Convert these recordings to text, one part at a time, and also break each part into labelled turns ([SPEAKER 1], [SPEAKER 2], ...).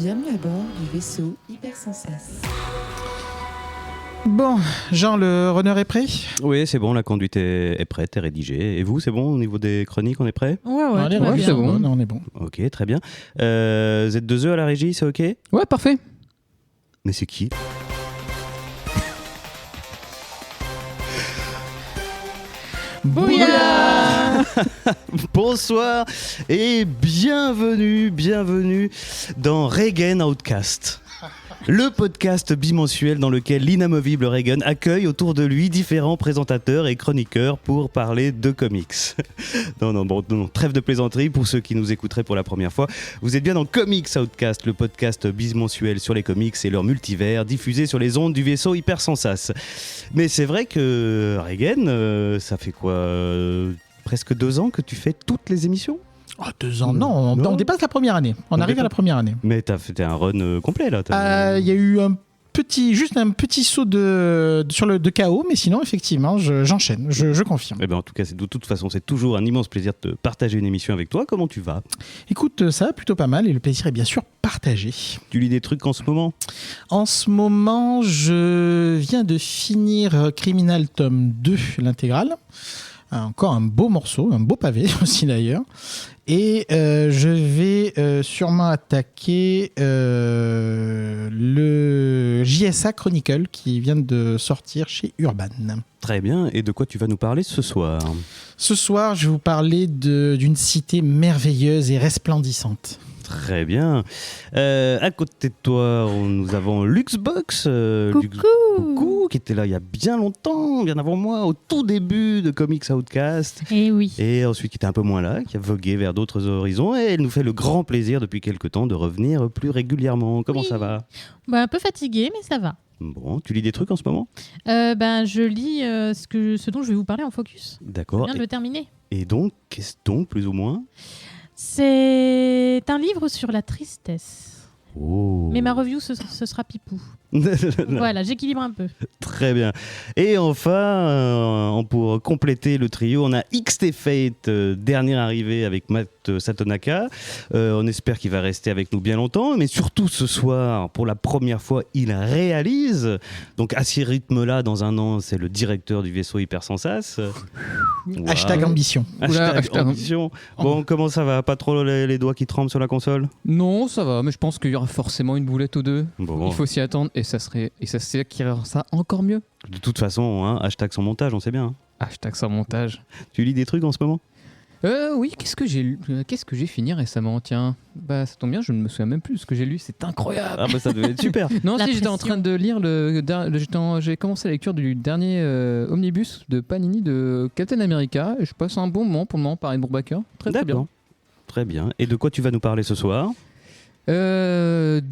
[SPEAKER 1] Bienvenue à bord du vaisseau Hypersensas.
[SPEAKER 2] Bon, Jean, le runner est prêt ?
[SPEAKER 3] Oui, c'est bon, la conduite est prête, est rédigée. Et vous, c'est bon, au niveau des chroniques, on est prêt ?
[SPEAKER 4] Ouais,
[SPEAKER 2] c'est bon, on est bon.
[SPEAKER 3] Ok, très bien. Z2E à la régie, c'est ok ?
[SPEAKER 5] Ouais, parfait.
[SPEAKER 3] Mais c'est qui ?
[SPEAKER 2] Bouya !
[SPEAKER 3] Bonsoir et bienvenue dans Regen Outcast. Le podcast bimensuel dans lequel l'inamovible Reagan accueille autour de lui différents présentateurs et chroniqueurs pour parler de comics. Non, trêve de plaisanterie pour ceux qui nous écouteraient pour la première fois. Vous êtes bien dans Comics Outcast, le podcast bimensuel sur les comics et leur multivers, diffusé sur les ondes du vaisseau Hypersensas. Mais c'est vrai que Reagan, ça fait quoi presque 2 ans que tu fais toutes les émissions ?
[SPEAKER 2] 2 ans, non, on dépasse la première année. On arrive à la première année.
[SPEAKER 3] Mais t'as fait un run complet là.
[SPEAKER 2] Il y a eu juste un petit saut de chaos, mais sinon, effectivement, j'enchaîne, je confirme.
[SPEAKER 3] En tout cas, de toute façon, c'est toujours un immense plaisir de partager une émission avec toi. Comment tu vas ?
[SPEAKER 2] Écoute, ça va plutôt pas mal et le plaisir est bien sûr partagé.
[SPEAKER 3] Tu lis des trucs en ce moment ?
[SPEAKER 2] En ce moment, je viens de finir Criminal tome 2, l'intégrale. Encore un beau morceau, un beau pavé aussi d'ailleurs. Et je vais sûrement attaquer le JSA Chronicle qui vient de sortir chez Urban.
[SPEAKER 3] Très bien. Et de quoi tu vas nous parler ce soir ?
[SPEAKER 2] Ce soir, je vais vous parler d'une cité merveilleuse et resplendissante.
[SPEAKER 3] Très bien. À côté de toi, nous avons Luxbox. Coucou, qui était là il y a bien longtemps, bien avant moi, au tout début de Comics Outcast.
[SPEAKER 4] Et oui.
[SPEAKER 3] Et ensuite, qui était un peu moins là, qui a vogué vers d'autres horizons. Et elle nous fait le grand plaisir depuis quelques temps de revenir plus régulièrement. Comment ça va ?
[SPEAKER 4] Un peu fatiguée, mais ça va.
[SPEAKER 3] Bon, tu lis des trucs en ce moment ?
[SPEAKER 4] Je lis ce dont je vais vous parler en focus.
[SPEAKER 3] D'accord.
[SPEAKER 4] Je viens de le terminer.
[SPEAKER 3] Et donc, qu'est-ce donc, plus ou moins ?
[SPEAKER 4] C'est un livre sur la tristesse.
[SPEAKER 3] Oh.
[SPEAKER 4] Mais ma review, ce sera pipou. Voilà, j'équilibre un peu.
[SPEAKER 3] Très bien. Et enfin, pour compléter le trio, on a XT Fate, dernière arrivée avec Matt Satonaka. On espère qu'il va rester avec nous bien longtemps, mais surtout ce soir, pour la première fois, il réalise. Donc à ce rythme-là, dans un an, c'est le directeur du vaisseau Hypersensas. Wow.
[SPEAKER 2] Hashtag ambition.
[SPEAKER 3] Hashtag ambition. Bon, comment ça va ? Pas trop les doigts qui tremblent sur la console ?
[SPEAKER 5] Non, ça va, mais je pense qu'il y aura forcément une boulette ou deux.
[SPEAKER 3] Bon.
[SPEAKER 5] Il faut s'y attendre et ça qui rend ça encore mieux.
[SPEAKER 3] De toute façon, hashtag sans montage, on sait bien.
[SPEAKER 5] Hashtag sans montage.
[SPEAKER 3] Tu lis des trucs en ce moment ?
[SPEAKER 5] Oui, qu'est-ce que j'ai lu ? Qu'est-ce que j'ai fini récemment ? Tiens, ça tombe bien, je ne me souviens même plus de ce que j'ai lu, c'est incroyable.
[SPEAKER 3] Ça devait être super.
[SPEAKER 5] Non,
[SPEAKER 4] La
[SPEAKER 5] si j'étais en
[SPEAKER 4] pression.
[SPEAKER 5] train de lire j'ai commencé la lecture du dernier omnibus de Panini de Captain America et je passe un bon moment pour le moment par Ed Brubaker. Très bien.
[SPEAKER 3] Très bien. Et de quoi tu vas nous parler ce soir ?
[SPEAKER 5] De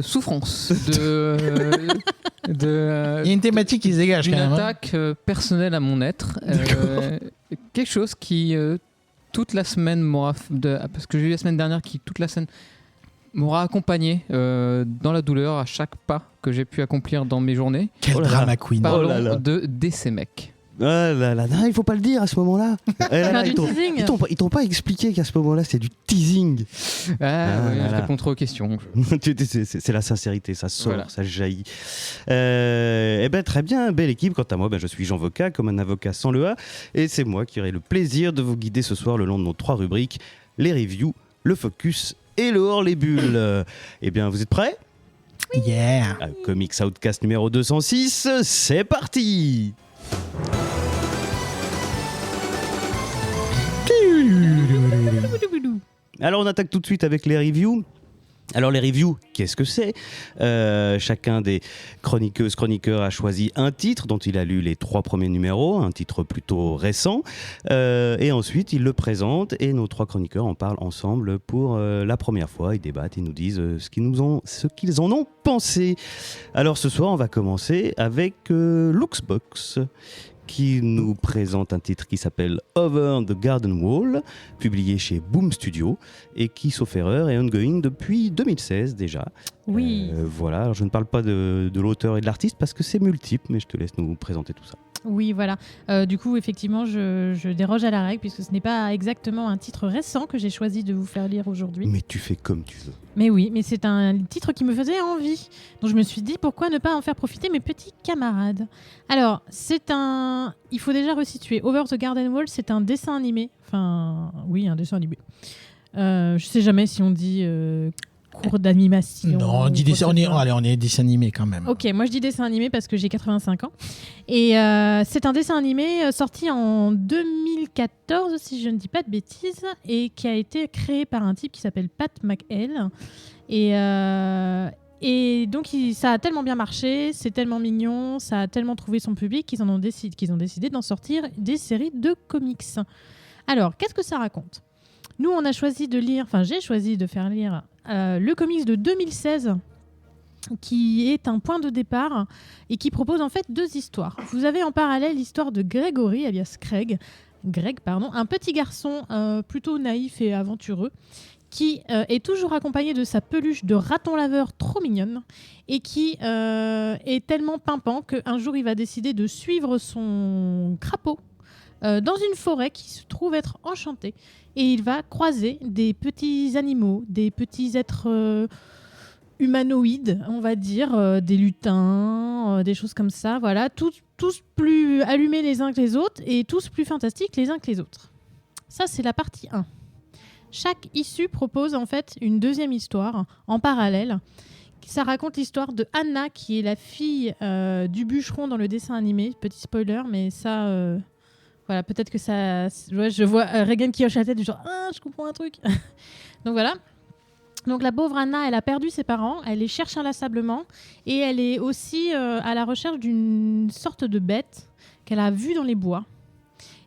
[SPEAKER 5] souffrance,
[SPEAKER 2] Il y a une thématique qui se dégage
[SPEAKER 5] une
[SPEAKER 2] quand même.
[SPEAKER 5] attaque personnelle à mon être. Quelque chose qui, toute la semaine, parce que j'ai lu la semaine dernière, qui toute la semaine m'aura accompagné dans la douleur à chaque pas que j'ai pu accomplir dans mes journées.
[SPEAKER 2] Quel drama queen.
[SPEAKER 5] Parlons de DC Mec.
[SPEAKER 3] Ah là là, non, il faut pas le dire à ce moment-là.
[SPEAKER 4] Du teasing.
[SPEAKER 3] Ils t'ont pas expliqué qu'à ce moment-là, c'est du teasing.
[SPEAKER 5] Je réponds trop aux questions.
[SPEAKER 3] C'est la sincérité, ça sort,
[SPEAKER 5] Voilà.
[SPEAKER 3] ça jaillit. Très bien, belle équipe. Quant à moi, je suis Jean Vocat, comme un avocat sans le A. Et c'est moi qui aurai le plaisir de vous guider ce soir le long de nos 3 rubriques, les reviews, le focus et le hors les bulles. Vous êtes prêts ?
[SPEAKER 2] Yeah.
[SPEAKER 3] Comics Outcast numéro 206, c'est parti ! Alors on attaque tout de suite avec les reviews. Alors les reviews, qu'est-ce que c'est ? Chacun des chroniqueurs a choisi un titre dont il a lu les 3 premiers numéros, un titre plutôt récent, et ensuite il le présente et nos 3 chroniqueurs en parlent ensemble pour la première fois. Ils débattent, ils nous disent ce qu'ils en ont pensé. Alors ce soir on va commencer avec Luxbox, qui nous présente un titre qui s'appelle Over the Garden Wall, publié chez Boom Studio, et qui, sauf erreur, est ongoing depuis 2016 déjà.
[SPEAKER 4] Oui.
[SPEAKER 3] Voilà, alors je ne parle pas de l'auteur et de l'artiste parce que c'est multiple, mais je te laisse nous présenter tout ça.
[SPEAKER 4] Oui, voilà. Du coup, effectivement, je déroge à la règle puisque ce n'est pas exactement un titre récent que j'ai choisi de vous faire lire aujourd'hui.
[SPEAKER 3] Mais tu fais comme tu veux.
[SPEAKER 4] Mais oui, mais c'est un titre qui me faisait envie. Donc je me suis dit, pourquoi ne pas en faire profiter mes petits camarades ? Alors, il faut déjà resituer. Over the Garden Wall, c'est un dessin animé. Enfin, oui, un dessin animé. Je sais jamais si on dit cours d'animation.
[SPEAKER 2] Non, on dit on est dessin animé quand même.
[SPEAKER 4] Ok, moi je dis dessin animé parce que j'ai 85 ans. Et c'est un dessin animé sorti en 2014, si je ne dis pas de bêtises, et qui a été créé par un type qui s'appelle Pat McHale. Et donc ça a tellement bien marché, c'est tellement mignon, ça a tellement trouvé son public qu'ils ont décidé d'en sortir des séries de comics. Alors, qu'est-ce que ça raconte ? Nous, j'ai choisi de faire lire le comics de 2016, qui est un point de départ et qui propose en fait 2 histoires. Vous avez en parallèle l'histoire de Greg, un petit garçon plutôt naïf et aventureux, qui est toujours accompagné de sa peluche de raton laveur trop mignonne et qui est tellement pimpant qu'un jour il va décider de suivre son crapaud dans une forêt qui se trouve être enchantée, et il va croiser des petits animaux, des petits êtres humanoïdes, on va dire, des lutins, des choses comme ça, voilà, tous plus allumés les uns que les autres et tous plus fantastiques les uns que les autres. Ça, c'est la partie 1. Chaque issue propose en fait une deuxième histoire en parallèle. Ça raconte l'histoire de Anna, qui est la fille du bûcheron dans le dessin animé. Petit spoiler, mais ça... Voilà, peut-être que ça... Ouais, je vois Regan qui hoche la tête du genre « Ah, je comprends un truc !» Donc voilà. Donc la pauvre Anna, elle a perdu ses parents, elle les cherche inlassablement, et elle est aussi à la recherche d'une sorte de bête qu'elle a vue dans les bois.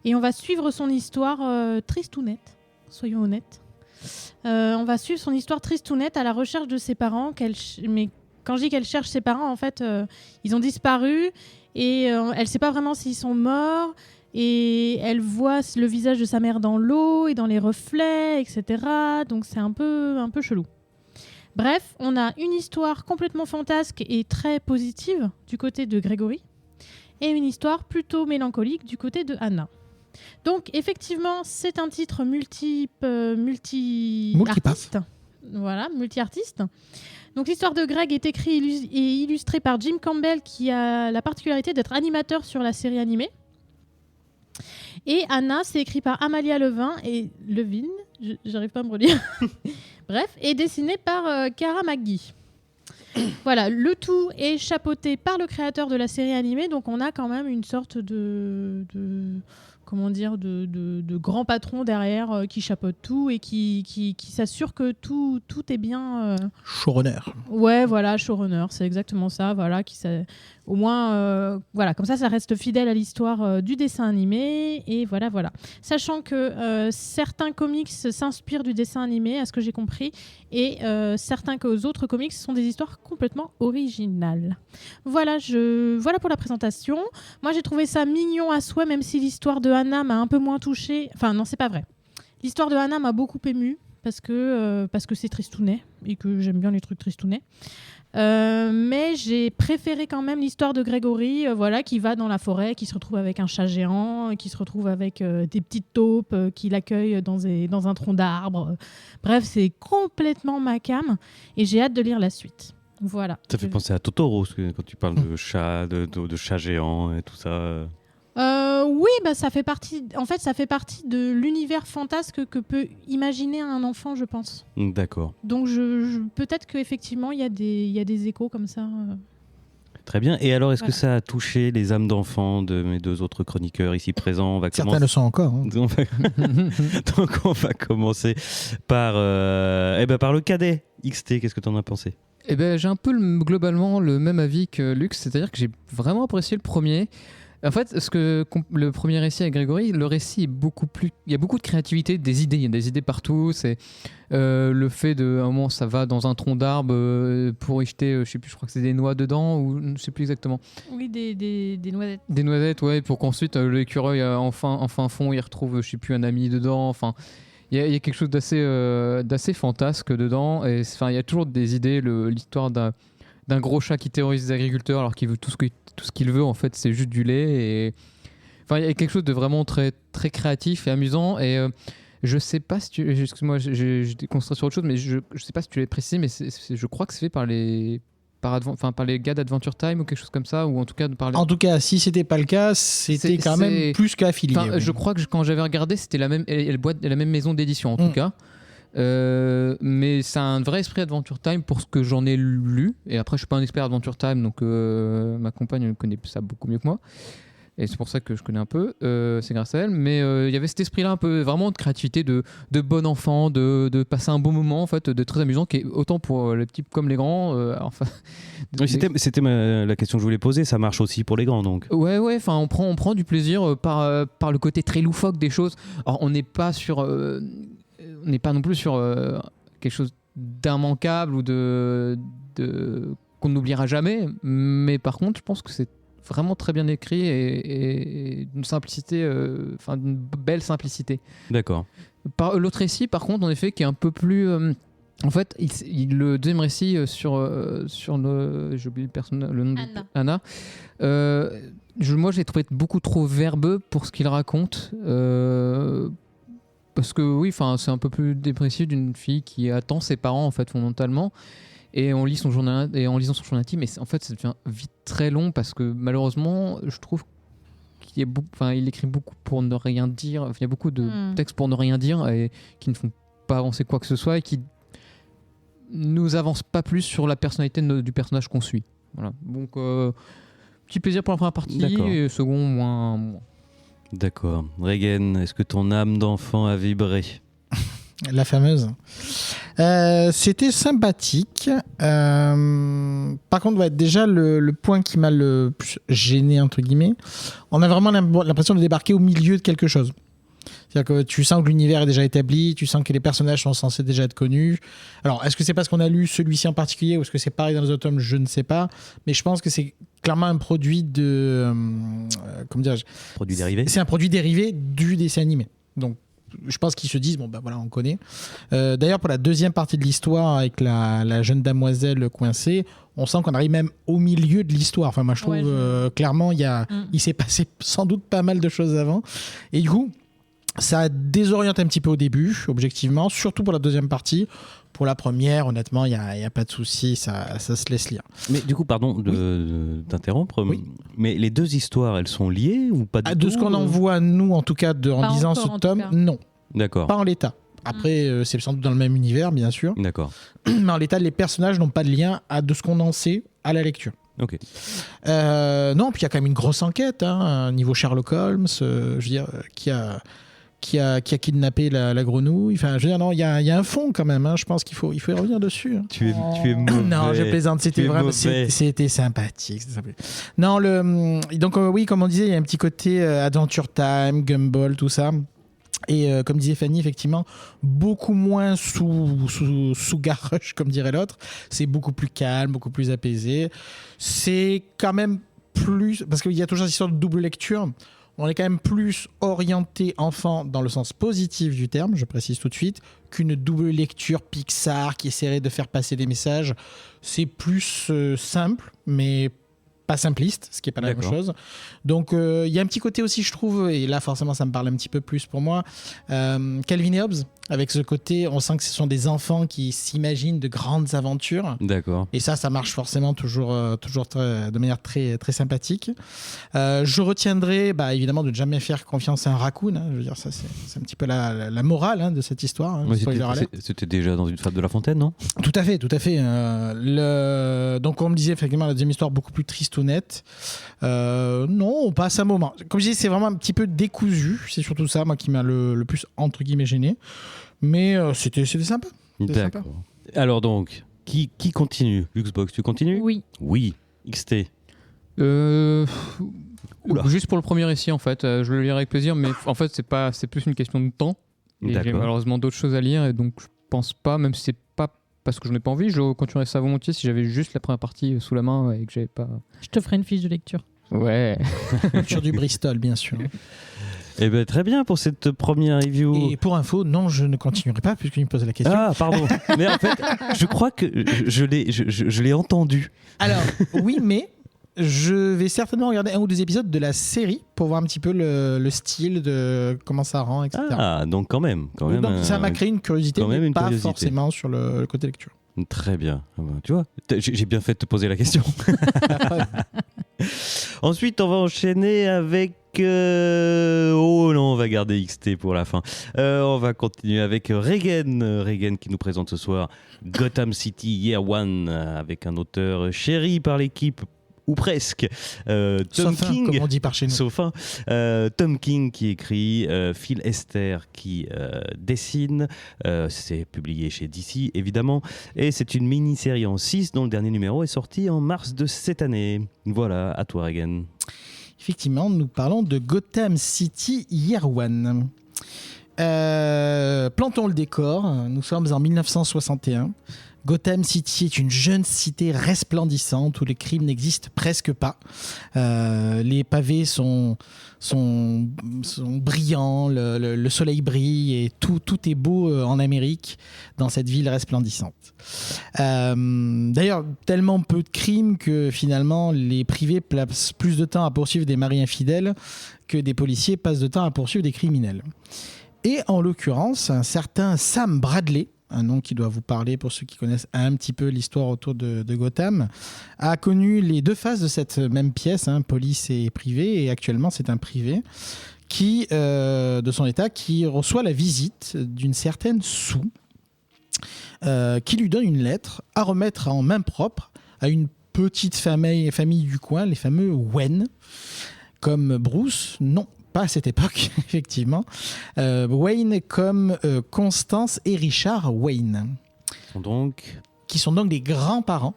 [SPEAKER 4] Et on va suivre son histoire tristounette, soyons honnêtes. On va suivre son histoire tristounette à la recherche de ses parents. Mais quand je dis qu'elle cherche ses parents, en fait, ils ont disparu, et elle ne sait pas vraiment s'ils sont morts. Et elle voit le visage de sa mère dans l'eau et dans les reflets, etc. Donc c'est un peu chelou. Bref, on a une histoire complètement fantasque et très positive du côté de Gregory, et une histoire plutôt mélancolique du côté de Anna. Donc effectivement, c'est un titre multi-artiste. Voilà, multi-artiste. Donc l'histoire de Greg est écrite et illustrée par Jim Campbell, qui a la particularité d'être animateur sur la série animée. Et Anna, c'est écrit par Amalia Levin, j'arrive pas à me relire. Bref, et dessiné par Cara McGee. Voilà, le tout est chapeauté par le créateur de la série animée, donc on a quand même une sorte de grand patron derrière qui chapeaute tout et qui s'assure que tout est bien...
[SPEAKER 2] Showrunner.
[SPEAKER 4] Ouais, voilà, showrunner, c'est exactement ça. Voilà, au moins, voilà, comme ça reste fidèle à l'histoire du dessin animé. Et voilà. Sachant que certains comics s'inspirent du dessin animé, à ce que j'ai compris, et certains autres comics sont des histoires complètement originales. Voilà pour la présentation. Moi, j'ai trouvé ça mignon à souhait, même si l'histoire de Anna m'a un peu moins touchée. Enfin, non, c'est pas vrai. L'histoire de Anna m'a beaucoup émue parce que c'est tristounet et que j'aime bien les trucs tristounets. Mais j'ai préféré quand même l'histoire de Gregory, qui va dans la forêt, qui se retrouve avec un chat géant, qui se retrouve avec des petites taupes qui l'accueillent dans un tronc d'arbre. Bref, c'est complètement ma came et j'ai hâte de lire la suite. Voilà.
[SPEAKER 3] Ça fait penser à Totoro, quand tu parles de chat, de chat géant et tout ça.
[SPEAKER 4] Oui, ça fait partie de l'univers fantasque que peut imaginer un enfant, je pense.
[SPEAKER 3] D'accord.
[SPEAKER 4] Donc peut-être qu'effectivement, il y a des échos comme ça.
[SPEAKER 3] Très bien. Et alors, est-ce que ça a touché les âmes d'enfants de mes 2 autres chroniqueurs ici présents?
[SPEAKER 2] Certains le sont encore. Hein.
[SPEAKER 3] Donc on va commencer par le cadet. XT, qu'est-ce que tu en as pensé?
[SPEAKER 5] J'ai un peu globalement le même avis que Lux, c'est-à-dire que j'ai vraiment apprécié le premier. En fait, le premier récit avec Grégory, le récit est beaucoup plus... Il y a beaucoup de créativité, des idées. Il y a des idées partout. C'est le fait à un moment, ça va dans un tronc d'arbre pour y jeter, je sais plus, je crois que c'est des noix dedans, ou je sais plus exactement.
[SPEAKER 4] Oui, des noisettes.
[SPEAKER 5] Des noisettes, ouais, pour qu'ensuite l'écureuil, en fin fond, il retrouve, je sais plus, un ami dedans. Enfin, il y a quelque chose d'assez fantasque dedans. Et il y a toujours des idées, l'histoire d'un d'un gros chat qui terrorise les agriculteurs alors qu'il veut tout ce qu'il veut, en fait, c'est juste du lait. Et enfin, il y a quelque chose de vraiment très, très créatif et amusant. Et je sais pas si tu... Excuse-moi, j'étais concentré sur autre chose, mais je sais pas si tu l'as précisé, mais je crois que c'est fait par les gars d'Adventure Time ou quelque chose comme ça, ou en tout cas par les...
[SPEAKER 2] En tout cas, si c'était pas le cas, c'était quand même plus qu'affilié.
[SPEAKER 5] Enfin,
[SPEAKER 2] oui.
[SPEAKER 5] Je crois que quand j'avais regardé, c'était la même maison d'édition en tout cas. Mais c'est un vrai esprit Adventure Time pour ce que j'en ai lu. Et après, je suis pas un expert Adventure Time, donc ma compagne connaît ça beaucoup mieux que moi. Et c'est pour ça que je connais un peu. C'est grâce à elle. Mais il y avait cet esprit-là un peu vraiment de créativité, de bon enfant, de passer un bon moment en fait, de très amusant, qui est autant pour les petits comme les grands. Enfin,
[SPEAKER 3] Oui, c'était la question que je voulais poser. Ça marche aussi pour les grands, donc.
[SPEAKER 5] Ouais. Enfin, on prend du plaisir par le côté très loufoque des choses. Alors, on n'est pas non plus sur quelque chose d'immanquable ou qu'on n'oubliera jamais. Mais par contre, je pense que c'est vraiment très bien écrit et d'une simplicité, d'une belle simplicité.
[SPEAKER 3] D'accord.
[SPEAKER 5] L'autre récit, par contre, en effet, qui est un peu plus... en fait, le deuxième récit sur j'ai oublié le nom
[SPEAKER 4] Anna.
[SPEAKER 5] Moi, j'ai trouvé beaucoup trop verbeux pour ce qu'il raconte. Parce que oui, c'est un peu plus dépressif d'une fille qui attend ses parents en fait fondamentalement, et on lit son journal en lisant son journal intime, mais en fait ça devient vite très long parce que malheureusement je trouve qu'il il écrit beaucoup pour ne rien dire. Il y a beaucoup de textes pour ne rien dire et qui ne font pas avancer quoi que ce soit et qui nous avancent pas plus sur la personnalité du personnage qu'on suit. Voilà. Donc petit plaisir pour la première partie.
[SPEAKER 3] D'accord.
[SPEAKER 5] Et second moins.
[SPEAKER 3] D'accord. Regan, est-ce que ton âme d'enfant a vibré?
[SPEAKER 2] La fameuse. C'était sympathique. Par contre, déjà, le point qui m'a le plus gêné, entre guillemets, on a vraiment l'impression de débarquer au milieu de quelque chose. C'est-à-dire que tu sens que l'univers est déjà établi, tu sens que les personnages sont censés déjà être connus. Alors, est-ce que c'est parce qu'on a lu celui-ci en particulier ou est-ce que c'est pareil dans les autres tomes? Je ne sais pas. Mais je pense que c'est clairement un produit de... comment dirais-je?
[SPEAKER 3] Produit dérivé?
[SPEAKER 2] C'est un produit dérivé du dessin animé. Donc, je pense qu'ils se disent, bon, ben voilà, on connaît. D'ailleurs, pour la deuxième partie de l'histoire, avec la jeune demoiselle coincée, on sent qu'on arrive même au milieu de l'histoire. Enfin, moi, je trouve clairement, il s'est passé sans doute pas mal de choses avant. Et du coup, ça désoriente un petit peu au début, objectivement, surtout pour la deuxième partie. Pour la première, honnêtement, il n'y a pas de souci, ça se laisse lire.
[SPEAKER 3] Mais du coup, pardon d'interrompre,
[SPEAKER 2] Oui.
[SPEAKER 3] mais les deux histoires, elles sont liées ou pas du tout?
[SPEAKER 2] De ce qu'on en voit, nous, en tout cas, en lisant ce tome, non.
[SPEAKER 3] D'accord.
[SPEAKER 2] Pas en l'état. Après, c'est sans doute dans le même univers, bien sûr.
[SPEAKER 3] D'accord.
[SPEAKER 2] Mais en l'état, les personnages n'ont pas de lien de ce qu'on en sait à la lecture.
[SPEAKER 3] Ok.
[SPEAKER 2] Non, puis il y a quand même une grosse enquête, niveau Sherlock Holmes, je veux dire, qui a kidnappé la grenouille. Enfin, je veux dire, non, il y a un fond quand même. Je pense qu'il faut y revenir dessus.
[SPEAKER 3] Tu es mauvais.
[SPEAKER 2] Non, je plaisante. C'était vraiment, c'était sympathique. Non, donc oui, comme on disait, il y a un petit côté Adventure Time, Gumball, tout ça. Et comme disait Fanny, effectivement, beaucoup moins sous garuche, comme dirait l'autre. C'est beaucoup plus calme, beaucoup plus apaisé. C'est quand même plus... Parce qu'il y a toujours cette histoire de double lecture. On est quand même plus orienté enfant dans le sens positif du terme, je précise tout de suite, qu'une double lecture Pixar qui essaierait de faire passer des messages. C'est plus simple, mais pas simpliste, ce qui n'est pas la même chose. Donc il y a un petit côté aussi, je trouve, et là forcément ça me parle un petit peu plus pour moi, Calvin et Hobbes, avec ce côté, on sent que ce sont des enfants qui s'imaginent de grandes aventures.
[SPEAKER 3] D'accord.
[SPEAKER 2] Et ça marche forcément toujours de manière très, très sympathique. Je retiendrai évidemment de ne jamais faire confiance à un raccoon. Je veux dire, ça c'est un petit peu la morale de cette histoire.
[SPEAKER 3] C'était déjà dans une fable de La Fontaine, non?
[SPEAKER 2] Tout à fait. Donc, comme on me disait, effectivement, la deuxième histoire beaucoup plus tristounette. Non, on passe un moment. Comme je disais, c'est vraiment un petit peu décousu. C'est surtout ça, moi, qui m'a le plus, entre guillemets, gêné. Mais c'était sympa.
[SPEAKER 3] D'accord. Alors donc, qui continue? Luxbox, tu continues?
[SPEAKER 4] Oui.
[SPEAKER 3] Oui. XT.
[SPEAKER 5] Juste pour le premier récit, en fait. Je le lirai avec plaisir, mais en fait, c'est plus une question de temps. Et j'ai malheureusement d'autres choses à lire, et donc je pense pas, même si c'est pas parce que je n'ai pas envie, je continuerais ça volontiers si j'avais juste la première partie sous la main et que j'avais pas...
[SPEAKER 4] Je te ferai une fiche de lecture.
[SPEAKER 5] Ouais.
[SPEAKER 2] Sur du Bristol, bien sûr.
[SPEAKER 3] Eh ben, très bien pour cette première review.
[SPEAKER 2] Et pour info, non, je ne continuerai pas puisqu'il me pose la question.
[SPEAKER 3] Ah, pardon. Mais en fait, je crois que je l'ai entendu.
[SPEAKER 2] Alors, oui, mais je vais certainement regarder 1 ou 2 épisodes de la série pour voir un petit peu le style, de comment ça rend, etc.
[SPEAKER 3] Ah, donc quand même.
[SPEAKER 2] Donc, ça m'a créé une curiosité,
[SPEAKER 3] quand même
[SPEAKER 2] mais
[SPEAKER 3] une
[SPEAKER 2] pas
[SPEAKER 3] curiosité.
[SPEAKER 2] forcément sur le côté lecture.
[SPEAKER 3] Très bien. Ah bah, tu vois, j'ai bien fait de te poser la question. Ensuite, on va enchaîner avec... Oh non, on va garder XT pour la fin. On va continuer avec Regan qui nous présente ce soir Gotham City Year One avec un auteur chéri par l'équipe, ou presque. Tom
[SPEAKER 2] Sauf
[SPEAKER 3] King,
[SPEAKER 2] comme on dit par chez nous.
[SPEAKER 3] sauf un. Tom King qui écrit, Phil Esther qui dessine. C'est publié chez DC, évidemment. Et c'est une mini-série en 6 dont le dernier numéro est sorti en mars de cette année. Voilà, à toi, Regan.
[SPEAKER 2] Effectivement, nous parlons de Gotham City Year One. Plantons le décor. Nous sommes en 1961. Gotham City est une jeune cité resplendissante où les crimes n'existent presque pas. Les pavés sont brillants, le soleil brille et tout est beau en Amérique, dans cette ville resplendissante. D'ailleurs, tellement peu de crimes que finalement les privés passent plus de temps à poursuivre des maris infidèles que des policiers passent de temps à poursuivre des criminels. Et en l'occurrence, un certain Sam Bradley, un nom qui doit vous parler pour ceux qui connaissent un petit peu l'histoire autour de Gotham, a connu les 2 phases de cette même pièce, police et privé, et actuellement c'est un privé qui, de son état, qui reçoit la visite d'une certaine Sue, qui lui donne une lettre à remettre en main propre à une petite famille du coin, les fameux Wayne, comme Bruce, non. Pas à cette époque, effectivement. Wayne comme Constance et Richard Wayne. Qui sont donc les grands-parents.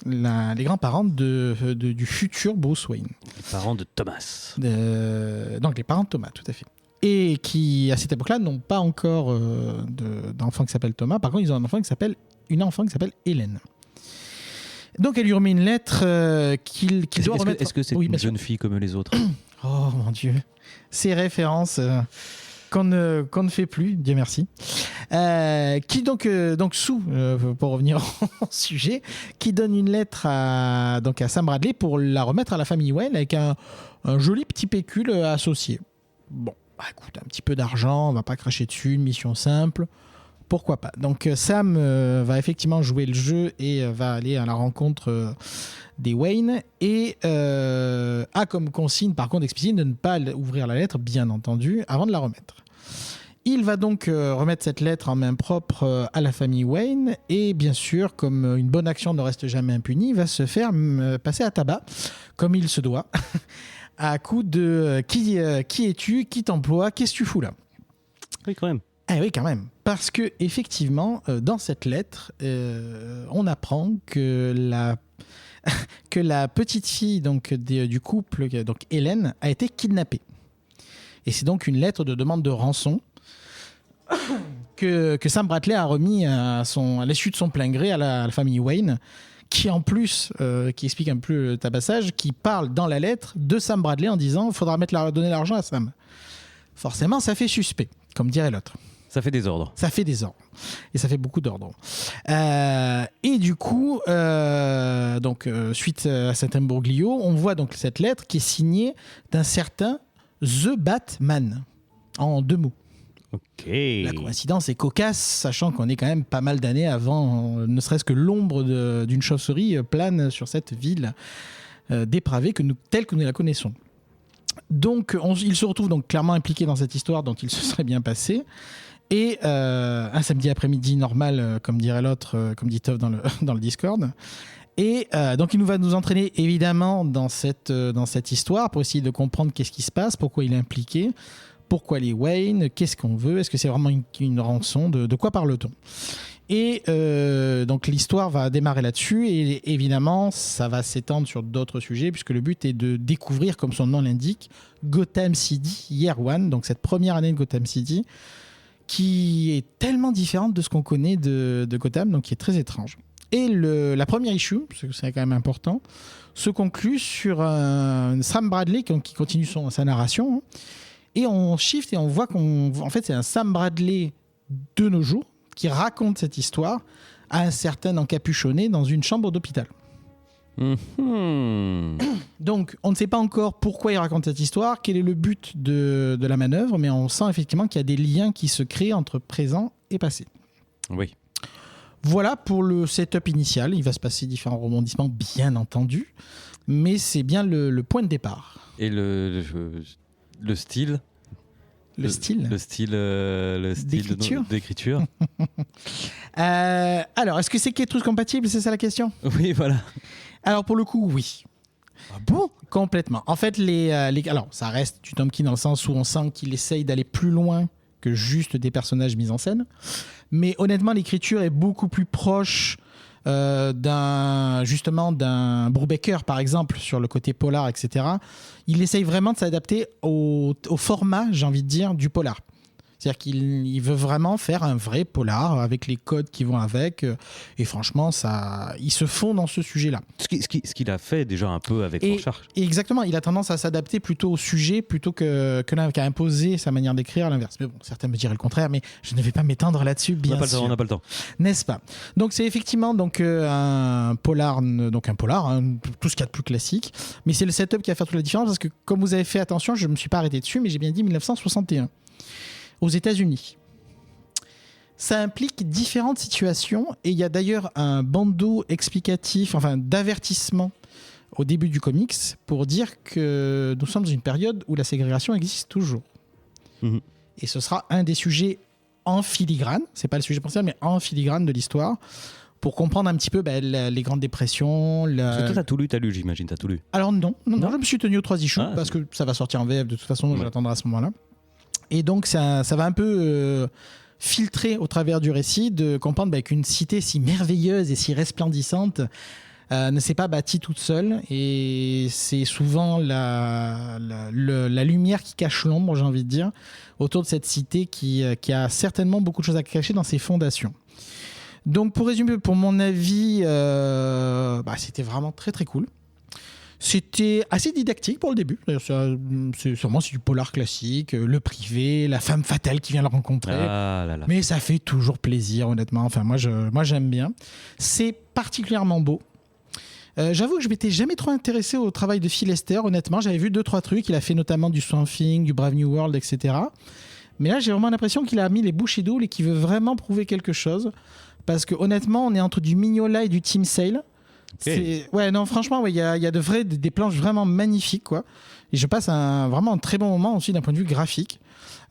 [SPEAKER 2] Les grands-parents du futur Bruce Wayne.
[SPEAKER 3] Les parents de Thomas.
[SPEAKER 2] Donc les parents de Thomas, tout à fait. Et qui, à cette époque-là, n'ont pas encore d'enfant qui s'appelle Thomas. Par contre, ils ont une enfant qui s'appelle Hélène. Donc elle lui remet une lettre qu'il doit remettre...
[SPEAKER 3] Est-ce que c'est une jeune fille comme les autres?
[SPEAKER 2] Oh mon Dieu, ces références qu'on ne fait plus, Dieu merci. Qui donc Sue, pour revenir au sujet, qui donne une lettre à Sam Bradley pour la remettre à la famille Wayne avec un joli petit pécule associé. Bon, écoute, un petit peu d'argent, on va pas cracher dessus, une mission simple. Pourquoi pas. Donc Sam va effectivement jouer le jeu et va aller à la rencontre des Wayne et a comme consigne par contre explicite de ne pas ouvrir la lettre, bien entendu, avant de la remettre. Il va donc remettre cette lettre en main propre à la famille Wayne et bien sûr, comme une bonne action ne reste jamais impunie, il va se faire passer à tabac, comme il se doit, à coup de qui es-tu, qui t'emploie, qu'est-ce que tu fous là ?
[SPEAKER 3] Oui, quand même.
[SPEAKER 2] Ah oui, quand même. Parce que effectivement, dans cette lettre, on apprend que la petite fille du couple, donc Hélène, a été kidnappée. Et c'est donc une lettre de demande de rançon que Sam Bradley a remis à l'issue de son plein gré à la famille Wayne, qui en plus, qui explique un peu le tabassage, qui parle dans la lettre de Sam Bradley en disant il faudra donner l'argent à Sam. Forcément, ça fait suspect, comme dirait l'autre.
[SPEAKER 3] Ça fait des ordres.
[SPEAKER 2] Ça fait des ordres. Et ça fait beaucoup d'ordres. Et du coup, suite à cet imbroglio, on voit donc cette lettre qui est signée d'un certain The Batman, en 2 mots.
[SPEAKER 3] Ok.
[SPEAKER 2] La coïncidence est cocasse, sachant qu'on est quand même pas mal d'années avant, ne serait-ce que l'ombre d'une chauve-souris plane sur cette ville dépravée telle que nous la connaissons. Donc, il se retrouve donc clairement impliqué dans cette histoire dont il se serait bien passé. Et un samedi après-midi normal, comme dirait l'autre, comme dit Tov dans le Discord. Et donc il va nous entraîner évidemment dans cette histoire pour essayer de comprendre qu'est-ce qui se passe, pourquoi il est impliqué, pourquoi les Wayne, qu'est-ce qu'on veut, est-ce que c'est vraiment une rançon, de quoi parle-t-on ? Et donc l'histoire va démarrer là-dessus et évidemment ça va s'étendre sur d'autres sujets puisque le but est de découvrir, comme son nom l'indique, Gotham City Year One, donc cette première année de Gotham City qui est tellement différente de ce qu'on connaît de Gotham, donc qui est très étrange. Et la première issue, parce que c'est quand même important, se conclut sur un Sam Bradley qui continue sa narration Et on shift et on voit en fait, c'est un Sam Bradley de nos jours qui raconte cette histoire à un certain encapuchonné dans une chambre d'hôpital. Donc, on ne sait pas encore pourquoi il raconte cette histoire, quel est le but de la manœuvre, mais on sent effectivement qu'il y a des liens qui se créent entre présent et passé.
[SPEAKER 3] Oui.
[SPEAKER 2] Voilà pour le setup initial. Il va se passer différents rebondissements, bien entendu, mais c'est bien le point de départ.
[SPEAKER 3] Et le style
[SPEAKER 2] Le style
[SPEAKER 3] Le style d'écriture.
[SPEAKER 2] Alors, est-ce que c'est Ketrus compatible? C'est ça la question?
[SPEAKER 3] Oui, voilà.
[SPEAKER 2] Alors, pour le coup, oui.
[SPEAKER 3] Ah bon?
[SPEAKER 2] Complètement. En fait, alors, ça reste du Tom King dans le sens où on sent qu'il essaye d'aller plus loin que juste des personnages mis en scène. Mais honnêtement, l'écriture est beaucoup plus proche d'un Brubaker, par exemple, sur le côté polar, etc. Il essaye vraiment de s'adapter au format, j'ai envie de dire, du polar. C'est-à-dire qu'il veut vraiment faire un vrai polar avec les codes qui vont avec. Et franchement, il se fond dans ce sujet-là.
[SPEAKER 3] Ce qu'il a fait déjà un peu avec Rorschach.
[SPEAKER 2] Et exactement, il a tendance à s'adapter plutôt au sujet plutôt qu'à imposer sa manière d'écrire à l'inverse. Mais bon, certains me diraient le contraire, mais je ne vais pas m'étendre là-dessus, bien sûr.
[SPEAKER 3] On n'a pas le temps.
[SPEAKER 2] N'est-ce pas? Donc c'est effectivement un polar, tout ce qu'il y a de plus classique. Mais c'est le setup qui va faire toute la différence parce que, comme vous avez fait attention, je ne me suis pas arrêté dessus, mais j'ai bien dit 1961. Aux États-Unis. Ça implique différentes situations et il y a d'ailleurs un bandeau explicatif, d'avertissement au début du comics pour dire que nous sommes dans une période où la ségrégation existe toujours. Mmh. Et ce sera un des sujets en filigrane, c'est pas le sujet principal, mais en filigrane de l'histoire, pour comprendre un petit peu les grandes dépressions.
[SPEAKER 3] Parce que toi, t'as lu, j'imagine, t'as tout lu.
[SPEAKER 2] Alors non, je me suis tenu aux 3 issues parce que ça va sortir en VF de toute façon, donc je l'attendrai à ce moment-là. Et donc, ça va un peu filtrer au travers du récit de comprendre qu'une cité si merveilleuse et si resplendissante ne s'est pas bâtie toute seule. Et c'est souvent la lumière qui cache l'ombre, j'ai envie de dire, autour de cette cité qui a certainement beaucoup de choses à cacher dans ses fondations. Donc, pour résumer, pour mon avis, c'était vraiment très, très cool. C'était assez didactique pour le début. D'ailleurs, c'est du polar classique, le privé, la femme fatale qui vient le rencontrer.
[SPEAKER 3] Ah là là.
[SPEAKER 2] Mais ça fait toujours plaisir, honnêtement. Moi, j'aime bien. C'est particulièrement beau. J'avoue que je m'étais jamais trop intéressé au travail de Phil Lester, honnêtement. J'avais vu 2-3 trucs. Il a fait notamment du Swamp Thing, du Brave New World, etc. Mais là, j'ai vraiment l'impression qu'il a mis les bouchées doubles et qu'il veut vraiment prouver quelque chose. Parce que honnêtement, on est entre du Mignola et du Team Sale. Okay. Franchement, il y a des planches vraiment magnifiques, quoi. Et je passe vraiment un très bon moment aussi d'un point de vue graphique,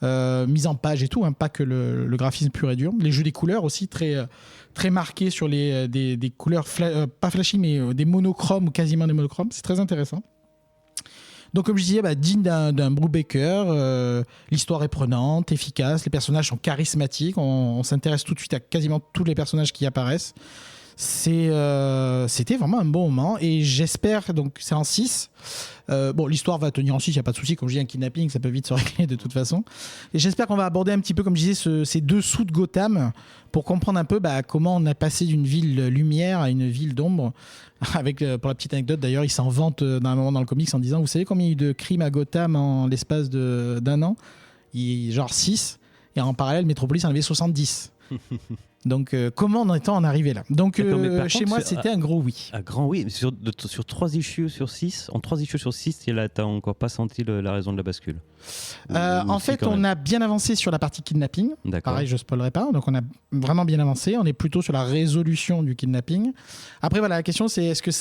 [SPEAKER 2] mise en page et tout, pas que le graphisme pur et dur. Les jeux des couleurs aussi très très marqués sur des couleurs pas flashy mais des monochromes ou quasiment des monochromes. C'est très intéressant. Donc comme je disais, digne d'un Brubaker, l'histoire est prenante, efficace, les personnages sont charismatiques, on s'intéresse tout de suite à quasiment tous les personnages qui apparaissent. C'était vraiment un bon moment et j'espère, donc c'est en 6, l'histoire va tenir en 6, il n'y a pas de souci, comme je dis, un kidnapping ça peut vite se régler de toute façon, et j'espère qu'on va aborder un petit peu, comme je disais, ces dessous de Gotham pour comprendre un peu comment on a passé d'une ville lumière à une ville d'ombre. Avec, pour la petite anecdote d'ailleurs, il s'en vante d'un moment dans le comics en disant, vous savez combien il y a eu de crimes à Gotham en l'espace d'un an? Genre 6, et en parallèle Metropolis en avait 70. Donc, comment en est-on arrivé là? Donc, chez moi, c'était un gros oui.
[SPEAKER 3] Un grand oui. Sur 3 issues sur 6, en 3 issues sur 6, t'as encore pas senti la raison de la bascule?
[SPEAKER 2] En fait, on a bien avancé sur la partie kidnapping.
[SPEAKER 3] D'accord.
[SPEAKER 2] Pareil, je spoilerai pas. Donc, on a vraiment bien avancé. On est plutôt sur la résolution du kidnapping. Après, voilà, la question, c'est est-ce que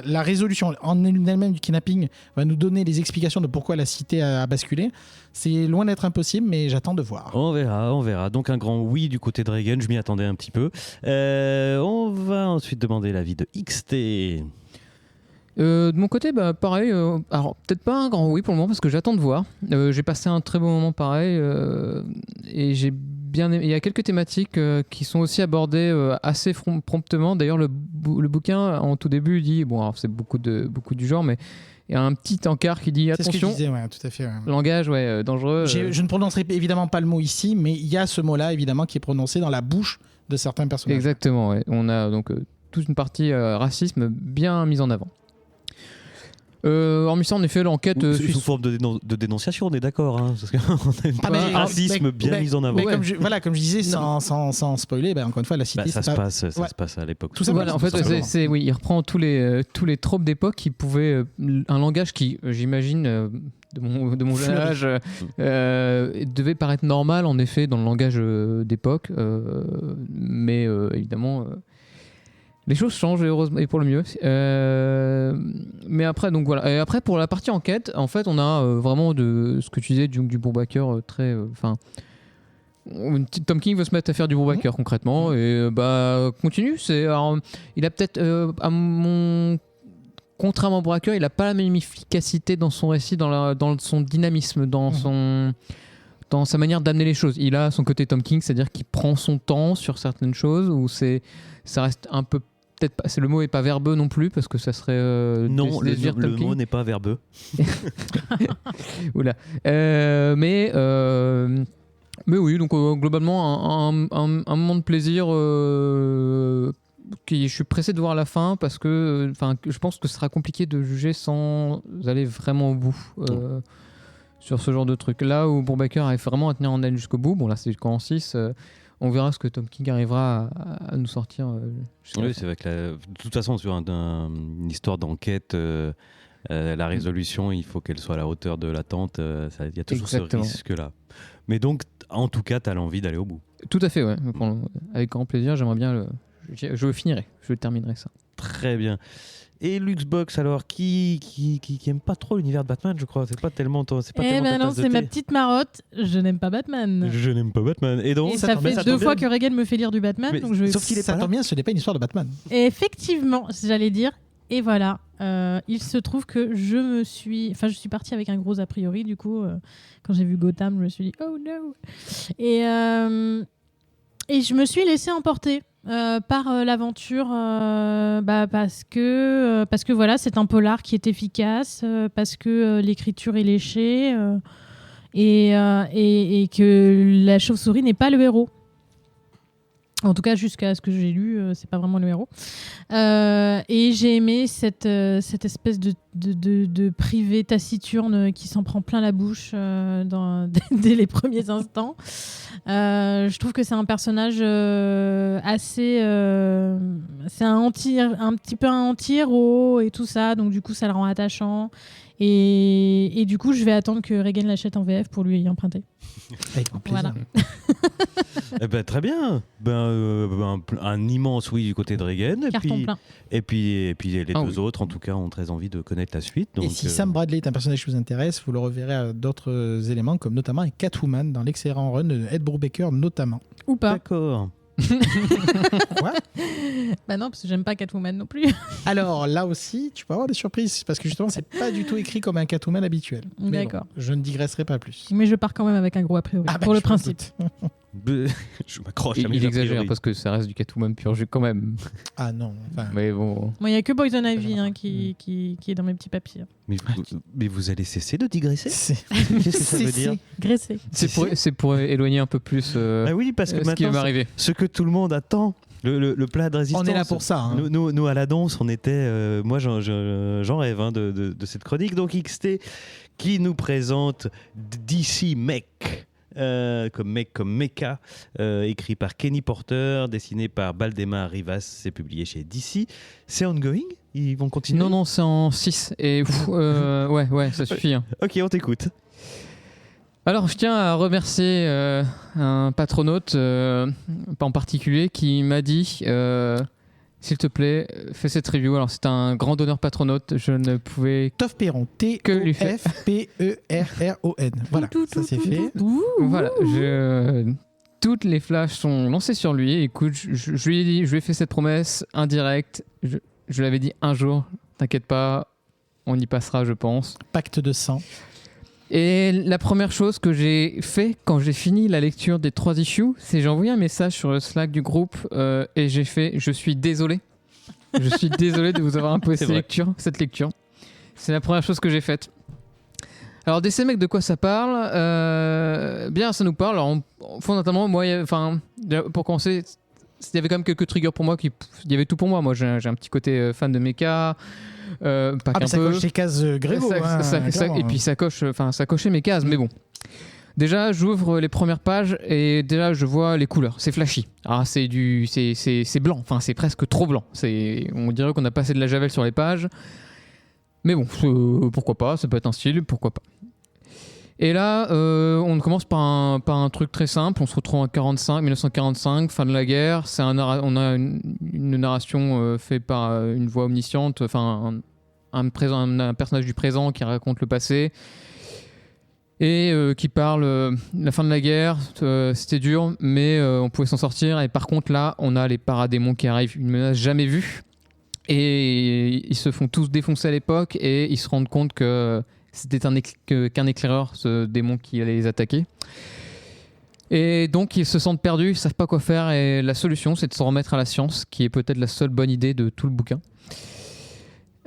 [SPEAKER 2] la résolution en elle-même du kidnapping va nous donner les explications de pourquoi la cité a basculé? C'est loin d'être impossible, mais j'attends de voir.
[SPEAKER 3] On verra. Donc, un grand oui du côté de Reagan. Je m'y attendais un petit peu. On va ensuite demander l'avis de XT.
[SPEAKER 5] De mon côté, pareil. Alors, peut-être pas un grand oui pour le moment parce que j'attends de voir. J'ai passé un très bon moment pareil et j'ai bien aimé. Il y a quelques thématiques qui sont aussi abordées assez promptement. D'ailleurs, le bouquin en tout début dit, alors c'est beaucoup du genre, mais il y a un petit encart qui dit attention.
[SPEAKER 2] C'est ce que je disais, tout à fait. Ouais.
[SPEAKER 5] Langage, dangereux.
[SPEAKER 2] Je ne prononcerai évidemment pas le mot ici, mais il y a ce mot-là évidemment qui est prononcé dans la bouche de certains personnages.
[SPEAKER 5] Exactement. Ouais. On a donc toute une partie racisme bien mise en avant. Hormis ça, en effet, l'enquête
[SPEAKER 3] Sous forme de dénonciation, on est d'accord, hein, parce qu'on a un racisme bien mis en avant.
[SPEAKER 2] Mais comme je disais, sans spoiler, encore une fois, la cité.
[SPEAKER 3] Ça se passe à l'époque.
[SPEAKER 2] Tout ça,
[SPEAKER 5] voilà, en fait, oui, il reprend tous les tropes d'époque qui pouvaient un langage qui, j'imagine, de mon jeune âge, devait paraître normal, en effet, dans le langage d'époque, mais évidemment. Les choses changent et pour le mieux. Mais après, donc voilà. Et après, pour la partie enquête, en fait, on a vraiment de ce que tu disais du Brubaker très. Tom King veut se mettre à faire du Brubaker concrètement et continue. Il a peut-être contrairement à Brubaker, il a pas la même efficacité dans son récit, dans son dynamisme, dans sa manière d'amener les choses. Il a son côté Tom King, c'est-à-dire qu'il prend son temps sur certaines choses où ça reste un peu. Peut-être pas, le mot n'est pas verbeux non plus parce que ça serait
[SPEAKER 3] non, le mot n'est pas verbeux.
[SPEAKER 5] Oula. Mais oui, donc globalement un moment de plaisir je suis pressé de voir la fin parce que je pense que ce sera compliqué de juger sans aller vraiment au bout sur ce genre de truc. Là où Brubaker arrive vraiment à tenir en haleine jusqu'au bout, bon là c'est quand en 6, on verra ce que Tom King arrivera à nous sortir.
[SPEAKER 3] Oui, c'est vrai que de toute façon, sur une histoire d'enquête, la résolution, il faut qu'elle soit à la hauteur de l'attente. Il y a toujours
[SPEAKER 5] Exactement.
[SPEAKER 3] ce risque-là. Mais donc, en tout cas, tu as l'envie d'aller au bout.
[SPEAKER 5] Tout à fait, ouais. Avec grand plaisir, j'aimerais bien je le finirai, je terminerai ça.
[SPEAKER 3] Très bien. Et Luxbox, alors, qui aime pas trop l'univers de Batman, je crois. C'est pas tellement ta tasse de
[SPEAKER 4] c'est
[SPEAKER 3] thé.
[SPEAKER 4] ma petite marotte. Je n'aime pas Batman.
[SPEAKER 3] Je n'aime pas Batman. Et donc,
[SPEAKER 4] Et ça fait 2 fois que Regan me fait lire du Batman.
[SPEAKER 3] Mais
[SPEAKER 4] donc
[SPEAKER 2] Sauf qu'il est pas bien, ce n'est pas une histoire de Batman.
[SPEAKER 4] Et effectivement, j'allais dire. Et voilà, il se trouve que je suis partie avec un gros a priori. Du coup, quand j'ai vu Gotham, je me suis dit oh no. Et je me suis laissée emporter. Par l'aventure parce que voilà, c'est un polar qui est efficace, parce que l'écriture est léchée et que la chauve-souris n'est pas le héros. En tout cas, jusqu'à ce que j'ai lu, c'est pas vraiment le héros. Et j'ai aimé cette espèce de privé taciturne qui s'en prend plein la bouche dès les premiers instants. Je trouve que c'est un personnage assez... c'est un petit peu un anti-héros et tout ça, donc du coup, ça le rend attachant. Et du coup, je vais attendre que Regan l'achète en VF pour lui y emprunter.
[SPEAKER 2] Avec grand plaisir.
[SPEAKER 4] Voilà.
[SPEAKER 3] Très bien. Un immense oui du côté de Regan.
[SPEAKER 4] Carton plein.
[SPEAKER 3] Et puis les deux autres, en tout cas, ont très envie de connaître la suite. Donc,
[SPEAKER 2] et si Sam Bradley est un personnage qui vous intéresse, vous le reverrez à d'autres éléments, comme notamment un Catwoman dans l'excellent run de Ed Brubaker, notamment.
[SPEAKER 4] Ou pas.
[SPEAKER 3] D'accord.
[SPEAKER 2] Quoi ?
[SPEAKER 4] Bah non, parce que j'aime pas Catwoman non plus.
[SPEAKER 2] Alors là aussi, tu peux avoir des surprises, parce que justement, c'est pas du tout écrit comme un Catwoman habituel. Mais
[SPEAKER 4] D'accord.
[SPEAKER 2] bon, je ne digresserai pas plus.
[SPEAKER 4] Mais je pars quand même avec un gros a priori, pour le principe.
[SPEAKER 3] Je m'accroche à mes
[SPEAKER 5] Il
[SPEAKER 3] a
[SPEAKER 5] exagère
[SPEAKER 3] priori.
[SPEAKER 5] parce que ça reste du Catwoman pur jus quand même.
[SPEAKER 2] Ah non.
[SPEAKER 5] Mais bon.
[SPEAKER 4] Il n'y a que Poison Ivy qui est dans mes petits papiers.
[SPEAKER 3] Mais vous allez cesser de digresser ?
[SPEAKER 2] Qu'est-ce
[SPEAKER 3] que ça veut dire ?
[SPEAKER 4] Graissé.
[SPEAKER 5] C'est pour éloigner un peu plus
[SPEAKER 3] Ah oui, parce que
[SPEAKER 5] ce qui va
[SPEAKER 3] maintenant,
[SPEAKER 5] m'arriver.
[SPEAKER 3] ce que tout le monde attend, le plat de résistance.
[SPEAKER 2] On est là pour ça. Hein.
[SPEAKER 3] Nous à la danse, on était. Moi, j'en rêve de cette chronique. Donc, XT qui nous présente DC Mech. Comme Mecha, écrit par Kenny Porter, dessiné par Baldemar Rivas, c'est publié chez DC. C'est ongoing ? Ils vont continuer ?
[SPEAKER 5] Non, c'est en 6. Et ouais, ça suffit. Hein.
[SPEAKER 3] Ok, on t'écoute.
[SPEAKER 5] Alors, je tiens à remercier un patronaute en particulier qui m'a dit s'il te plaît, fais cette review. Alors, c'est un grand donneur patronaute. Je ne pouvais
[SPEAKER 2] Toph Perron, T-O-F-P-E-R-R-O-N. Voilà, ça c'est fait.
[SPEAKER 5] Voilà, toutes les flashs sont lancées sur lui. Écoute, je lui ai dit, je lui ai fait cette promesse indirecte. Je l'avais dit un jour, t'inquiète pas, on y passera, je pense.
[SPEAKER 2] Pacte de sang.
[SPEAKER 5] Et la première chose que j'ai fait quand j'ai fini la lecture des 3 issues, c'est j'ai envoyé un message sur le Slack du groupe et j'ai fait « Je suis désolé. Je suis désolé de vous avoir imposé cette lecture. » C'est la première chose que j'ai faite. Alors, DC Mech, de quoi ça parle ? Bien, ça nous parle. Alors, fondamentalement, moi, pour commencer, il y avait quand même quelques triggers pour moi. Il y avait tout pour moi. Moi, j'ai un petit côté fan de mecha. Pas qu'un
[SPEAKER 2] ça
[SPEAKER 5] peu.
[SPEAKER 2] coche les cases Grégo.
[SPEAKER 5] Et puis ça cochait mes cases. Mais bon. Déjà, j'ouvre les premières pages et déjà, je vois les couleurs. C'est flashy. Ah, c'est blanc. Enfin, c'est presque trop blanc. On dirait qu'on a passé de la javel sur les pages. Mais bon, pourquoi pas. Ça peut être un style, pourquoi pas. Et là, on commence par un truc très simple. On se retrouve en 1945, fin de la guerre. On a une narration faite par une voix omnisciente, enfin un personnage du présent qui raconte le passé et qui parle de la fin de la guerre. C'était dur, mais on pouvait s'en sortir. Et par contre, là, on a les paradémons qui arrivent, une menace jamais vue. Et ils se font tous défoncer à l'époque et ils se rendent compte que c'était qu'un éclaireur, ce démon qui allait les attaquer. Et donc ils se sentent perdus, ils savent pas quoi faire et la solution c'est de s'en remettre à la science, qui est peut-être la seule bonne idée de tout le bouquin.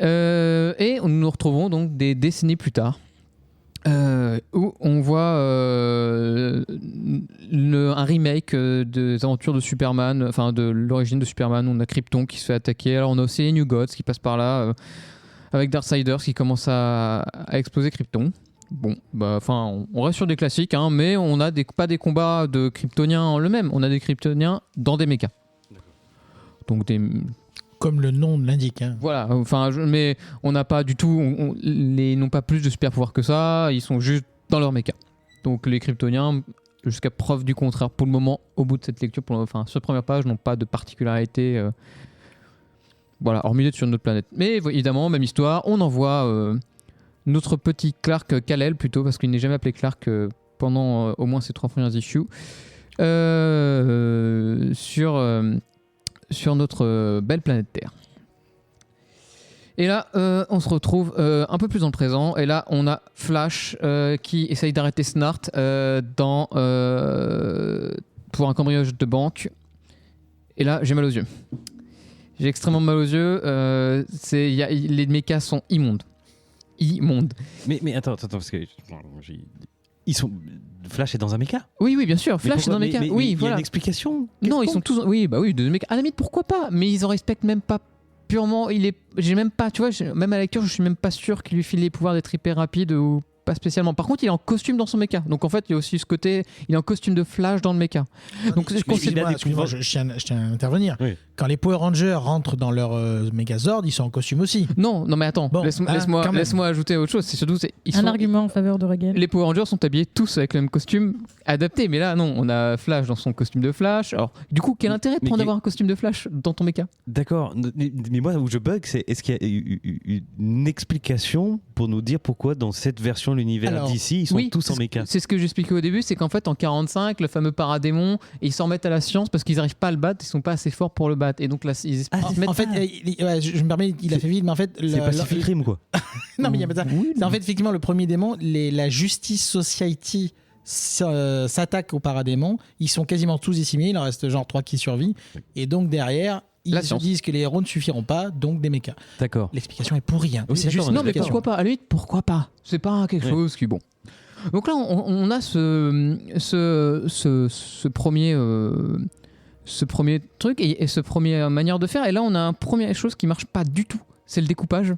[SPEAKER 5] Et nous nous retrouvons donc des décennies plus tard, où on voit un remake des aventures de Superman, enfin de l'origine de Superman. On a Krypton qui se fait attaquer, alors on a aussi les New Gods qui passent par là, avec Darksiders qui commence à exploser Krypton. Bon, on reste sur des classiques, hein, mais on n'a pas des combats de Kryptoniens en eux-mêmes, on a des Kryptoniens dans des mechas. Donc
[SPEAKER 2] comme le nom l'indique. Hein.
[SPEAKER 5] Voilà, mais on n'a pas du tout, ils n'ont pas plus de super pouvoirs que ça, ils sont juste dans leur mecha. Donc les Kryptoniens, jusqu'à preuve du contraire, pour le moment, au bout de cette lecture, sur la première page, n'ont pas de particularité. Voilà, hormis d'être sur une autre planète. Mais évidemment, même histoire, on envoie notre petit Clark Kal-El plutôt, parce qu'il n'est jamais appelé Clark pendant au moins ces 3 premières issues, sur notre belle planète Terre. Et là, on se retrouve un peu plus dans le présent, et là, on a Flash qui essaye d'arrêter Snart pour un cambriolage de banque. Et là, j'ai mal aux yeux. J'ai extrêmement mal aux yeux. Les mechas sont immondes.
[SPEAKER 3] Mais attends, parce que Flash est dans un mecha.
[SPEAKER 5] Oui, bien sûr. Flash est dans un mecha.
[SPEAKER 3] Oui, il y a une explication.
[SPEAKER 5] Non, ils sont tous. Oui, de mecha. À la limite, pourquoi pas. Mais ils en respectent même pas purement. J'ai même pas. Tu vois, même à la lecture, je suis même pas sûr qu'il lui file les pouvoirs d'être hyper rapide ou pas spécialement. Par contre, il est en costume dans son mecha. Donc en fait, il y a aussi ce côté. Il est en costume de Flash dans le mecha. Donc
[SPEAKER 2] excuse-moi, je tiens à intervenir. Oui. Quand les Power Rangers rentrent dans leur Megazord, ils sont en costume aussi.
[SPEAKER 5] Non, mais attends. Bon, laisse-moi ajouter autre chose. C'est surtout
[SPEAKER 4] argument en faveur de Regel.
[SPEAKER 5] Les Power Rangers sont habillés tous avec le même costume adapté. Mais là, non, on a Flash dans son costume de Flash. Alors, du coup, quel intérêt de prendre d'avoir un costume de Flash dans ton mecha ?
[SPEAKER 3] D'accord. Mais moi, où je bug, c'est est-ce qu'il y a une explication pour nous dire pourquoi dans cette version l'univers d'ici, ils sont tous en mecha.
[SPEAKER 5] C'est ce que j'expliquais au début, c'est qu'en fait en 45, le fameux paradémon, ils s'en remettent à la science parce qu'ils n'arrivent pas à le battre, ils sont pas assez forts pour le battre. Et donc là, ils
[SPEAKER 2] en fait, je me permets, il a fait vite, mais en fait,
[SPEAKER 3] c'est Pacific Rim quoi.
[SPEAKER 2] Non, mais il y a pas ça. Oui, c'est en fait effectivement le premier démon, la Justice Society s'attaque au paradémon. Ils sont quasiment tous décimés, il en reste genre 3 qui survivent. Et donc derrière, ils se disent que les héros ne suffiront pas, donc des mechas.
[SPEAKER 3] D'accord.
[SPEAKER 2] L'explication est pour rien.
[SPEAKER 3] Oui,
[SPEAKER 5] c'est juste non, mais pourquoi pas ? À la limite, pourquoi pas ? C'est pas quelque chose qui bon. Donc là, on a ce premier truc et ce premier manière de faire. Et là, on a une première chose qui marche pas du tout. C'est le découpage.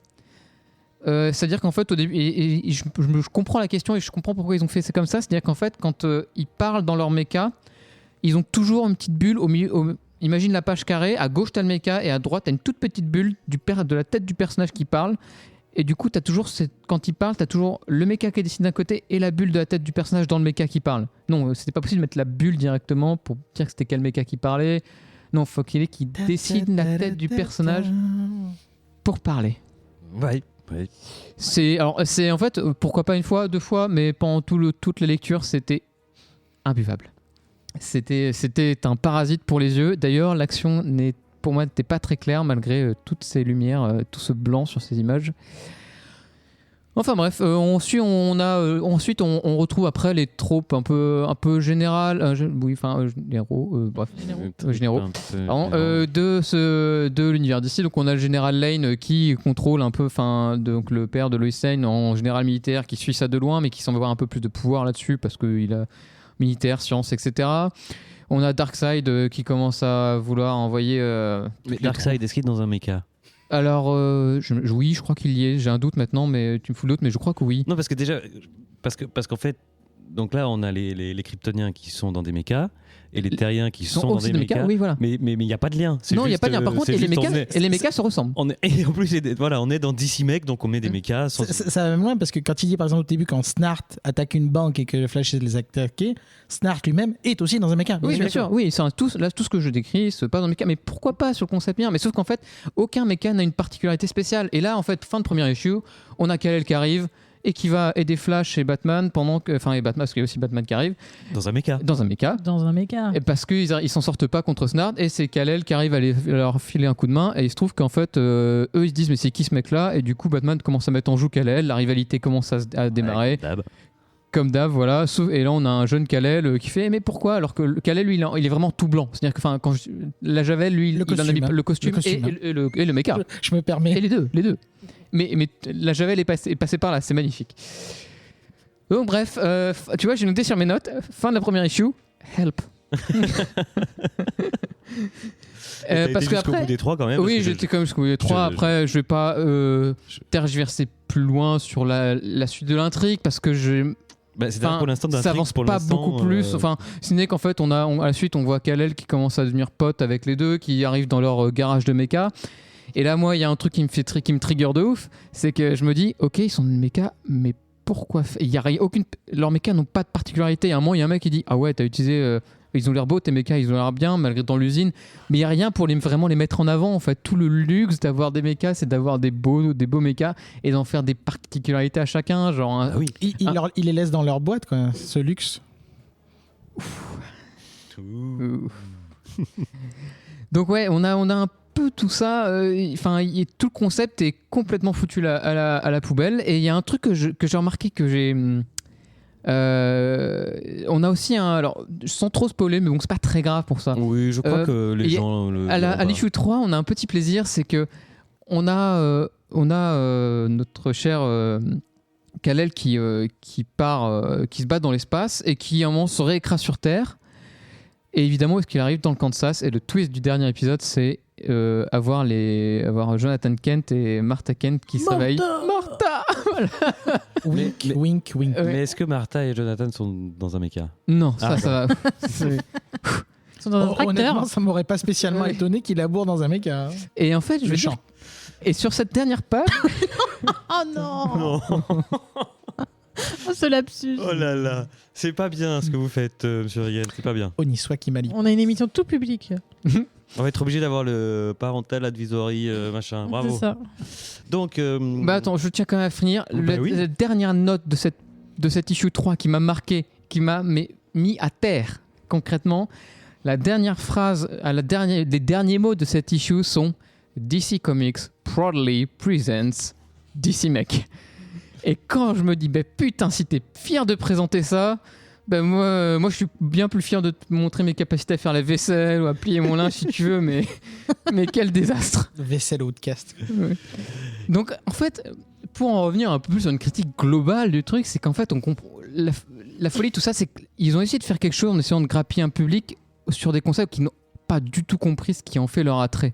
[SPEAKER 5] C'est-à-dire qu'en fait, au début, je comprends la question et je comprends pourquoi ils ont fait ça comme ça. C'est-à-dire qu'en fait, quand ils parlent dans leur mecha, ils ont toujours une petite bulle au milieu. Imagine la page carrée, à gauche t'as le mecha et à droite t'as une toute petite bulle de la tête du personnage qui parle. Et du coup, quand il parle, t'as toujours le mecha qui est dessiné d'un côté et la bulle de la tête du personnage dans le mecha qui parle. Non, c'était pas possible de mettre la bulle directement pour dire que c'était quel mecha qui parlait. Non, faut qu'il dessine la tête du personnage pour parler.
[SPEAKER 3] Ouais.
[SPEAKER 5] C'est en fait, pourquoi pas une fois, 2 fois, mais pendant toute la lecture, c'était imbuvable. C'était un parasite pour les yeux. D'ailleurs, l'action pour moi n'était pas très claire malgré toutes ces lumières, tout ce blanc sur ces images. Enfin bref, ensuite on retrouve après les tropes un peu générales, généraux, généraux, de l'univers d'ici. Donc on a le général Lane qui contrôle un peu, donc le père de Lois Lane en général militaire qui suit ça de loin, mais qui semble avoir un peu plus de pouvoir là-dessus parce qu'il a militaire, science, etc. On a Darkseid qui commence à vouloir envoyer.
[SPEAKER 3] Mais Darkseid, est-ce qu'il est dans un mecha?
[SPEAKER 5] Alors, oui, je crois qu'il y est. J'ai un doute maintenant, mais tu me fous le doute, mais je crois que oui.
[SPEAKER 3] Non, parce que déjà, parce qu'en fait, donc là, on a les Kryptoniens qui sont dans des mechas et les Terriens qui sont dans
[SPEAKER 5] aussi
[SPEAKER 3] des mechas.
[SPEAKER 5] Oui, voilà.
[SPEAKER 3] Mais il n'y a pas de lien.
[SPEAKER 5] Non, il n'y a pas de lien. Par contre, et les mechas se ressemblent.
[SPEAKER 3] Et en plus, voilà, on est dans DC Mech, donc on met des mechas.
[SPEAKER 2] Ça va même loin parce que quand il dit par exemple au début quand Snart attaque une banque et que le Flash les attaque, Snart lui-même est aussi dans un mecha.
[SPEAKER 5] Oui, bien sûr. Oui, tout ce que je décris, c'est pas dans le mecha. Mais pourquoi pas sur le concept bien? Mais sauf qu'en fait, aucun mecha n'a une particularité spéciale. Et là, en fait, fin de première issue, on a Kal-El qui arrive et qui va aider Flash et Batman et Batman, parce qu'il y a aussi Batman qui arrive.
[SPEAKER 3] Dans un mecha.
[SPEAKER 4] Dans un méca.
[SPEAKER 5] Et parce qu'ils s'en sortent pas contre Snart, et c'est Kal-El qui arrive à leur filer un coup de main, et il se trouve qu'en fait, eux ils se disent mais c'est qui ce mec-là? Et du coup Batman commence à mettre en joue Kal-El, la rivalité commence à démarrer. Comme d'hab, voilà. Et là, on a un jeune Kal-El qui fait mais pourquoi? Alors que Kal-El, lui, il est vraiment tout blanc. C'est-à-dire que quand la Javel, lui,
[SPEAKER 2] le costume,
[SPEAKER 5] et le mecha.
[SPEAKER 2] Je me permets.
[SPEAKER 5] Et les deux. Mais la Javel est passée par là, c'est magnifique. Donc bref, tu vois, j'ai noté sur mes notes, fin de la première issue, help.
[SPEAKER 3] Parce que après, bout des 3 quand même.
[SPEAKER 5] Oui, j'étais quand même jusqu'au bout des 3. Après, je vais pas tergiverser plus loin sur la suite de l'intrigue parce que
[SPEAKER 3] pour l'instant,
[SPEAKER 5] ça avance pas beaucoup plus. Enfin, ce n'est qu'en fait, à la suite, on voit Kal-El qui commence à devenir pote avec les deux, qui arrivent dans leur garage de méca. Et là, moi, il y a un truc qui me trigger de ouf, c'est que je me dis, ok, ils sont des méca, mais pourquoi leurs mécas n'ont pas de particularité. À un moment, il y a un mec qui dit, ah ouais, t'as utilisé, ils ont l'air beaux tes mécas, ils ont l'air bien malgré dans l'usine, mais il y a rien pour vraiment les mettre en avant. En fait, tout le luxe d'avoir des mécas, c'est d'avoir des beaux mécas et d'en faire des particularités à chacun. Genre,
[SPEAKER 2] il les laisse dans leur boîte, quoi. Ce luxe.
[SPEAKER 5] Donc ouais, on a un peu tout ça, tout le concept est complètement foutu à la poubelle. Et il y a un truc que j'ai remarqué, on a aussi alors sans trop spoiler, mais bon, c'est pas très grave pour ça.
[SPEAKER 3] Oui, je crois que les gens
[SPEAKER 5] à l'issue 3, on a un petit plaisir, c'est que on a notre cher Kal-El qui se bat dans l'espace et qui à un moment se réécrase sur Terre. Et évidemment, est-ce qu'il arrive dans le Kansas? Et le twist du dernier épisode, c'est avoir Jonathan Kent et Martha Kent qui se réveillent. Martha. Voilà.
[SPEAKER 2] Wink.
[SPEAKER 3] Mais est-ce que Martha et Jonathan sont dans un mecha?
[SPEAKER 5] Non, ça va.
[SPEAKER 4] Ils sont dans un tracteur.
[SPEAKER 2] Honnêtement, ça m'aurait pas spécialement étonné qu'il abourde dans un mecha.
[SPEAKER 5] Et en fait, je vais dire. Et sur cette dernière page.
[SPEAKER 4] Oh non. Oh, ce lapsus.
[SPEAKER 3] Oh là là, c'est pas bien ce que vous faites, monsieur Riegel, c'est pas bien.
[SPEAKER 2] Oniswa qui m'a
[SPEAKER 4] On a une émission tout public.
[SPEAKER 3] On va être obligé d'avoir le parental advisory machin. Bravo.
[SPEAKER 4] C'est ça.
[SPEAKER 3] Donc.
[SPEAKER 5] Attends, je tiens quand même à finir.
[SPEAKER 3] Oui.
[SPEAKER 5] La dernière note de cette issue 3 qui m'a marqué, qui m'a mis à terre concrètement. La dernière phrase, les derniers mots de cette issue sont DC Comics proudly presents DC Mech. Et quand je me dis, putain, si t'es fier de présenter ça, moi je suis bien plus fier de te montrer mes capacités à faire la vaisselle ou à plier mon linge si tu veux, mais quel désastre.
[SPEAKER 2] Vaisselle outcast.
[SPEAKER 5] Ouais. Donc en fait, pour en revenir un peu plus sur une critique globale du truc, c'est qu'en fait, on comprend la folie, tout ça, c'est qu'ils ont essayé de faire quelque chose en essayant de grappiller un public sur des concepts qui n'ont pas du tout compris ce qui en fait leur attrait.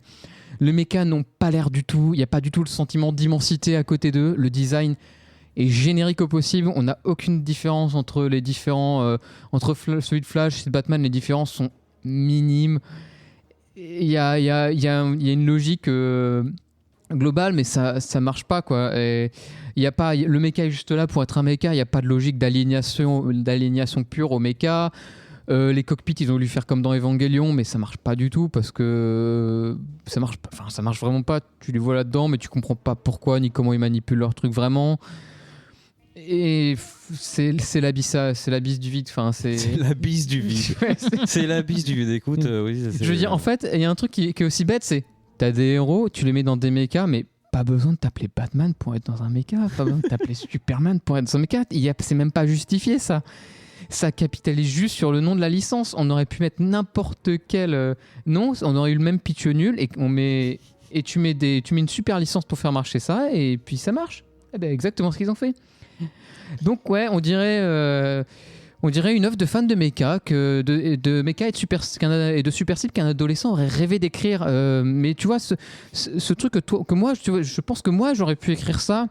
[SPEAKER 5] Les mécas n'ont pas l'air du tout, il n'y a pas du tout le sentiment d'immensité à côté d'eux, le design est générique au possible, on n'a aucune différence entre les différents entre celui de Flash et celui de Batman, les différences sont minimes. Il y a une logique globale, mais ça marche pas, quoi. Et il y a pas, le méca est juste là pour être un méca, il n'y a pas de logique d'aliénation pure au méca. Les cockpits, ils ont voulu faire comme dans Evangelion, mais ça marche pas du tout parce que ça marche vraiment pas. Tu les vois là-dedans, mais tu comprends pas pourquoi ni comment ils manipulent leur truc vraiment. Et c'est l'abysse du vide. Enfin, c'est
[SPEAKER 3] l'abysse du vide.
[SPEAKER 5] Ouais,
[SPEAKER 3] c'est l'abysse du vide. Écoute, oui.
[SPEAKER 5] Je veux dire, en fait, il y a un truc qui est aussi bête, c'est t'as des héros, tu les mets dans des mechas, mais pas besoin de t'appeler Batman pour être dans un mecha, pas besoin de t'appeler Superman pour être dans un mecha. C'est même pas justifié, ça. Ça capitalise juste sur le nom de la licence. On aurait pu mettre n'importe quel nom, on aurait eu le même pitch nul et tu mets une super licence pour faire marcher ça et puis ça marche. Eh ben, exactement ce qu'ils ont fait. Donc ouais, on dirait On dirait une œuvre de fan de mecha, de mecha et de Super Cible qu'un adolescent aurait rêvé d'écrire. Mais tu vois, ce truc que moi, je pense que moi, j'aurais pu écrire ça.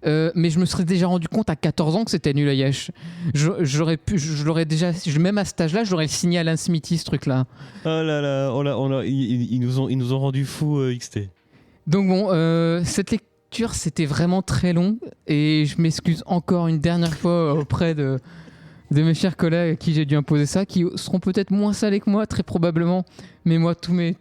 [SPEAKER 5] Mais je me serais déjà rendu compte à 14 ans que c'était nul à Yesh. Je l'aurais déjà, même à cet âge-là, j'aurais signé Alan Smithy ce truc-là.
[SPEAKER 3] Oh là là, ils nous ont rendu fous, XT.
[SPEAKER 5] Donc bon, cette lecture, c'était vraiment très long et je m'excuse encore une dernière fois auprès de mes chers collègues à qui j'ai dû imposer ça, qui seront peut-être moins salés que moi, très probablement. Mais moi, tous mes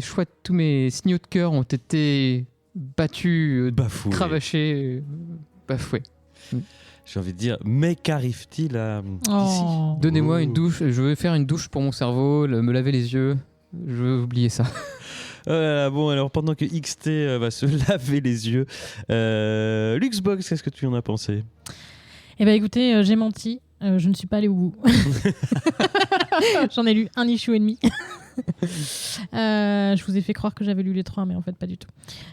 [SPEAKER 5] choix, tous mes signaux de cœur ont été battus,
[SPEAKER 3] Bafoué.
[SPEAKER 5] cravachés, bafoués.
[SPEAKER 3] J'ai envie de dire, mais qu'arrive-t-il à
[SPEAKER 4] Oh.
[SPEAKER 5] Donnez-moi une douche, je veux faire une douche pour mon cerveau, me laver les yeux, je veux oublier ça.
[SPEAKER 3] Bon, alors pendant que XT va se laver les yeux, Luxbox, qu'est-ce que tu en as pensé?
[SPEAKER 4] Eh ben écoutez, j'ai menti. Je ne suis pas allée au bout. J'en ai lu un issue et demi. Je vous ai fait croire que j'avais lu les 3, mais en fait pas du tout.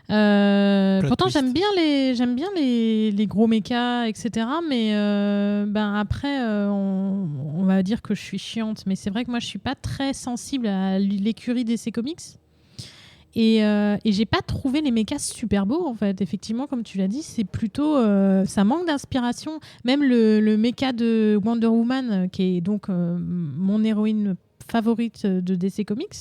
[SPEAKER 4] Pourtant
[SPEAKER 2] twist.
[SPEAKER 4] j'aime bien les gros mechas, etc. Mais après on va dire que je suis chiante. Mais c'est vrai que moi je suis pas très sensible à l'écurie DC Comics. Et j'ai pas trouvé les mechas super beaux en fait. Effectivement, comme tu l'as dit, c'est plutôt ça manque d'inspiration. Même le mecha de Wonder Woman, qui est donc mon héroïne favorite de DC Comics,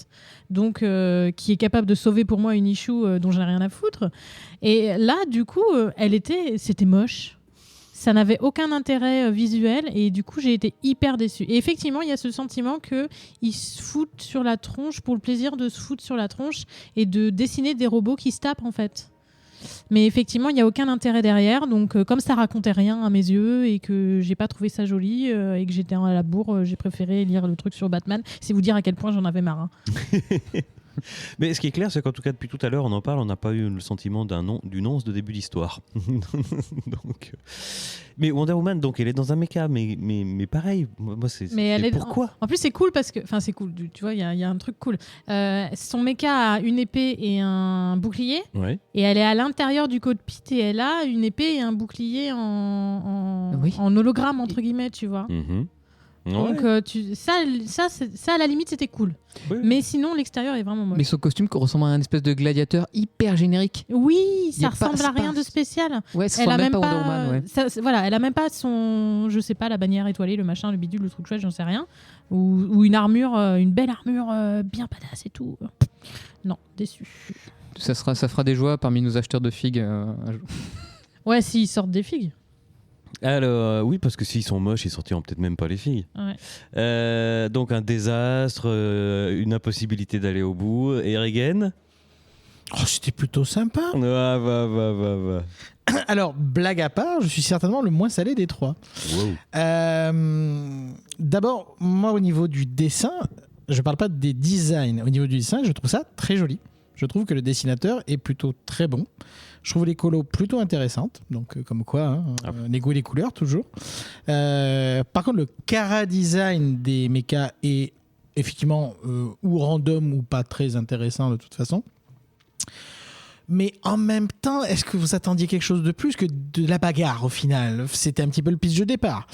[SPEAKER 4] donc qui est capable de sauver pour moi une issue dont j'ai rien à foutre. Et là, du coup, c'était moche. Ça n'avait aucun intérêt visuel et du coup j'ai été hyper déçue. Et effectivement il y a ce sentiment qu'ils se foutent sur la tronche pour le plaisir de se foutre sur la tronche et de dessiner des robots qui se tapent en fait. Mais effectivement il n'y a aucun intérêt derrière, donc comme ça racontait rien à mes yeux et que j'ai pas trouvé ça joli et que j'étais à la bourre, j'ai préféré lire le truc sur Batman. C'est vous dire à quel point j'en avais marre.
[SPEAKER 3] Mais ce qui est clair, c'est qu'en tout cas, depuis tout à l'heure, on en parle, on n'a pas eu le sentiment d'une once de début d'histoire. Donc, mais Wonder Woman, donc, elle est dans un mecha, mais pareil, moi, c'est pourquoi
[SPEAKER 4] En plus, c'est cool parce que... Enfin, c'est cool, tu vois, il y a un truc cool. Son mecha a une épée et un bouclier,
[SPEAKER 3] Ouais.
[SPEAKER 4] et elle est à l'intérieur du cockpit et elle a une épée et un bouclier en hologramme, entre guillemets, tu vois.
[SPEAKER 3] Mhm.
[SPEAKER 4] Donc ça à la limite c'était cool.
[SPEAKER 3] Ouais.
[SPEAKER 4] Mais sinon l'extérieur est vraiment moche.
[SPEAKER 5] Mais son costume ressemble à un espèce de gladiateur hyper générique.
[SPEAKER 4] Oui,
[SPEAKER 5] Y a
[SPEAKER 4] ça
[SPEAKER 5] pas-
[SPEAKER 4] ressemble
[SPEAKER 5] c'est
[SPEAKER 4] à rien
[SPEAKER 5] pas-
[SPEAKER 4] de spécial.
[SPEAKER 5] Ouais, ça
[SPEAKER 4] Elle a
[SPEAKER 5] ressemble même
[SPEAKER 4] même
[SPEAKER 5] pas à Wonder Woman, ouais.
[SPEAKER 4] voilà, elle a même pas son, je sais pas, la bannière étoilée, le machin, le bidule, le truc chouette, j'en sais rien, ou une armure, une belle armure bien badass et tout. Non, déçu.
[SPEAKER 5] Ça fera des joies parmi nos acheteurs de figues. Un jour.
[SPEAKER 4] Ouais, s'ils sortent des figues.
[SPEAKER 3] Alors, oui, parce que s'ils sont moches, ils sortiront peut-être même pas les filles.
[SPEAKER 4] Ouais.
[SPEAKER 3] Donc, un désastre, une impossibilité d'aller au bout. Et Regen
[SPEAKER 2] Oh, c'était plutôt sympa.
[SPEAKER 3] Va.
[SPEAKER 2] Alors, blague à part, je suis certainement le moins salé des trois.
[SPEAKER 3] Wow.
[SPEAKER 2] D'abord, moi, au niveau du dessin, je parle pas des designs. Au niveau du dessin, je trouve ça très joli. Je trouve que le dessinateur est plutôt très bon. Je trouve les colos plutôt intéressantes. Donc, comme quoi, les goûts et les couleurs, toujours. Par contre, le chara-design des mechas est effectivement ou random ou pas très intéressant de toute façon. Mais en même temps, est-ce que vous attendiez quelque chose de plus que de la bagarre au final? C'était un petit peu le pitch de départ.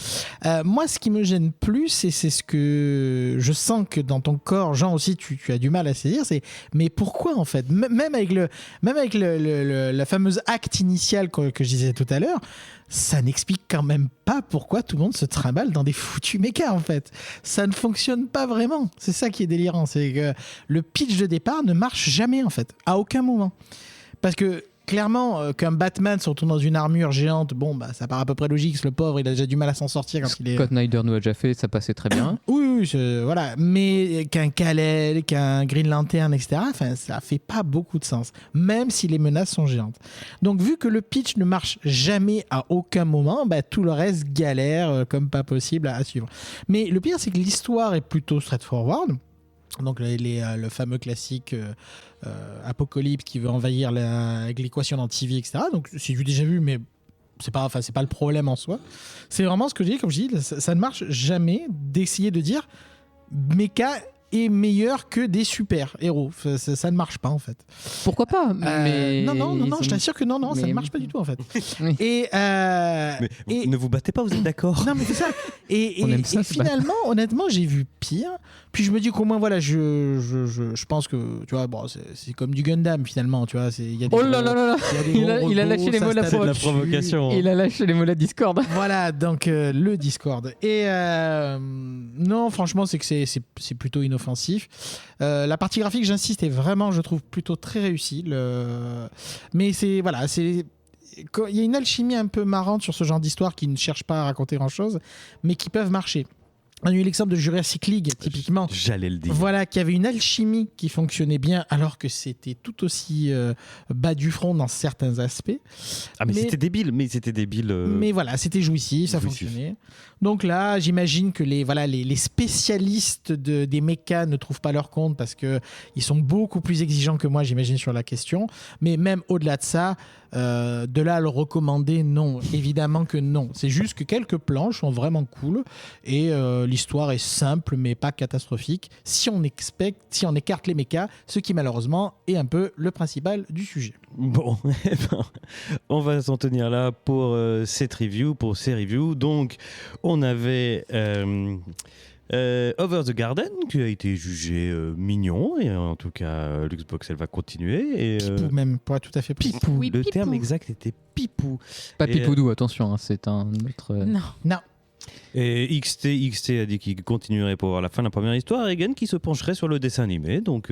[SPEAKER 2] Moi, ce qui me gêne plus, et c'est ce que je sens que dans ton corps, Jean aussi, tu as du mal à saisir, c'est mais pourquoi en fait? Même avec la fameuse acte initial que je disais tout à l'heure, ça n'explique quand même pas pourquoi tout le monde se trimballe dans des foutus mechas en fait. Ça ne fonctionne pas vraiment. C'est ça qui est délirant, c'est que le pitch de départ ne marche jamais en fait, à aucun moment. Parce que clairement, qu'un Batman se retrouve dans une armure géante, bon, bah, ça paraît à peu près logique. Le pauvre, il a déjà du mal à s'en sortir quand il est.
[SPEAKER 5] Scott Snyder nous a déjà fait, ça passait très bien.
[SPEAKER 2] Oui, voilà. Mais qu'un Kal-El, qu'un Green Lantern, etc., ça fait pas beaucoup de sens. Même si les menaces sont géantes. Donc, vu que le pitch ne marche jamais à aucun moment, bah, tout le reste galère comme pas possible à suivre. Mais le pire, c'est que l'histoire est plutôt straightforward. Donc le fameux classique Apocalypse qui veut envahir avec l'équation d'antivie, etc. Donc c'est du déjà vu, mais c'est pas le problème en soi. C'est vraiment ce que je dis, comme je dis, ça ne marche jamais d'essayer de dire mecha est meilleur que des super-héros. Ça ne marche pas, en fait.
[SPEAKER 5] Pourquoi pas mais
[SPEAKER 2] Non, je t'assure que non, ça
[SPEAKER 5] mais-
[SPEAKER 2] ne marche pas du tout, en fait.
[SPEAKER 5] Oui.
[SPEAKER 3] Mais ne vous battez pas, vous êtes d'accord?
[SPEAKER 2] Non, mais c'est ça. Et,
[SPEAKER 5] On aime ça,
[SPEAKER 2] et
[SPEAKER 5] se battre.
[SPEAKER 2] finalement, honnêtement, j'ai vu pire. Puis je me dis qu'au moins, voilà, je pense que, tu vois, bon, c'est comme du Gundam, finalement, tu vois. Il y a des
[SPEAKER 5] Oh là là là là.
[SPEAKER 2] il y a des gros
[SPEAKER 5] Il a
[SPEAKER 2] robots,
[SPEAKER 5] lâché les
[SPEAKER 2] ça
[SPEAKER 5] mots
[SPEAKER 2] se
[SPEAKER 5] la
[SPEAKER 2] tape
[SPEAKER 5] fois.
[SPEAKER 2] dessus.
[SPEAKER 3] provocation.
[SPEAKER 5] Il a lâché les mots la Discord.
[SPEAKER 2] Voilà, donc le Discord. Et non, franchement, c'est que c'est plutôt inoffensif. La partie graphique, j'insiste, est vraiment, je trouve, plutôt très réussie. Mais c'est, voilà, il y a une alchimie un peu marrante sur ce genre d'histoire qui ne cherche pas à raconter grand-chose, mais qui peuvent marcher. On a eu l'exemple de Jurassic League, typiquement.
[SPEAKER 3] J'allais le dire.
[SPEAKER 2] Voilà, qui avait une alchimie qui fonctionnait bien, alors que c'était tout aussi bas du front dans certains aspects.
[SPEAKER 3] Ah, mais
[SPEAKER 2] mais-
[SPEAKER 3] c'était débile.
[SPEAKER 2] Mais voilà, c'était jouissif, ça
[SPEAKER 3] jouissif.
[SPEAKER 2] fonctionnait. Donc là, j'imagine que les spécialistes des mechas ne trouvent pas leur compte parce qu'ils sont beaucoup plus exigeants que moi, j'imagine, sur la question. Mais même au-delà de ça, de là à le recommander, non. Évidemment que non. C'est juste que quelques planches sont vraiment cool et l'histoire est simple mais pas catastrophique si on écarte les mechas, ce qui malheureusement est un peu le principal du sujet.
[SPEAKER 3] Bon, eh ben, on va s'en tenir là pour cette review, pour ces reviews. Donc, on avait Over the Garden qui a été jugé mignon, et en tout cas, Luxbox, elle va continuer. Et,
[SPEAKER 2] Pipou même, pour être tout à fait précis.
[SPEAKER 3] Pipou,
[SPEAKER 4] Oui,
[SPEAKER 3] le
[SPEAKER 4] Pipou.
[SPEAKER 3] terme exact était Pipou.
[SPEAKER 5] Pas
[SPEAKER 3] Et,
[SPEAKER 5] Pipoudou, attention, hein, c'est un autre.
[SPEAKER 4] Non.
[SPEAKER 2] Non.
[SPEAKER 3] Et XT a dit qu'il continuerait pour voir la fin de la première histoire, et Egan qui se pencherait sur le dessin animé. Donc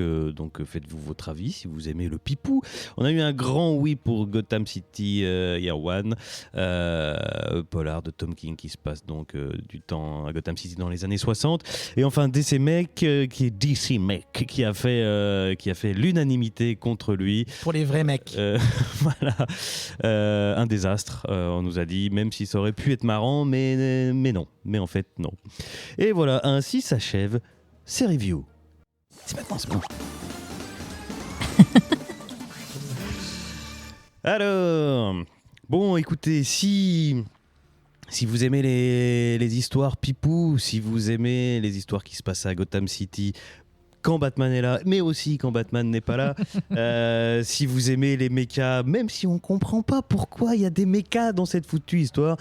[SPEAKER 3] faites-vous votre avis si vous aimez le Pipou. On a eu un grand oui pour Gotham City Year One, polar de Tom King qui se passe donc du temps à Gotham City dans les années 60. Et enfin DC Mech qui est DC Mech qui a fait l'unanimité contre lui.
[SPEAKER 2] Pour les vrais mecs.
[SPEAKER 3] Voilà, un désastre, on nous a dit, même si ça aurait pu être marrant, mais non, mais en fait non. Et voilà, ainsi s'achève ces reviews. C'est maintenant ce moment. Alors, bon, écoutez, si vous aimez les histoires Pipou, si vous aimez les histoires qui se passent à Gotham City quand Batman est là, mais aussi quand Batman n'est pas là, si vous aimez les mechas, même si on comprend pas pourquoi il y a des mechas dans cette foutue histoire,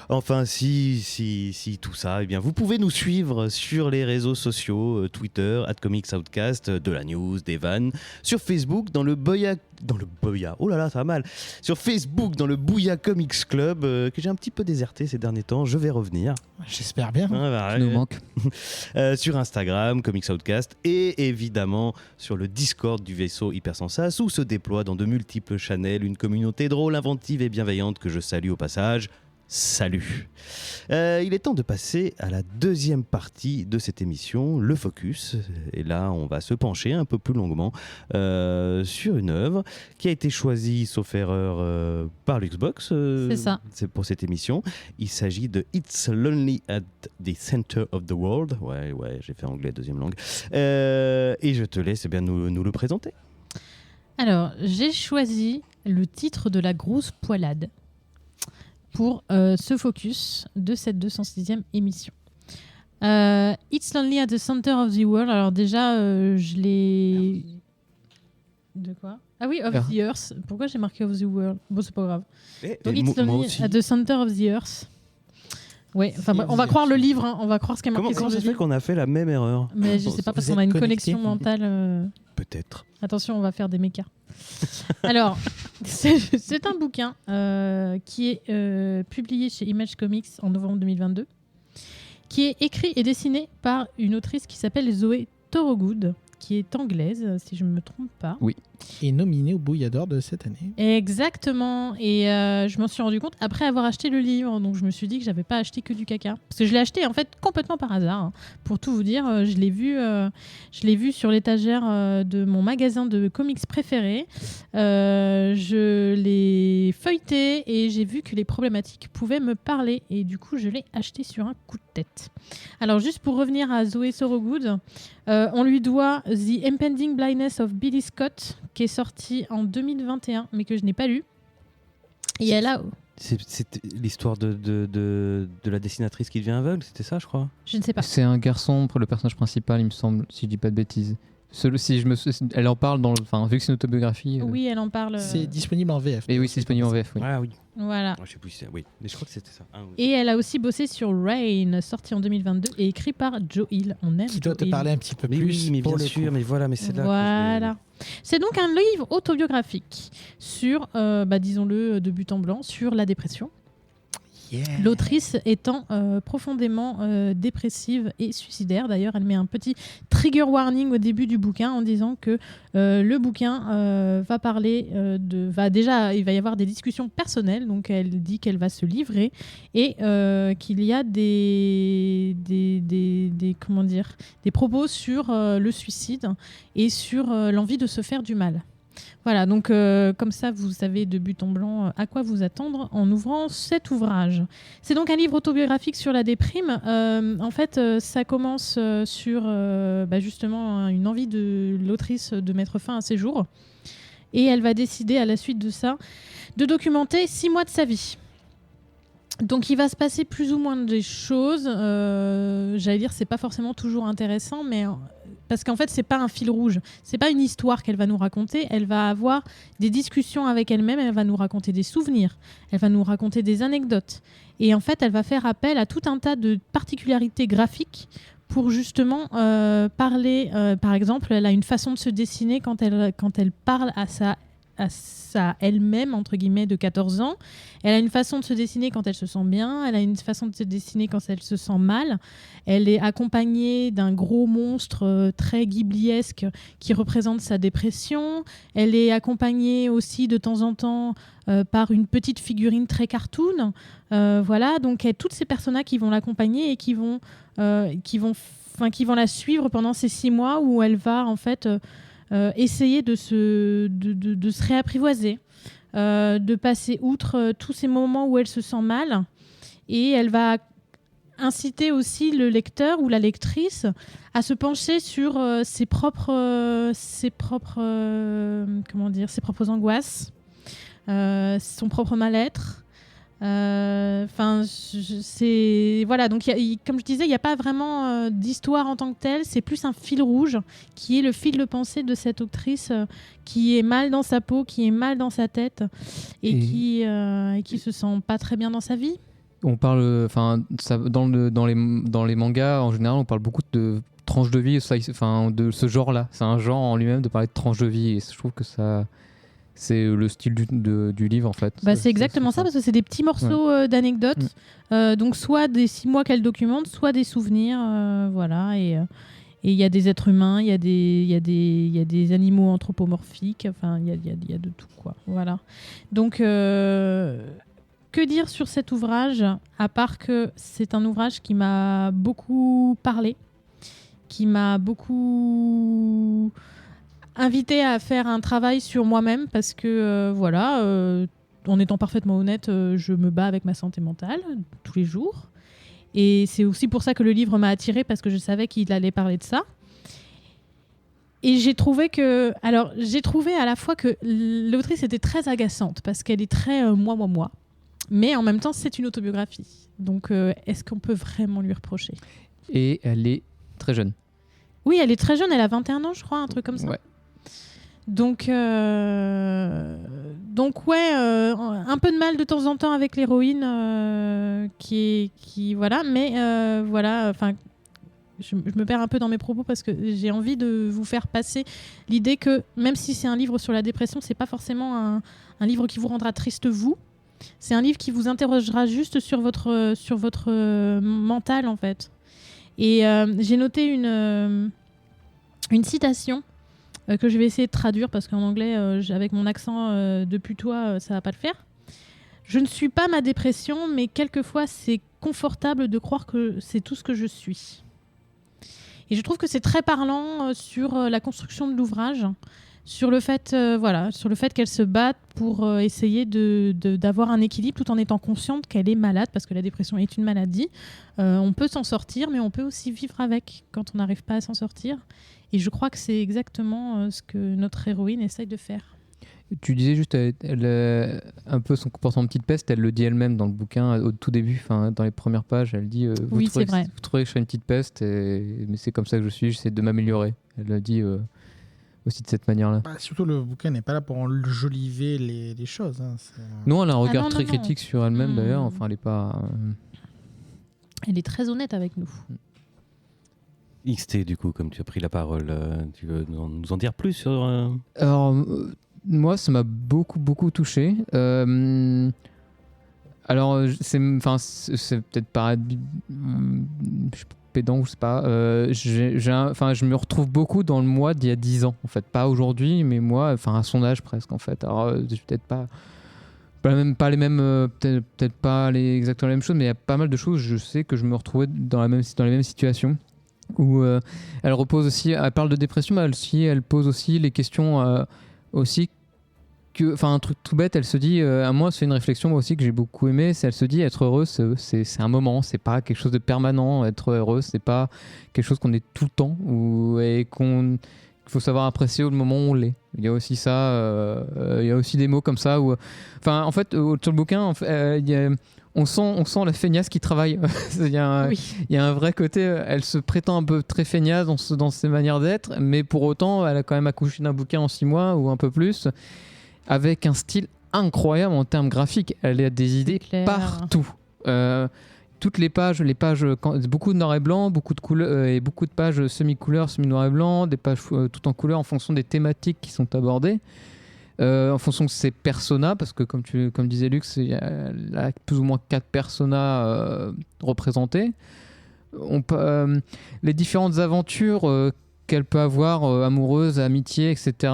[SPEAKER 3] enfin si tout ça, eh bien vous pouvez nous suivre sur les réseaux sociaux, Twitter @comicsoutcast, de la news, des vannes, sur Facebook dans le Boya, oh là là ça va mal, sur Facebook dans le Bouya Comics Club, que j'ai un petit peu déserté ces derniers temps, je vais revenir.
[SPEAKER 2] J'espère bien.
[SPEAKER 3] Ah,
[SPEAKER 5] Qui nous manque.
[SPEAKER 3] sur Instagram, Comics Outcast, et évidemment sur le Discord du vaisseau Hypersensas, où se déploie dans de multiples channels une communauté drôle, inventive et bienveillante que je salue au passage. Salut. Il est temps de passer à la deuxième partie de cette émission, le focus. Et là, on va se pencher un peu plus longuement sur une œuvre qui a été choisie, sauf erreur, par Luxbox.
[SPEAKER 4] C'est ça.
[SPEAKER 3] C'est pour cette émission. Il s'agit de It's Lonely at the Center of the World. Ouais, j'ai fait anglais deuxième langue. Et je te laisse bien nous le présenter.
[SPEAKER 4] Alors, j'ai choisi le titre de la grosse poilade pour ce focus de cette 206e émission. It's Lonely at the Center of the World. Alors déjà, je l'ai... De quoi ? Ah oui, of the Earth. Pourquoi j'ai marqué of the World ? Bon, c'est pas grave. Donc, It's Lonely at the Center of the Earth. Ouais, enfin, on va croire le livre, hein. On va croire ce qui est marqué
[SPEAKER 3] Comment
[SPEAKER 4] sur
[SPEAKER 3] ça
[SPEAKER 4] le
[SPEAKER 3] se fait
[SPEAKER 4] livre.
[SPEAKER 3] qu'on a fait la même erreur ?
[SPEAKER 4] Mais je sais pas, parce
[SPEAKER 2] Vous
[SPEAKER 4] qu'on a
[SPEAKER 2] êtes
[SPEAKER 4] une
[SPEAKER 2] connectés.
[SPEAKER 4] connexion mentale...
[SPEAKER 3] Peut-être.
[SPEAKER 4] Attention, on va faire des mécas. Alors, c'est un bouquin qui est publié chez Image Comics en novembre 2022, qui est écrit et dessiné par une autrice qui s'appelle Zoé Thorogood, qui est anglaise, si je ne me trompe pas.
[SPEAKER 2] Et nominé au Bouilla d'Or de cette année.
[SPEAKER 4] Exactement. Et je m'en suis rendu compte après avoir acheté le livre. Donc je me suis dit que j'avais pas acheté que du caca. Parce que je l'ai acheté en fait complètement par hasard. Hein. Pour tout vous dire, je l'ai vu sur l'étagère de mon magasin de comics préféré. Je l'ai feuilleté et j'ai vu que les problématiques pouvaient me parler. Et du coup, je l'ai acheté sur un coup de tête. Alors juste pour revenir à Zoé Thorogood, on lui doit The Impending Blindness of Billy Scott, qui est sorti en 2021, mais que je n'ai pas lu. Et elle a...
[SPEAKER 3] C'est l'histoire de la dessinatrice qui devient aveugle, c'était ça, je crois.
[SPEAKER 4] Je ne sais pas.
[SPEAKER 5] C'est un garçon, le personnage principal, il me semble, si je dis pas de bêtises. Elle en parle vu que c'est une autobiographie.
[SPEAKER 4] Oui, elle en parle.
[SPEAKER 2] C'est disponible en VF.
[SPEAKER 5] Et oui, c'est disponible en VF. Oui.
[SPEAKER 3] Ah oui.
[SPEAKER 4] Voilà.
[SPEAKER 3] Je sais plus si c'est... Oui, mais je crois que c'était ça. Ah, oui.
[SPEAKER 4] Et elle a aussi bossé sur Rain, sorti en 2022 et écrit par Joe Hill. On aime
[SPEAKER 2] Qui doit
[SPEAKER 4] Joe
[SPEAKER 2] te
[SPEAKER 4] Hill.
[SPEAKER 2] parler un petit peu
[SPEAKER 3] Mais
[SPEAKER 2] plus.
[SPEAKER 3] oui, mais
[SPEAKER 2] pour
[SPEAKER 3] bien
[SPEAKER 2] le
[SPEAKER 3] sûr,
[SPEAKER 2] coup.
[SPEAKER 3] mais voilà, mais c'est là.
[SPEAKER 4] Voilà. C'est donc un livre autobiographique sur, disons-le de but en blanc, sur la dépression.
[SPEAKER 2] Yeah.
[SPEAKER 4] L'autrice étant profondément dépressive et suicidaire. D'ailleurs, elle met un petit trigger warning au début du bouquin en disant que le bouquin va parler il va y avoir des discussions personnelles. Donc, elle dit qu'elle va se livrer et qu'il y a des propos sur le suicide et sur l'envie de se faire du mal. Voilà, donc comme ça, vous savez de but en blanc à quoi vous attendre en ouvrant cet ouvrage. C'est donc un livre autobiographique sur la déprime. En fait, ça commence sur justement une envie de l'autrice de mettre fin à ses jours. Et elle va décider à la suite de ça de documenter 6 mois de sa vie. Donc il va se passer plus ou moins des choses. J'allais dire, c'est pas forcément toujours intéressant, mais parce qu'en fait, c'est pas un fil rouge. C'est pas une histoire qu'elle va nous raconter. Elle va avoir des discussions avec elle-même. Elle va nous raconter des souvenirs. Elle va nous raconter des anecdotes. Et en fait, elle va faire appel à tout un tas de particularités graphiques pour justement parler. Par exemple, elle a une façon de se dessiner quand elle parle à sa elle-même, entre guillemets, de 14 ans. Elle a une façon de se dessiner quand elle se sent bien. Elle a une façon de se dessiner quand elle se sent mal. Elle est accompagnée d'un gros monstre très ghibliesque qui représente sa dépression. Elle est accompagnée aussi de temps en temps par une petite figurine très cartoon. Voilà, donc il y a tous ces personnages qui vont l'accompagner et qui vont la suivre pendant ces 6 mois où elle va en fait essayer de se réapprivoiser, de passer outre tous ces moments où elle se sent mal. Et elle va inciter aussi le lecteur ou la lectrice à se pencher sur ses propres angoisses, son propre mal-être. Voilà, donc comme je disais, il n'y a pas vraiment d'histoire en tant que telle, c'est plus un fil rouge qui est le fil de pensée de cette autrice qui est mal dans sa peau, qui est mal dans sa tête et qui se sent pas très bien dans sa vie.
[SPEAKER 5] On parle, dans les mangas en général, on parle beaucoup de tranches de vie, de ce genre-là. C'est un genre en lui-même de parler de tranches de vie, et je trouve que ça. C'est le style du livre, en fait.
[SPEAKER 4] C'est exactement ça, parce que c'est des petits morceaux d'anecdotes. Donc, soit des 6 mois qu'elle documente, soit des souvenirs. Voilà. Et il y a des êtres humains, il y a des animaux anthropomorphiques. Enfin, il y a de tout, quoi. Voilà. Donc, que dire sur cet ouvrage, à part que c'est un ouvrage qui m'a beaucoup parlé, qui m'a beaucoup invité à faire un travail sur moi-même parce que en étant parfaitement honnête, je me bats avec ma santé mentale tous les jours et c'est aussi pour ça que le livre m'a attirée, parce que je savais qu'il allait parler de ça. Et j'ai trouvé à la fois que l'autrice était très agaçante parce qu'elle est très moi, mais en même temps c'est une autobiographie, donc est-ce qu'on peut vraiment lui reprocher?
[SPEAKER 5] Et elle est très jeune.
[SPEAKER 4] Oui, elle est très jeune, elle a 21 ans je crois, un truc comme ça.
[SPEAKER 5] Ouais.
[SPEAKER 4] Donc un peu de mal de temps en temps avec l'héroïne qui voilà, mais je me perds un peu dans mes propos parce que j'ai envie de vous faire passer l'idée que même si c'est un livre sur la dépression, c'est pas forcément un livre qui vous rendra triste vous. C'est un livre qui vous interrogera juste sur votre mental en fait. Et j'ai noté une citation que je vais essayer de traduire parce qu'en anglais, avec mon accent de putois, ça va pas le faire. Je ne suis pas ma dépression, mais quelquefois c'est confortable de croire que c'est tout ce que je suis. Et je trouve que c'est très parlant sur la construction de l'ouvrage, sur le fait qu'elle se batte pour essayer d'avoir un équilibre tout en étant consciente qu'elle est malade, parce que la dépression est une maladie. On peut s'en sortir, mais on peut aussi vivre avec quand on n'arrive pas à s'en sortir. Et je crois que c'est exactement ce que notre héroïne essaye de faire.
[SPEAKER 5] tu disais juste un peu son comportement de petite peste, elle le dit elle-même dans le bouquin au tout début, dans les premières pages, elle dit
[SPEAKER 4] Oui, c'est vrai.
[SPEAKER 5] Vous trouvez que je suis une petite peste, mais c'est comme ça que je suis, j'essaie de m'améliorer. Elle le dit aussi de cette manière-là.
[SPEAKER 2] Surtout, le bouquin n'est pas là pour enjoliver les choses. Hein.
[SPEAKER 5] Non, elle a un regard
[SPEAKER 4] non,
[SPEAKER 5] très
[SPEAKER 4] non.
[SPEAKER 5] critique sur elle-même d'ailleurs. Enfin, elle est pas.
[SPEAKER 4] Elle est très honnête avec nous.
[SPEAKER 3] XT, du coup, comme tu as pris la parole, tu veux nous en dire plus sur...
[SPEAKER 5] Alors, moi, ça m'a beaucoup touché. Alors, c'est peut-être paraître pédant, je sais pas. Je me retrouve beaucoup dans le moi d'il y a 10 ans, en fait. Pas aujourd'hui, mais moi, à son âge presque, en fait. Alors, peut-être pas les mêmes, peut-être pas exactement les mêmes choses, mais il y a pas mal de choses. Je sais que je me retrouvais dans les mêmes situations. Où elle repose aussi, elle parle de dépression, mais elle pose aussi les questions aussi un truc tout bête, elle se dit, à moi c'est une réflexion moi aussi que j'ai beaucoup aimé, elle se dit être heureux c'est un moment, c'est pas quelque chose de permanent, être heureux c'est pas quelque chose qu'on est tout le temps et qu'il faut savoir apprécier au moment où on l'est. Il y a aussi ça, il y a aussi des mots comme ça où, en fait sur le bouquin on sent la feignasse qui travaille. Il y a un vrai côté, elle se prétend un peu très feignasse dans ses manières d'être, mais pour autant elle a quand même accouché d'un bouquin en 6 mois ou un peu plus, avec un style incroyable en termes graphiques. Elle a des idées partout. Toutes les pages, beaucoup de noir et blanc, beaucoup de couleurs et beaucoup de pages semi-couleur, semi-noir et blanc, des pages tout en couleur en fonction des thématiques qui sont abordées, en fonction de ses personas, parce que comme disait Lux, il y a plus ou moins 4 personas représentés. Les différentes aventures qu'elle peut avoir, amoureuses, amitié, etc.,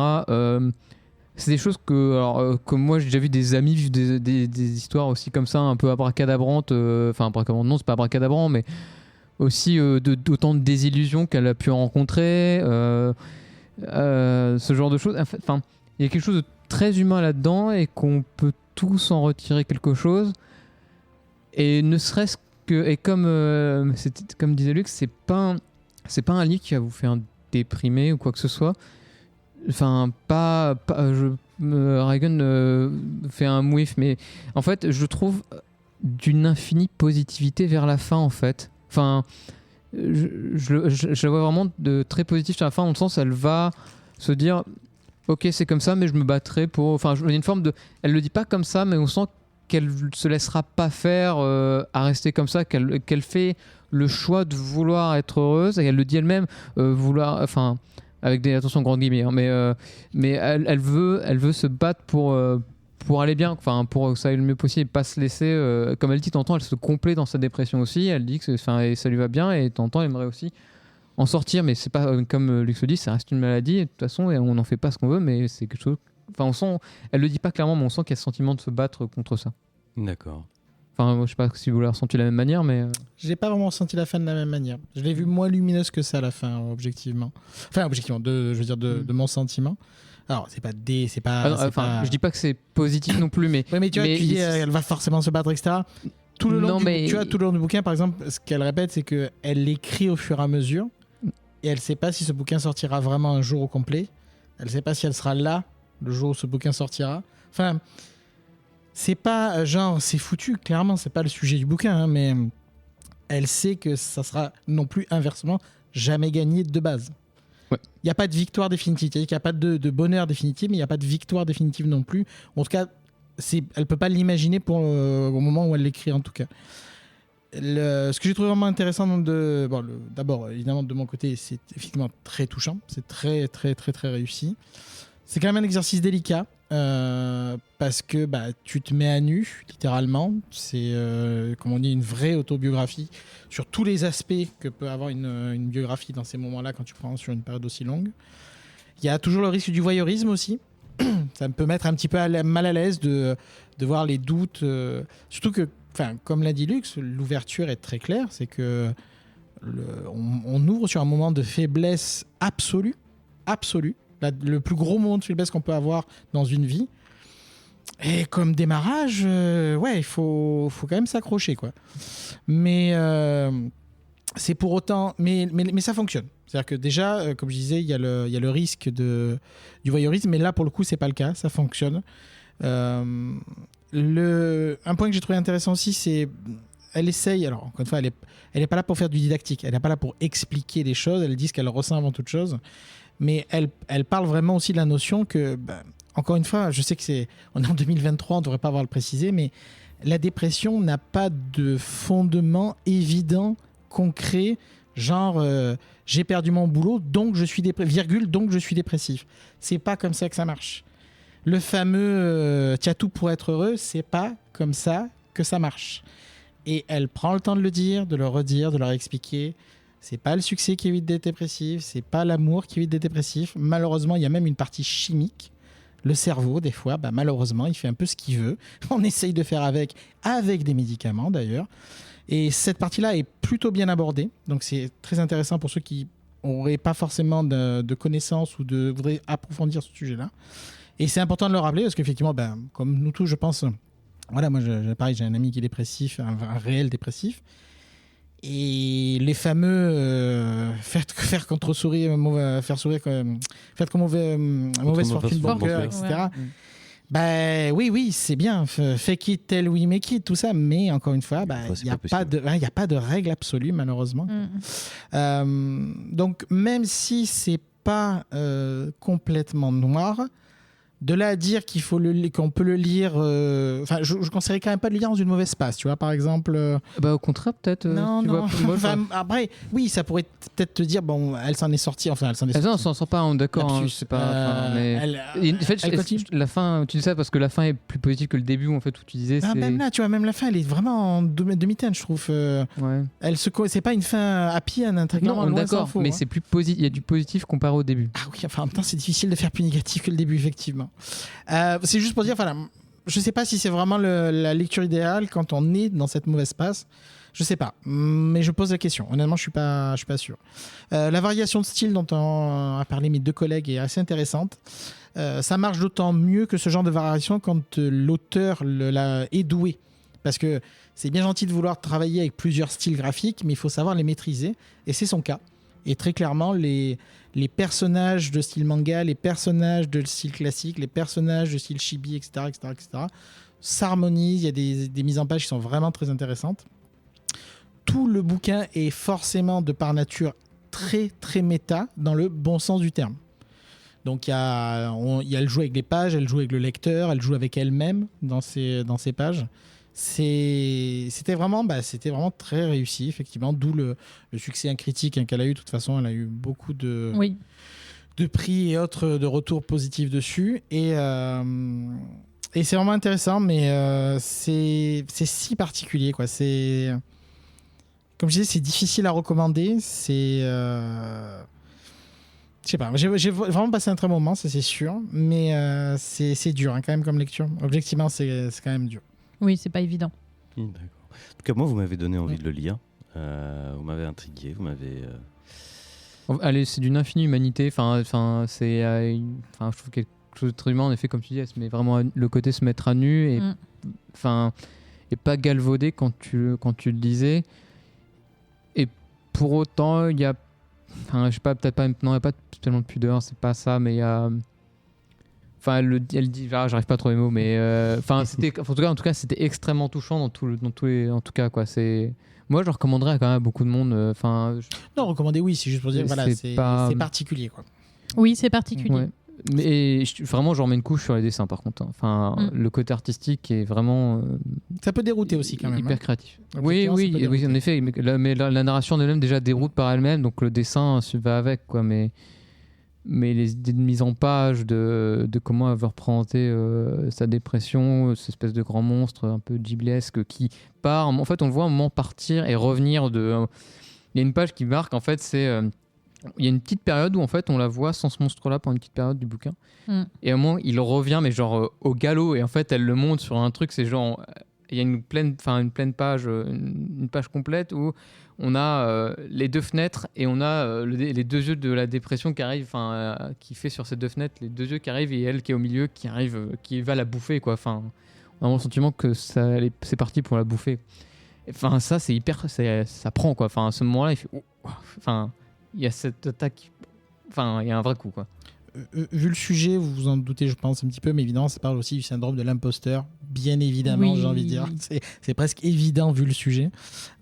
[SPEAKER 5] c'est des choses que moi j'ai déjà vu des amis vivre des histoires aussi comme ça, un peu abracadabrantes, abracadabrantes, non c'est pas abracadabrant, mais aussi d'autant de désillusions qu'elle a pu rencontrer, ce genre de choses. Il y a quelque chose de très humain là-dedans et qu'on peut tous en retirer quelque chose. Et ne serait-ce que, et comme disait Luc, c'est pas un livre qui va vous faire déprimer ou quoi que ce soit. Reagan fait un mouif, mais en fait, je trouve d'une infinie positivité vers la fin, en fait. Je la vois vraiment de très positif à la fin, dans le sens elle va se dire ok, c'est comme ça, mais je me battrai pour. Il y a une forme de. Elle le dit pas comme ça, mais on sent qu'elle se laissera pas faire à rester comme ça, qu'elle fait le choix de vouloir être heureuse, et elle le dit elle-même, avec des attention grandes guillemets, hein, mais elle veut se battre pour aller bien, pour que ça aille le mieux possible, et pas se laisser, comme elle dit, de temps en temps, elle se complaît dans sa dépression aussi, elle dit que et ça lui va bien, et de temps en temps, elle aimerait aussi en sortir, mais c'est pas comme Luc le dit, ça reste une maladie, et de toute façon, et on n'en fait pas ce qu'on veut, mais c'est quelque chose. On sent, elle le dit pas clairement, mais on sent qu'il y a ce sentiment de se battre contre ça.
[SPEAKER 3] D'accord.
[SPEAKER 5] Moi, je sais pas si vous l'avez ressenti de la même manière, mais.
[SPEAKER 2] J'ai pas vraiment ressenti la fin de la même manière. Je l'ai vue moins lumineuse que ça à la fin, objectivement. De mon sentiment. Alors, c'est pas
[SPEAKER 5] je dis pas que c'est positif non plus, mais.
[SPEAKER 2] Oui, mais tu vois, tu dis, elle va forcément se battre, etc. Tout le long du bouquin, par exemple, ce qu'elle répète, c'est qu'elle l'écrit au fur et à mesure, et elle sait pas si ce bouquin sortira vraiment un jour au complet. Elle sait pas si elle sera là le jour où ce bouquin sortira. C'est pas c'est foutu, clairement, c'est pas le sujet du bouquin, hein, mais elle sait que ça sera non plus inversement jamais gagné de base. Il n'y a pas de victoire définitive, c'est-à-dire qu'il n'y a pas de bonheur définitif, mais il n'y a pas de victoire définitive non plus. En tout cas, elle peut pas l'imaginer au moment où elle l'écrit, en tout cas. Ce que j'ai trouvé vraiment intéressant, d'abord, évidemment, de mon côté, c'est effectivement très touchant, c'est très, très, très, très réussi. C'est quand même un exercice délicat, parce que tu te mets à nu, littéralement. C'est, comme on dit, une vraie autobiographie sur tous les aspects que peut avoir une biographie dans ces moments-là, quand tu prends sur une période aussi longue. Il y a toujours le risque du voyeurisme aussi. Ça me peut mettre un petit peu mal à l'aise de voir les doutes. Surtout que, comme l'a dit Lux, l'ouverture est très claire. C'est que on ouvre sur un moment de faiblesse absolue. Le plus gros moment de faiblesse qu'on peut avoir dans une vie. Et comme démarrage, il faut quand même s'accrocher, quoi. Mais c'est pour autant, mais ça fonctionne. C'est-à-dire que déjà, comme je disais, il y a le risque du voyeurisme, mais là pour le coup c'est pas le cas, ça fonctionne. Un point que j'ai trouvé intéressant aussi, c'est elle essaye, alors encore une fois, elle est pas là pour faire du didactique, elle n'est pas là pour expliquer les choses, elle dit ce qu'elle ressent avant toute chose, mais elle parle vraiment aussi de la notion que, encore une fois, je sais que on est en 2023, on ne devrait pas avoir à le préciser, mais la dépression n'a pas de fondement évident, concret, genre j'ai perdu mon boulot, donc je suis donc je suis dépressif. C'est pas comme ça que ça marche. Le fameux tu as tout pour être heureux, c'est pas comme ça que ça marche. Et elle prend le temps de le dire, de le redire, de leur expliquer. C'est pas le succès qui évite d'être dépressif, c'est pas l'amour qui évite d'être dépressif. Malheureusement, il y a même une partie chimique. Le cerveau, des fois, malheureusement, il fait un peu ce qu'il veut. On essaye de faire avec des médicaments d'ailleurs. Et cette partie-là est plutôt bien abordée. Donc c'est très intéressant pour ceux qui n'auraient pas forcément de connaissances ou voudraient approfondir ce sujet-là. Et c'est important de le rappeler parce qu'effectivement, comme nous tous, je pense, voilà, moi, pareil, j'ai un ami qui est dépressif, un réel dépressif. Et les fameux faire contre sourire, faire sourire, faire comme mauvaise fortune banqueur, etc. Ouais. Oui, c'est bien. Fake it till we make it, tout ça. Mais encore une fois, il n'y a pas de règle absolue, malheureusement. Donc, même si c'est pas complètement noir, de là à dire qu'on peut le lire, je conseillerais quand même pas de le lire dans une mauvaise passe, tu vois, par exemple.
[SPEAKER 5] Au contraire, peut-être.
[SPEAKER 2] Non. Après, oui, ça pourrait peut-être te dire, bon, elle s'en est sortie. Enfin, elle s'en est sortie.
[SPEAKER 5] Non, on s'en sort pas, d'accord. Je sais pas. Mais en fait, la fin, tu dis ça parce que la fin est plus positive que le début, en fait, où tu disais.
[SPEAKER 2] Même là, tu vois, même la fin, elle est vraiment en demi-teinte, je trouve. Ouais. C'est pas une fin happy,
[SPEAKER 5] non, d'accord, mais c'est plus positif. Il y a du positif comparé au début.
[SPEAKER 2] Ah oui, enfin, en même temps, c'est difficile de faire plus négatif que le début, effectivement. C'est juste pour dire, voilà, je sais pas si c'est vraiment la lecture idéale quand on est dans cette mauvaise passe. Je sais pas, mais je pose la question. Honnêtement, je suis pas sûr. La variation de style dont ont parlé mes deux collègues est assez intéressante. Ça marche d'autant mieux que ce genre de variation quand l'auteur est doué. Parce que c'est bien gentil de vouloir travailler avec plusieurs styles graphiques, mais il faut savoir les maîtriser. Et c'est son cas. Et très clairement, les personnages de style manga, les personnages de style classique, les personnages de style chibi, etc. s'harmonisent. Il y a des mises en page qui sont vraiment très intéressantes. Tout le bouquin est forcément, de par nature, très, très méta, dans le bon sens du terme. Donc, elle joue avec les pages, elle joue avec le lecteur, elle joue avec elle-même dans ses pages. C'était vraiment très réussi, effectivement, d'où le succès critique qu'elle a eu. De toute façon, elle a eu beaucoup de prix et autres de retours positifs dessus. Et c'est vraiment intéressant, mais c'est si particulier, quoi. Comme je disais, c'est difficile à recommander. Je sais pas, j'ai vraiment passé un très bon moment, ça c'est sûr, mais c'est dur quand même comme lecture. Objectivement, c'est quand même dur.
[SPEAKER 4] Oui, c'est pas évident.
[SPEAKER 3] D'accord. En tout cas, moi, vous m'avez donné envie de le lire. Vous m'avez intrigué, vous m'avez...
[SPEAKER 5] Allez, c'est d'une infinie humanité. Enfin, je trouve quelque chose de très humain. En effet, comme tu dis, elle se met vraiment le côté se mettre à nu et, et pas galvauder quand tu le disais. Et pour autant, il y a... Enfin, je sais pas, peut-être pas... Non, il n'y a pas tellement de pudeur, c'est pas ça, mais il y a... Enfin, elle dit, j'arrive pas à trouver les mots, mais en tout cas, c'était extrêmement touchant dans tous les, en tout cas, quoi. Moi, je recommanderais quand même à beaucoup de monde.
[SPEAKER 2] Non, recommander, oui, c'est juste pour dire, voilà, c'est particulier, quoi.
[SPEAKER 4] Oui, c'est particulier. Ouais.
[SPEAKER 5] Mais vraiment, j'en remets une couche sur les dessins, par contre. Enfin, le côté artistique est vraiment.
[SPEAKER 2] Ça peut dérouter aussi, quand même.
[SPEAKER 5] Hyper créatif. Oui, en effet. Mais la narration d'elle-même déjà déroute par elle-même, donc le dessin va avec, quoi. Mais les idées de mise en page de comment elle veut représenter sa dépression, cette espèce de grand monstre un peu ghibliesque qui part. En fait, on le voit un moment partir et revenir il y a une page qui marque, en fait, c'est... il y a une petite période où, en fait, on la voit sans ce monstre-là pendant une petite période du bouquin. Et à un moment, il revient, mais genre au galop. Et en fait, elle le monte sur un truc, c'est genre... Il y a une pleine page, une page complète où on a les deux fenêtres et on a les deux yeux de la dépression qui arrivent, qui fait sur ces deux fenêtres, les deux yeux qui arrivent et elle qui est au milieu qui va la bouffer, quoi. Enfin, on a le sentiment que c'est parti pour la bouffer. Enfin, ça, c'est hyper. Ça prend, quoi. Enfin, à ce moment-là, il fait. Enfin, il y a cette attaque. Enfin, il y a un vrai coup, quoi.
[SPEAKER 2] Vu le sujet, vous vous en doutez, je pense un petit peu, mais évidemment, ça parle aussi du syndrome de l'imposteur. Bien évidemment,
[SPEAKER 4] Oui.
[SPEAKER 2] j'ai envie de dire. C'est presque évident vu le sujet.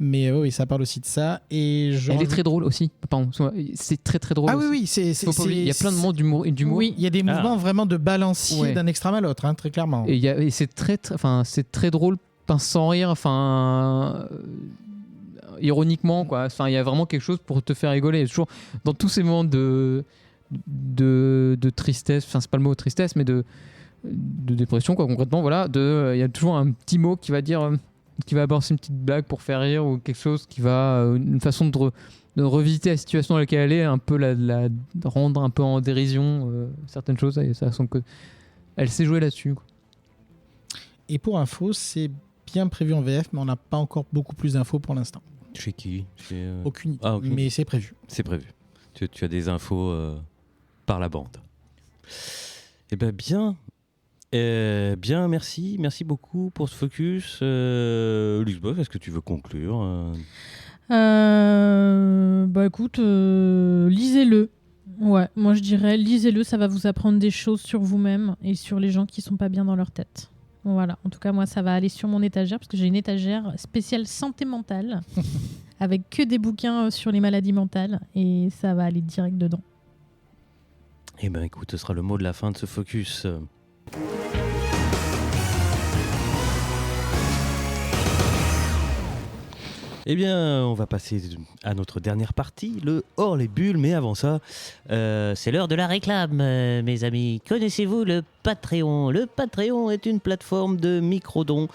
[SPEAKER 2] Mais oui, ça parle aussi de ça. Et
[SPEAKER 5] Elle est très drôle aussi. Pardon, c'est très très drôle.
[SPEAKER 2] Ah
[SPEAKER 5] aussi.
[SPEAKER 2] oui, c'est.
[SPEAKER 5] Faut pas oublier, il y a plein de moments d'humour.
[SPEAKER 2] Oui, il y a des mouvements vraiment de balancier
[SPEAKER 5] Ouais.
[SPEAKER 2] d'un extrême à l'autre, hein, très clairement.
[SPEAKER 5] Et c'est c'est très drôle, sans rire, ironiquement, quoi. Enfin, il y a vraiment quelque chose pour te faire rigoler. Toujours dans tous ces moments de tristesse. Enfin, c'est pas le mot tristesse, mais de dépression, quoi. Concrètement, voilà. Il y a toujours un petit mot qui va dire, qui va balancer une petite blague pour faire rire ou quelque chose qui va une façon de revisiter la situation dans laquelle elle est, un peu la rendre un peu en dérision certaines choses. Et ça sent que elle sait jouer là-dessus, quoi.
[SPEAKER 2] Et pour info, c'est bien prévu en VF, mais on n'a pas encore beaucoup plus d'infos pour l'instant.
[SPEAKER 3] Chez qui?
[SPEAKER 2] Aucune idée,
[SPEAKER 3] Ah, aucune
[SPEAKER 2] mais c'est prévu.
[SPEAKER 3] C'est prévu. Tu as des infos par la bande. Eh bien, bien. Bien, merci. Merci beaucoup pour ce focus. Luxbox, est-ce que tu veux conclure
[SPEAKER 4] Bah écoute, lisez-le. Ouais, moi je dirais lisez-le, ça va vous apprendre des choses sur vous-même et sur les gens qui sont pas bien dans leur tête. Voilà, en tout cas moi ça va aller sur mon étagère parce que j'ai une étagère spéciale santé mentale avec que des bouquins sur les maladies mentales et ça va aller direct dedans.
[SPEAKER 3] Eh bien, écoute, ce sera le mot de la fin de ce focus. Eh bien, on va passer à notre dernière partie, le hors les bulles. Mais avant ça, c'est l'heure de la réclame, mes amis. Connaissez-vous le Patreon? Le Patreon est une plateforme de micro-dons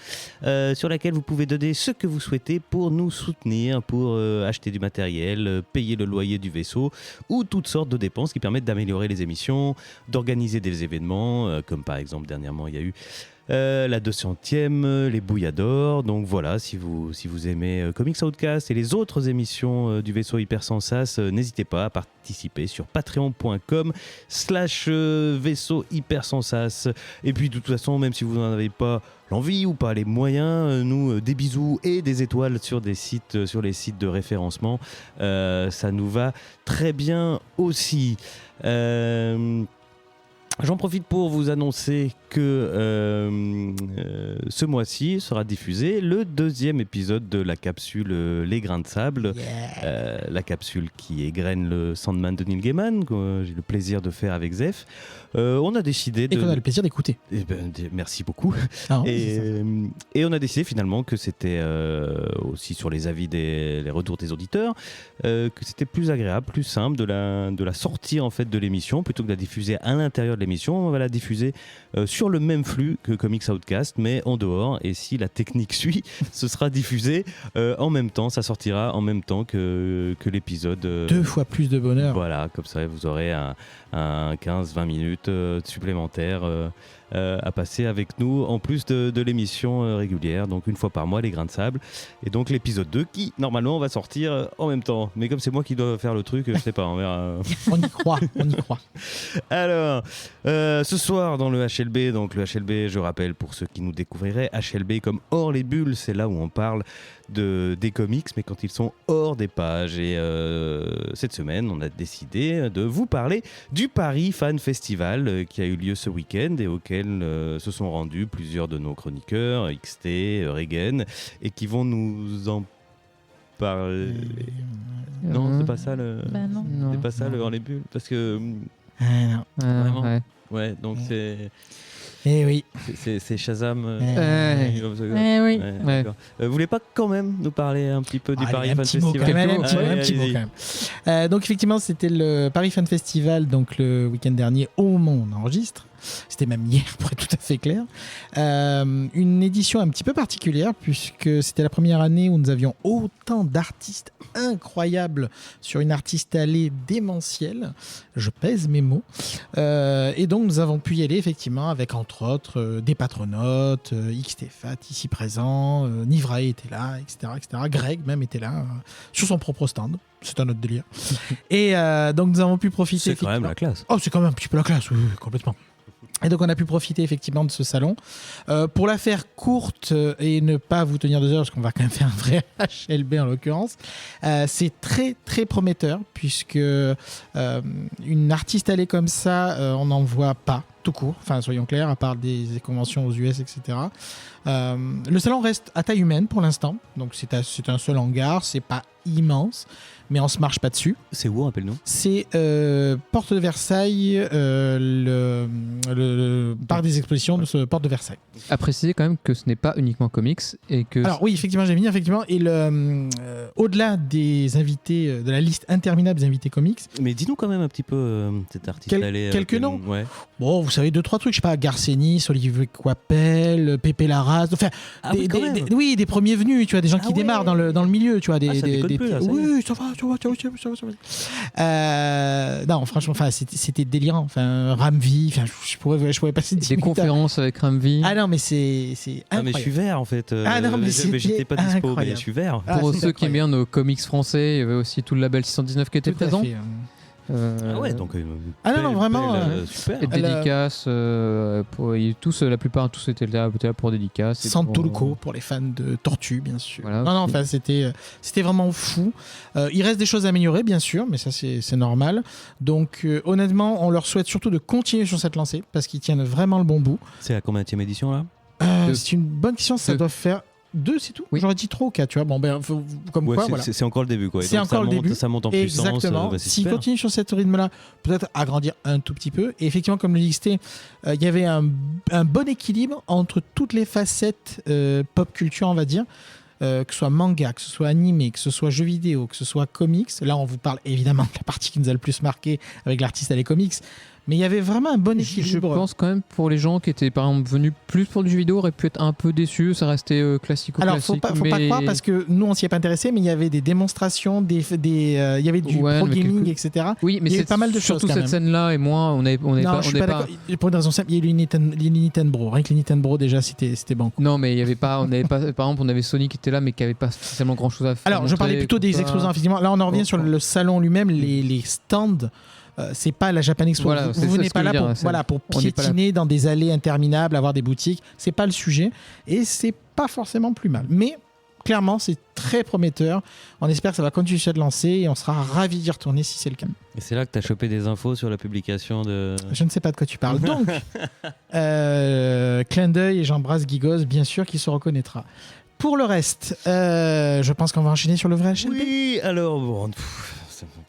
[SPEAKER 3] sur laquelle vous pouvez donner ce que vous souhaitez pour nous soutenir, pour acheter du matériel, payer le loyer du vaisseau ou toutes sortes de dépenses qui permettent d'améliorer les émissions, d'organiser des événements, comme par exemple dernièrement il y a eu la 200e, les bouilladors. Donc voilà, si vous aimez Comics Outcast et les autres émissions du vaisseau Hypersensas, n'hésitez pas à participer sur patreon.com/vaisseau Hypersensas. Et puis de toute façon, même si vous n'en avez pas l'envie ou pas les moyens, nous, des bisous et des étoiles sur les sites de référencement, ça nous va très bien aussi. J'en profite pour vous annoncer que ce mois-ci sera diffusé le 2e épisode de la capsule Les Grains de Sable, la capsule qui égrène le Sandman de Neil Gaiman, que j'ai le plaisir de faire avec Zef. On a décidé
[SPEAKER 2] Et qu'on a le plaisir d'écouter.
[SPEAKER 3] Merci beaucoup.
[SPEAKER 2] Ah,
[SPEAKER 3] Et on a décidé finalement que c'était aussi sur les avis les retours des auditeurs, que c'était plus agréable, plus simple de la sortir en fait de l'émission plutôt que de la diffuser à l'intérieur de l'émission. On va la diffuser sur le même flux que Comics Outcast, mais en dehors. Et si la technique suit, ce sera diffusé en même temps. Ça sortira en même temps que l'épisode.
[SPEAKER 2] 2 fois plus de bonheur.
[SPEAKER 3] Voilà, comme ça vous aurez un 15-20 minutes supplémentaires à passer avec nous en plus de l'émission régulière, donc une fois par mois, Les Grains de Sable, et donc l'épisode 2 qui normalement va sortir en même temps, mais comme c'est moi qui dois faire le truc, je sais pas, on verra.
[SPEAKER 2] On y croit.
[SPEAKER 3] Alors ce soir dans le HLB, donc le HLB, je rappelle pour ceux qui nous découvriraient, HLB comme hors les bulles, c'est là où on parle des comics, mais quand ils sont hors des pages. Et cette semaine, on a décidé de vous parler du Paris Fan Festival qui a eu lieu ce week-end et auquel se sont rendus plusieurs de nos chroniqueurs, XT, Regen, et qui vont nous en parler. Non, c'est pas ça le.
[SPEAKER 4] Bah non.
[SPEAKER 3] C'est pas ça le hors les bulles, parce que
[SPEAKER 2] Non.
[SPEAKER 3] Vraiment.
[SPEAKER 5] Ouais.
[SPEAKER 3] ouais, donc
[SPEAKER 2] Eh oui.
[SPEAKER 3] c'est Shazam.
[SPEAKER 5] Ouais.
[SPEAKER 4] Eh oui.
[SPEAKER 3] Ouais,
[SPEAKER 5] Ouais.
[SPEAKER 3] d'accord. Vous voulez pas quand même nous parler un petit peu du
[SPEAKER 2] Allez,
[SPEAKER 3] Paris
[SPEAKER 2] un
[SPEAKER 3] Fan
[SPEAKER 2] petit mot
[SPEAKER 3] Festival?
[SPEAKER 2] quand même,
[SPEAKER 5] Quelques
[SPEAKER 2] un petit mot,
[SPEAKER 3] Allez,
[SPEAKER 2] un petit mot
[SPEAKER 3] allez-y.
[SPEAKER 2] quand même. Donc effectivement, c'était le Paris Fan Festival, donc le week-end dernier au moment où on enregistre. C'était même hier, pour être tout à fait clair. Une édition un petit peu particulière, puisque c'était la première année où nous avions autant d'artistes incroyables sur une artiste allée démentielle. Je pèse mes mots. Et donc, nous avons pu y aller, effectivement, avec, entre autres, des patronautes, XTFAT ici présent, Nivrae était là, etc., etc. Greg même était là, sur son propre stand. C'est un autre délire. Et donc, nous avons pu profiter...
[SPEAKER 3] C'est quand même la classe.
[SPEAKER 2] Oh, c'est quand même un petit peu la classe, oui, complètement. Et donc on a pu profiter effectivement de ce salon. Pour la faire courte et ne pas vous tenir 2 heures, parce qu'on va quand même faire un vrai HLB en l'occurrence, c'est très très prometteur, puisque une artiste allée comme ça, on n'en voit pas tout court, enfin soyons clairs, à part des conventions aux US, etc. Le salon reste à taille humaine pour l'instant, donc c'est un seul hangar, c'est pas immense, mais on se marche pas dessus.
[SPEAKER 3] C'est où, rappelle-nous?
[SPEAKER 2] C'est Porte de Versailles, le parc des expositions de ce Porte de Versailles.
[SPEAKER 5] À préciser quand même que ce n'est pas uniquement comics et que
[SPEAKER 2] Alors oui, effectivement, j'ai mis effectivement, et au-delà des invités, de la liste interminable des invités comics,
[SPEAKER 3] Mais dis-nous quand même un petit peu cet artiste allé.
[SPEAKER 2] quelques noms.
[SPEAKER 3] Ouais.
[SPEAKER 2] Bon, vous savez, 2-3 trucs, je sais pas, Garcenis, Olivier Coipel, Pépé Larraz, enfin,
[SPEAKER 3] Ah oui, quand même.
[SPEAKER 2] des premiers venus, tu vois, des gens
[SPEAKER 3] Ah
[SPEAKER 2] qui démarrent dans le milieu, tu vois,
[SPEAKER 3] Ah, ça déconne plus, là, ça y est.
[SPEAKER 2] oui, ça va, ça va. Non, franchement, enfin, c'était délirant, enfin, Ramvi, enfin, je pourrais passer 10
[SPEAKER 5] des
[SPEAKER 2] minutes à-
[SPEAKER 5] conférences avec Ramvi.
[SPEAKER 2] Ah non, mais c'est
[SPEAKER 3] Ah, mais
[SPEAKER 2] incroyable.
[SPEAKER 3] je suis vert en fait.
[SPEAKER 2] Ah non, mais c'était
[SPEAKER 3] j'étais pas dispo, mais
[SPEAKER 2] incroyable.
[SPEAKER 3] je suis vert.
[SPEAKER 2] Ah,
[SPEAKER 5] Pour
[SPEAKER 2] c'est
[SPEAKER 5] ceux qui aiment
[SPEAKER 2] incroyable.
[SPEAKER 5] bien nos comics français, il y avait aussi tout le label 619 qui était
[SPEAKER 2] Tout à
[SPEAKER 5] présent.
[SPEAKER 2] fait.
[SPEAKER 3] Ah ouais, donc.
[SPEAKER 2] Ah non, non, vraiment,
[SPEAKER 3] super.
[SPEAKER 5] Et dédicaces, la plupart tous étaient là pour dédicaces. et pour,
[SPEAKER 2] Santulco pour les fans de Tortue, bien sûr.
[SPEAKER 5] Voilà.
[SPEAKER 2] Non, enfin, c'était vraiment fou. Il reste des choses à améliorer, bien sûr, mais ça, c'est normal. Donc, honnêtement, on leur souhaite surtout de continuer sur cette lancée parce qu'ils tiennent vraiment le bon bout.
[SPEAKER 3] C'est la combienième édition là?
[SPEAKER 5] Deux.
[SPEAKER 2] C'est une bonne question, ça
[SPEAKER 5] Deux.
[SPEAKER 2] doit faire 2, c'est tout.
[SPEAKER 5] Oui.
[SPEAKER 2] J'aurais dit 3 ou 4, tu vois. Bon, ben, comme
[SPEAKER 3] Ouais,
[SPEAKER 2] quoi,
[SPEAKER 3] c'est
[SPEAKER 2] voilà.
[SPEAKER 3] c'est encore le début quoi. Et
[SPEAKER 2] C'est
[SPEAKER 3] donc,
[SPEAKER 2] encore le début.
[SPEAKER 3] Ça monte en puissance.
[SPEAKER 2] Exactement.
[SPEAKER 3] Bah, c'est
[SPEAKER 2] S'ils
[SPEAKER 3] super.
[SPEAKER 2] continuent sur ce rythme-là, peut-être agrandir un tout petit peu. Et effectivement, comme le XT, il y avait un bon équilibre entre toutes les facettes pop culture, on va dire. Que ce soit manga, que ce soit animé, que ce soit jeux vidéo, que ce soit comics. Là, on vous parle évidemment de la partie qui nous a le plus marqué avec l'artiste à les comics. Mais il y avait vraiment un bon
[SPEAKER 5] Je
[SPEAKER 2] équilibre.
[SPEAKER 5] pense quand même pour les gens qui étaient par exemple venus plus pour du jeu vidéo auraient pu être un peu déçus, ça restait
[SPEAKER 2] Alors, faut pas croire parce que nous, on s'y est pas intéressé, mais il y avait des démonstrations, il y avait du
[SPEAKER 5] Ouais,
[SPEAKER 2] pro
[SPEAKER 5] mais
[SPEAKER 2] gaming,
[SPEAKER 5] quelques-
[SPEAKER 2] etc.
[SPEAKER 5] Oui, mais
[SPEAKER 2] il y a eu
[SPEAKER 5] c'est
[SPEAKER 2] pas mal de
[SPEAKER 5] surtout
[SPEAKER 2] choses, quand
[SPEAKER 5] cette
[SPEAKER 2] même.
[SPEAKER 5] scène-là et moi, on n'est
[SPEAKER 2] Non,
[SPEAKER 5] pas,
[SPEAKER 2] je suis pas d'accord. Pour une raison simple, il y a eu les Nintendo. Rien que les Nintendo, déjà, c'était banco.
[SPEAKER 5] Non, mais il y avait pas, on n'avait pas, par exemple, on avait Sony qui était là, mais qui avait pas spécialement grand-chose à faire.
[SPEAKER 2] Alors, je parlais plutôt des exposants, effectivement. Là, on en revient
[SPEAKER 5] Bon,
[SPEAKER 2] sur
[SPEAKER 5] bon.
[SPEAKER 2] le salon lui-même, les stands. C'est pas la Japan Expo.
[SPEAKER 5] Voilà, c'est
[SPEAKER 2] vous
[SPEAKER 5] ça
[SPEAKER 2] venez
[SPEAKER 5] ce
[SPEAKER 2] pas
[SPEAKER 5] que
[SPEAKER 2] là
[SPEAKER 5] je veux
[SPEAKER 2] pour,
[SPEAKER 5] dire,
[SPEAKER 2] voilà, pour
[SPEAKER 5] on n'est pas là.
[SPEAKER 2] piétiner dans des allées interminables, avoir des boutiques. C'est pas le sujet. Et c'est pas forcément plus mal. Mais clairement, c'est très prometteur. On espère que ça va continuer à se lancer et on sera ravis d'y retourner si c'est le cas.
[SPEAKER 3] Et c'est là que tu as chopé des infos sur la publication de.
[SPEAKER 2] Je ne sais pas de quoi tu parles. Donc, clin d'œil et j'embrasse Gigos, bien sûr, qui se reconnaîtra. Pour le reste, je pense qu'on va enchaîner sur le vrai HLB.
[SPEAKER 3] Oui, alors bon.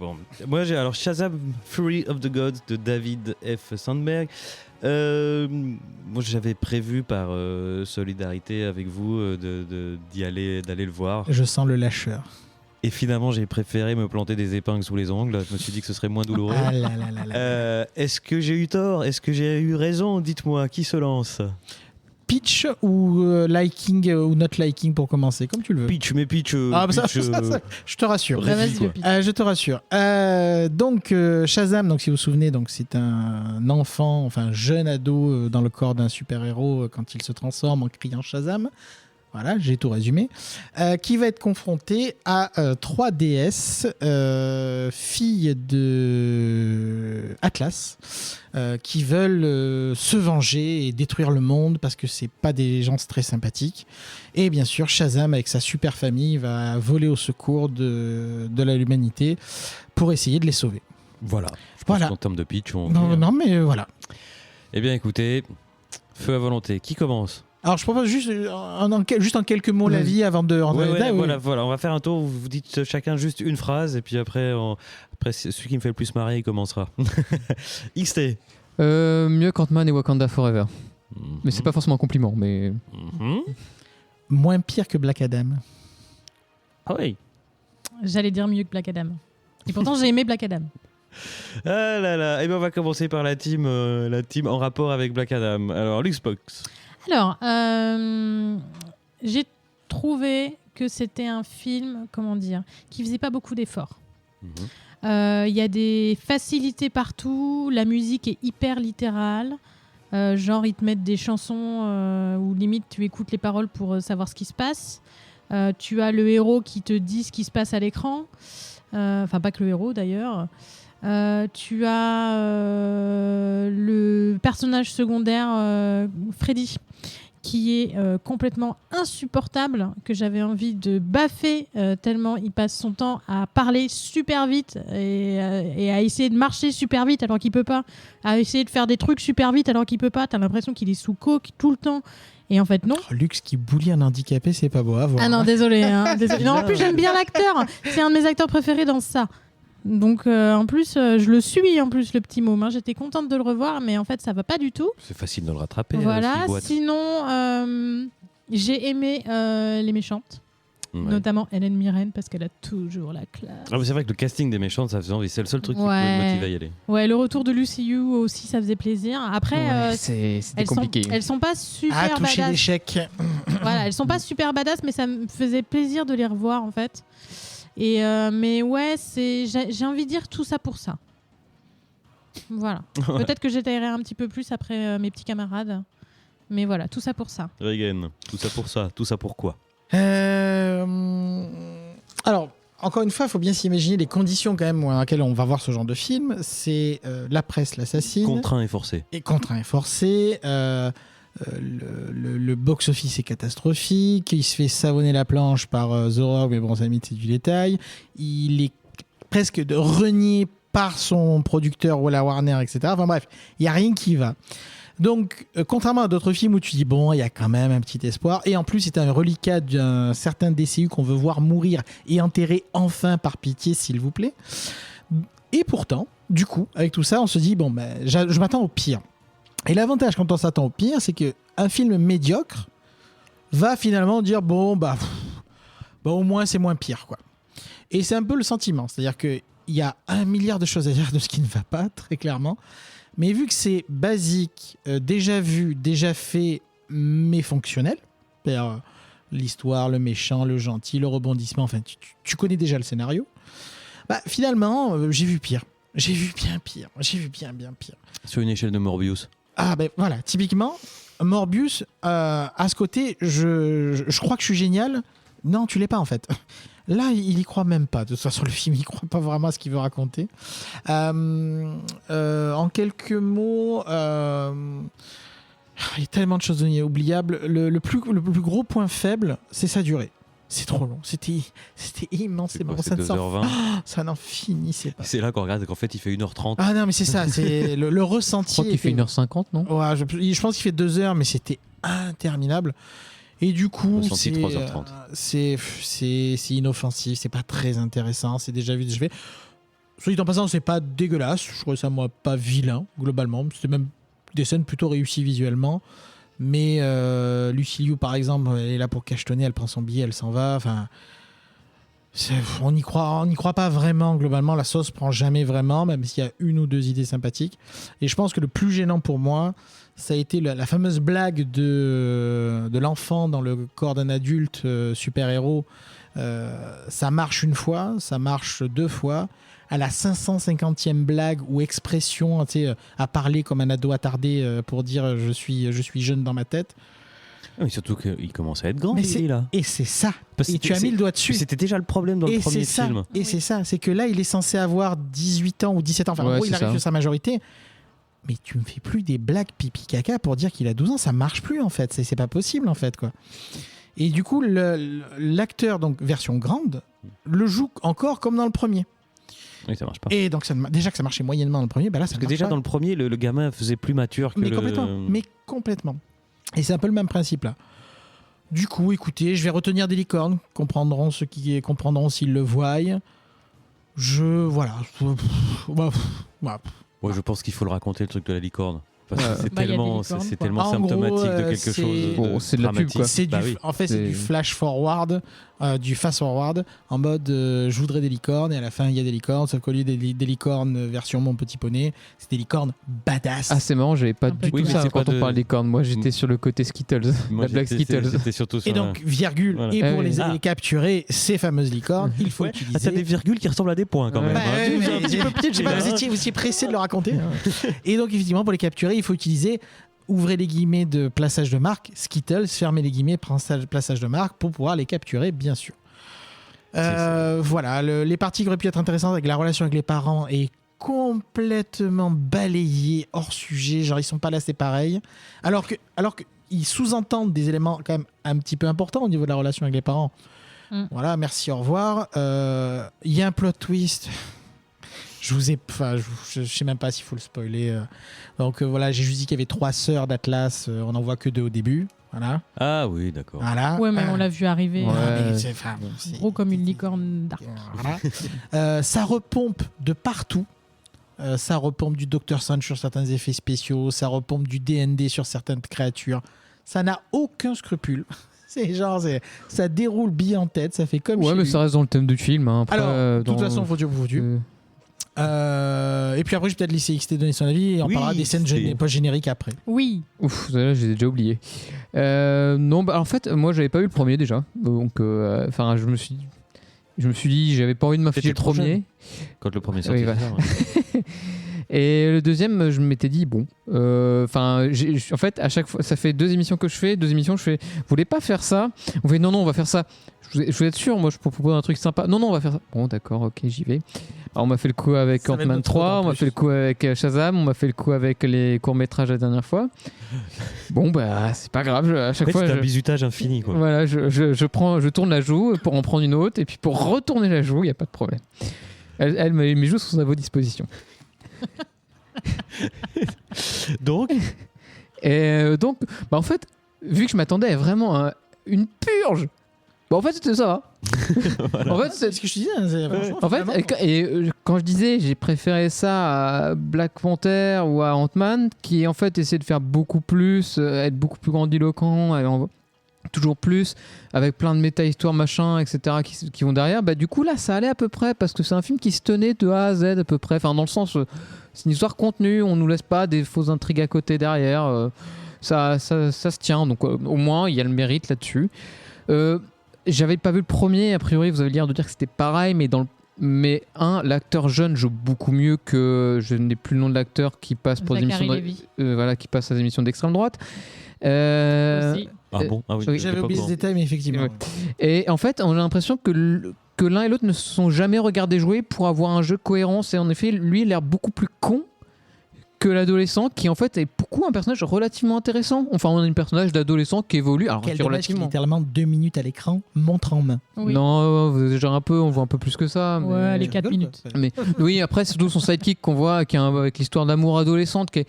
[SPEAKER 3] Bon. Moi j'ai alors Shazam Fury of the Gods de David F. Sandberg. Moi j'avais prévu par solidarité avec vous d'aller le voir.
[SPEAKER 2] Je sens le lâcheur.
[SPEAKER 3] Et finalement j'ai préféré me planter des épingles sous les ongles. Je me suis dit que ce serait moins douloureux.
[SPEAKER 2] Ah là là là là.
[SPEAKER 3] Est-ce que j'ai eu tort? Est-ce que j'ai eu raison? Dites-moi, qui se lance?
[SPEAKER 2] Pitch ou liking ou not liking pour commencer, comme tu le veux.
[SPEAKER 3] Pitch, mais pitch.
[SPEAKER 2] Ah, bah ça,
[SPEAKER 3] pitch,
[SPEAKER 2] je te rassure.
[SPEAKER 3] Bref,
[SPEAKER 4] Bah, vas-y,
[SPEAKER 3] quoi.
[SPEAKER 4] le pitch.
[SPEAKER 2] Je te rassure. Donc Shazam, donc si vous vous souvenez, donc c'est un enfant, enfin un jeune ado dans le corps d'un super-héros quand il se transforme en criant Shazam. Voilà, j'ai tout résumé. Qui va être confronté à 3 déesses, filles de Atlas, qui veulent se venger et détruire le monde parce que c'est pas des gens très sympathiques. Et bien sûr, Shazam, avec sa super famille, va voler au secours de l'humanité pour essayer de les sauver.
[SPEAKER 3] Voilà. Je pense
[SPEAKER 2] Voilà.
[SPEAKER 3] qu'en termes de pitch, on.
[SPEAKER 2] Non, mais voilà.
[SPEAKER 3] Eh bien, écoutez, feu à volonté. Qui commence?
[SPEAKER 2] Alors, je propose juste en quelques mots
[SPEAKER 5] Vas-y.
[SPEAKER 2] l'avis avant de rentrer
[SPEAKER 3] Ouais,
[SPEAKER 2] dans les détails.
[SPEAKER 3] voilà, on va faire un tour. Vous dites chacun juste une phrase et puis après, celui qui me fait le plus marrer, il commencera. XT.
[SPEAKER 5] Mieux qu'Ant-Man et Wakanda Forever. Mais
[SPEAKER 3] Mhm.
[SPEAKER 5] c'est pas forcément un compliment, mais
[SPEAKER 3] Mhm.
[SPEAKER 2] Moins pire que Black Adam.
[SPEAKER 3] Ah oui.
[SPEAKER 4] J'allais dire mieux que Black Adam. Et pourtant, j'ai aimé Black Adam.
[SPEAKER 3] Ah là là. Et bien, on va commencer par la team en rapport avec Black Adam. Alors, Luxbox.
[SPEAKER 4] Alors, j'ai trouvé que c'était un film, comment dire, qui faisait pas beaucoup d'efforts.
[SPEAKER 3] Mhm.
[SPEAKER 4] Il y a des facilités partout, la musique est hyper littérale. Genre, ils te mettent des chansons où limite tu écoutes les paroles pour savoir ce qui se passe. Tu as le héros qui te dit ce qui se passe à l'écran. Enfin, pas que le héros d'ailleurs. Tu as le personnage secondaire Freddy qui est complètement insupportable, que j'avais envie de baffer tellement il passe son temps à parler super vite et à essayer de marcher super vite alors qu'il peut pas, à essayer de faire des trucs super vite alors qu'il peut pas. T'as l'impression qu'il est sous coke tout le temps. Et en fait, non.
[SPEAKER 2] Oh, Lux qui bully un handicapé, c'est pas beau à voir.
[SPEAKER 4] Ah non, désolé. Désolé. Non, en plus, j'aime bien l'acteur. C'est un de mes acteurs préférés dans ça. Donc, en plus, je le suis, en plus, le petit môme. J'étais contente de le revoir, mais en fait, ça va pas du tout.
[SPEAKER 3] C'est facile de le rattraper.
[SPEAKER 4] Voilà. Sinon, j'ai aimé Les Méchantes.
[SPEAKER 3] Ouais.
[SPEAKER 4] Notamment Hélène Mirren, parce qu'elle a toujours la classe.
[SPEAKER 3] Ah, mais c'est vrai que le casting des méchantes, ça faisait envie. C'est le seul truc qui peut me motiver à y aller.
[SPEAKER 4] Ouais, le retour de Lucy Liu aussi, ça faisait plaisir. Après,
[SPEAKER 5] c'était compliqué.
[SPEAKER 4] Elles sont pas super
[SPEAKER 2] toucher
[SPEAKER 4] badass.
[SPEAKER 2] l'échec.
[SPEAKER 4] Voilà, elles sont pas super badass, mais ça me faisait plaisir de les revoir en fait. Et mais ouais, j'ai envie de dire tout ça pour ça. Voilà.
[SPEAKER 3] Ouais.
[SPEAKER 4] Peut-être que j'étaillerai un petit peu plus après mes petits camarades. Mais voilà, tout ça pour ça.
[SPEAKER 3] Reagan, tout ça pour ça. Tout ça pour quoi?
[SPEAKER 2] Alors, encore une fois, il faut bien s'imaginer les conditions quand même dans lesquelles on va voir ce genre de film. C'est la presse l'assassine.
[SPEAKER 3] Contraint et forcé.
[SPEAKER 2] Et contraint et forcé. Le box-office est catastrophique. Il se fait savonner la planche par The Rock, mais bon, ça limite, c'est du détail. Il est presque renié par son producteur, Walla Warner, etc. Enfin bref, il n'y a rien qui va. Donc, contrairement à d'autres films où tu dis, bon, il y a quand même un petit espoir. Et en plus, c'est un reliquat d'un certain DCU qu'on veut voir mourir et enterrer enfin par pitié, s'il vous plaît. Et pourtant, du coup, avec tout ça, on se dit, bon, ben, je m'attends au pire. Et l'avantage quand on s'attend au pire, c'est qu'un film médiocre va finalement dire, bon, bah au moins, c'est moins pire, quoi. Et c'est un peu le sentiment. C'est-à-dire qu'il y a 1 milliard de choses à dire de ce qui ne va pas, très clairement. Mais vu que c'est basique, déjà vu, déjà fait, mais fonctionnel, c'est-à-dire l'histoire, le méchant, le gentil, le rebondissement, enfin, tu connais déjà le scénario, bah, finalement, j'ai vu pire. J'ai vu bien pire. J'ai vu bien pire.
[SPEAKER 3] Sur une échelle de Morbius.
[SPEAKER 2] Ah ben voilà, typiquement, Morbius, à ce côté, je crois que je suis génial. Non, tu l'es pas en fait. Là, il y croit même pas. De toute façon, le film, il croit pas vraiment à ce qu'il veut raconter. En quelques mots, il y a tellement de choses oubliables. Le plus gros point faible, c'est sa durée. C'est trop long. C'était immensément.
[SPEAKER 3] C'est 2h20.
[SPEAKER 2] Ça n'en finissait pas.
[SPEAKER 3] C'est là qu'on regarde qu'en fait, il fait 1h30.
[SPEAKER 2] Ah non, mais c'est ça. C'est le ressenti.
[SPEAKER 5] Je crois qu'il fait 1h50, non?
[SPEAKER 2] Ouais, je pense qu'il fait 2 heures, mais c'était interminable. Et du coup,
[SPEAKER 3] Ressenti 3h30.
[SPEAKER 2] C'est inoffensif, c'est pas très intéressant, c'est déjà vu, déjà fait. Soit dit en passant, c'est pas dégueulasse, je trouvais ça moi pas vilain globalement, c'était même des scènes plutôt réussies visuellement. Mais Lucy Liu par exemple, elle est là pour cachetonner, elle prend son billet, elle s'en va. Enfin, on n'y croit pas vraiment globalement. La sauce prend jamais vraiment, même s'il y a 1 ou 2 idées sympathiques. Et je pense que le plus gênant pour moi, ça a été la fameuse blague de l'enfant dans le corps d'un adulte super-héros. Ça marche 1 fois, ça marche 2 fois. À la 550e blague ou expression, à parler comme un ado attardé pour dire je suis jeune dans ma tête.
[SPEAKER 3] Mais surtout qu'il commence à être grand,
[SPEAKER 2] Mais
[SPEAKER 3] Lily, là.
[SPEAKER 2] Et c'est ça.
[SPEAKER 3] Parce
[SPEAKER 2] Et
[SPEAKER 3] que
[SPEAKER 2] tu as mis le doigt dessus.
[SPEAKER 3] C'était déjà le problème dans le premier film.
[SPEAKER 2] Et c'est ça, c'est que là, il est censé avoir 18 ans ou 17 ans. Enfin, en gros, il arrive sur sa majorité. Mais tu me fais plus des blagues pipi caca pour dire qu'il a 12 ans. Ça marche plus, en fait. C'est pas possible, en fait, quoi. Et du coup, l'acteur, donc version grande, le joue encore comme dans le premier.
[SPEAKER 3] Oui, ça marche pas.
[SPEAKER 2] Et donc, déjà que ça marchait moyennement dans le premier, bah là, ça
[SPEAKER 3] Parce que
[SPEAKER 2] marche
[SPEAKER 3] déjà
[SPEAKER 2] pas.
[SPEAKER 3] dans le premier, le gamin faisait plus mature que
[SPEAKER 2] Mais complètement. Et c'est un peu le même principe, là. Du coup, écoutez, je vais retenir des licornes. Comprendront ceux qui comprendront s'ils le voient. Voilà.
[SPEAKER 3] Ouais, je pense qu'il faut le raconter, le truc de la licorne. Parce que c'est
[SPEAKER 4] Bah, y a des
[SPEAKER 3] tellement,
[SPEAKER 4] licornes,
[SPEAKER 3] c'est
[SPEAKER 4] quoi.
[SPEAKER 3] tellement
[SPEAKER 2] En
[SPEAKER 3] symptomatique
[SPEAKER 2] gros,
[SPEAKER 3] de quelque chose.
[SPEAKER 5] Bon, c'est de la pub,
[SPEAKER 3] dramatique.
[SPEAKER 5] quoi.
[SPEAKER 2] C'est
[SPEAKER 3] Bah oui.
[SPEAKER 2] en fait, c'est du flash forward, du fast forward, en mode je voudrais des licornes, et à la fin, il y a des licornes, sauf qu'au lieu des licornes version Mon Petit Poney, c'est des licornes badass.
[SPEAKER 5] Ah, c'est marrant, j'avais pas du
[SPEAKER 3] Oui,
[SPEAKER 5] tout
[SPEAKER 3] mais
[SPEAKER 5] ça
[SPEAKER 3] c'est
[SPEAKER 5] quand
[SPEAKER 3] pas
[SPEAKER 5] on
[SPEAKER 3] de-
[SPEAKER 5] parle des cornes. Moi, j'étais sur le côté Skittles,
[SPEAKER 3] Moi,
[SPEAKER 5] la blague
[SPEAKER 3] j'étais-
[SPEAKER 5] Skittles.
[SPEAKER 3] J'étais surtout sur
[SPEAKER 2] Et donc, virgule,
[SPEAKER 3] Voilà.
[SPEAKER 2] et
[SPEAKER 5] Ah
[SPEAKER 2] pour
[SPEAKER 5] oui.
[SPEAKER 2] les capturer, ces fameuses licornes, il faut
[SPEAKER 3] Ouais.
[SPEAKER 2] utiliser...
[SPEAKER 3] Ah, t'as des virgules qui ressemblent à des points quand
[SPEAKER 5] Ouais.
[SPEAKER 3] même.
[SPEAKER 2] Bah,
[SPEAKER 3] hein.
[SPEAKER 2] ouais,
[SPEAKER 3] Tu-
[SPEAKER 2] mais
[SPEAKER 3] un petit peu petit,
[SPEAKER 2] j'ai pas- vous étiez pressé de le raconter. Et donc, effectivement, pour les capturer, il faut utiliser, ouvrez les guillemets de plaçage de marque, Skittles, fermez les guillemets, plaçage de marque, pour pouvoir les capturer, bien sûr. Voilà, les parties qui auraient pu être intéressantes avec la relation avec les parents est complètement balayés, hors sujet, genre ils sont pas là, c'est pareil. Alors que ils sous-entendent des éléments quand même un petit peu importants au niveau de la relation avec les parents. Voilà, merci, au revoir. Il y a un plot twist. Je sais même pas s'il faut le spoiler. Donc voilà, j'ai juste dit qu'il y avait 3 sœurs d'Atlas. On n'en voit que 2 au début. Voilà.
[SPEAKER 3] Ah oui, d'accord.
[SPEAKER 2] Voilà.
[SPEAKER 4] Ouais, mais on l'a vu arriver.
[SPEAKER 2] Ouais,
[SPEAKER 4] C'est gros comme une licorne d'arc.
[SPEAKER 2] Voilà. Ça repompe de partout. Ça repompe du Dr. Strange sur certains effets spéciaux. Ça repompe du D&D sur certaines créatures. Ça n'a aucun scrupule. C'est genre, ça déroule bille en tête. Ça fait comme
[SPEAKER 5] Ouais, mais
[SPEAKER 2] lui.
[SPEAKER 5] ça reste dans le thème du film. Hein. Après,
[SPEAKER 2] Alors, de toute
[SPEAKER 5] dans-
[SPEAKER 2] façon, faut Dieu pour Dieu. Et puis après, je vais peut-être laisser XT donner son avis et on
[SPEAKER 3] Oui,
[SPEAKER 2] parlera des scènes pas génériques après.
[SPEAKER 4] Oui.
[SPEAKER 5] Ouf, là j'ai déjà oublié. Non, bah, en fait, moi j'avais pas eu le premier déjà. Donc, enfin, je me suis dit, j'avais pas envie de m'afficher le
[SPEAKER 3] C'était le prochain.
[SPEAKER 5] premier.
[SPEAKER 3] Quand le premier sorti.
[SPEAKER 5] Oui, voilà.
[SPEAKER 3] c'est ça, ouais.
[SPEAKER 5] Et le deuxième, je m'étais dit, bon. Enfin, en fait, à chaque fois, ça fait 2 émissions que je fais. 2 émissions, je fais, vous voulez pas faire ça? On fait, non, on va faire ça. Je voulais être sûr, moi je propose un truc sympa. Non, on va faire ça. Bon, d'accord, ok, j'y vais. Alors, on m'a fait le coup avec
[SPEAKER 2] Ça va être
[SPEAKER 5] Ant-Man
[SPEAKER 2] notre
[SPEAKER 5] 3,
[SPEAKER 2] faute, en
[SPEAKER 5] on m'a
[SPEAKER 2] plus.
[SPEAKER 5] fait le coup avec Shazam, on m'a fait le coup avec les courts-métrages la dernière fois. Bon, bah, c'est pas grave, à
[SPEAKER 3] En
[SPEAKER 5] chaque
[SPEAKER 3] fait,
[SPEAKER 5] fois.
[SPEAKER 3] c'est un bizutage infini, quoi.
[SPEAKER 5] Voilà, je tourne la joue pour en prendre une autre, et puis pour retourner la joue, il n'y a pas de problème. Mes joues sont à vos dispositions.
[SPEAKER 3] Donc,
[SPEAKER 5] Donc, bah, en fait, vu que je m'attendais à vraiment à une purge, bah, en fait, c'était ça. En fait,
[SPEAKER 2] C'est ce que je te disais. Franchement,
[SPEAKER 5] En fait,
[SPEAKER 2] finalement,
[SPEAKER 5] quand je disais j'ai préféré ça à Black Panther ou à Ant-Man, qui en fait essaie de faire beaucoup plus, être beaucoup plus grandiloquent, toujours plus, avec plein de méta-histoires, machin, etc., qui vont derrière, bah du coup là ça allait à peu près, parce que c'est un film qui se tenait de A à Z à peu près, enfin dans le sens, c'est une histoire contenue, on nous laisse pas des fausses intrigues à côté derrière, ça se tient, donc au moins il y a le mérite là-dessus. J'avais pas vu le premier, a priori vous avez l'air de dire que c'était pareil, mais l'acteur jeune joue beaucoup mieux que, je n'ai plus le nom de l'acteur qui passe pour des
[SPEAKER 4] Zachary
[SPEAKER 5] émissions
[SPEAKER 4] Levi.
[SPEAKER 5] voilà, qui passe à des émissions d'extrême droite.
[SPEAKER 4] Aussi.
[SPEAKER 3] ah bon, ah oui,
[SPEAKER 5] oui.
[SPEAKER 3] j'étais
[SPEAKER 2] j'avais
[SPEAKER 3] pas
[SPEAKER 2] oublié
[SPEAKER 3] au
[SPEAKER 2] ce
[SPEAKER 3] courant.
[SPEAKER 2] détail, mais effectivement.
[SPEAKER 5] Ouais. Et en fait, on a l'impression que l'un et l'autre ne se sont jamais regardés jouer pour avoir un jeu cohérent. Et en effet, lui, il a l'air beaucoup plus con que l'adolescent, qui en fait est beaucoup un personnage relativement intéressant. Enfin, on a un personnage d'adolescent qui évolue, alors
[SPEAKER 2] Quel
[SPEAKER 5] qui est
[SPEAKER 2] dommage qu'il est
[SPEAKER 5] relativement.
[SPEAKER 2] littéralement 2 minutes à l'écran, montre en main.
[SPEAKER 4] Oui.
[SPEAKER 5] Non, vous exagérez un peu, on voit un peu plus que ça. Mais...
[SPEAKER 4] Ouais, les
[SPEAKER 2] Je
[SPEAKER 4] 4
[SPEAKER 2] rigole,
[SPEAKER 4] minutes.
[SPEAKER 2] quoi.
[SPEAKER 5] Mais oui, après, c'est surtout son sidekick qu'on voit, avec l'histoire d'amour adolescente, qui est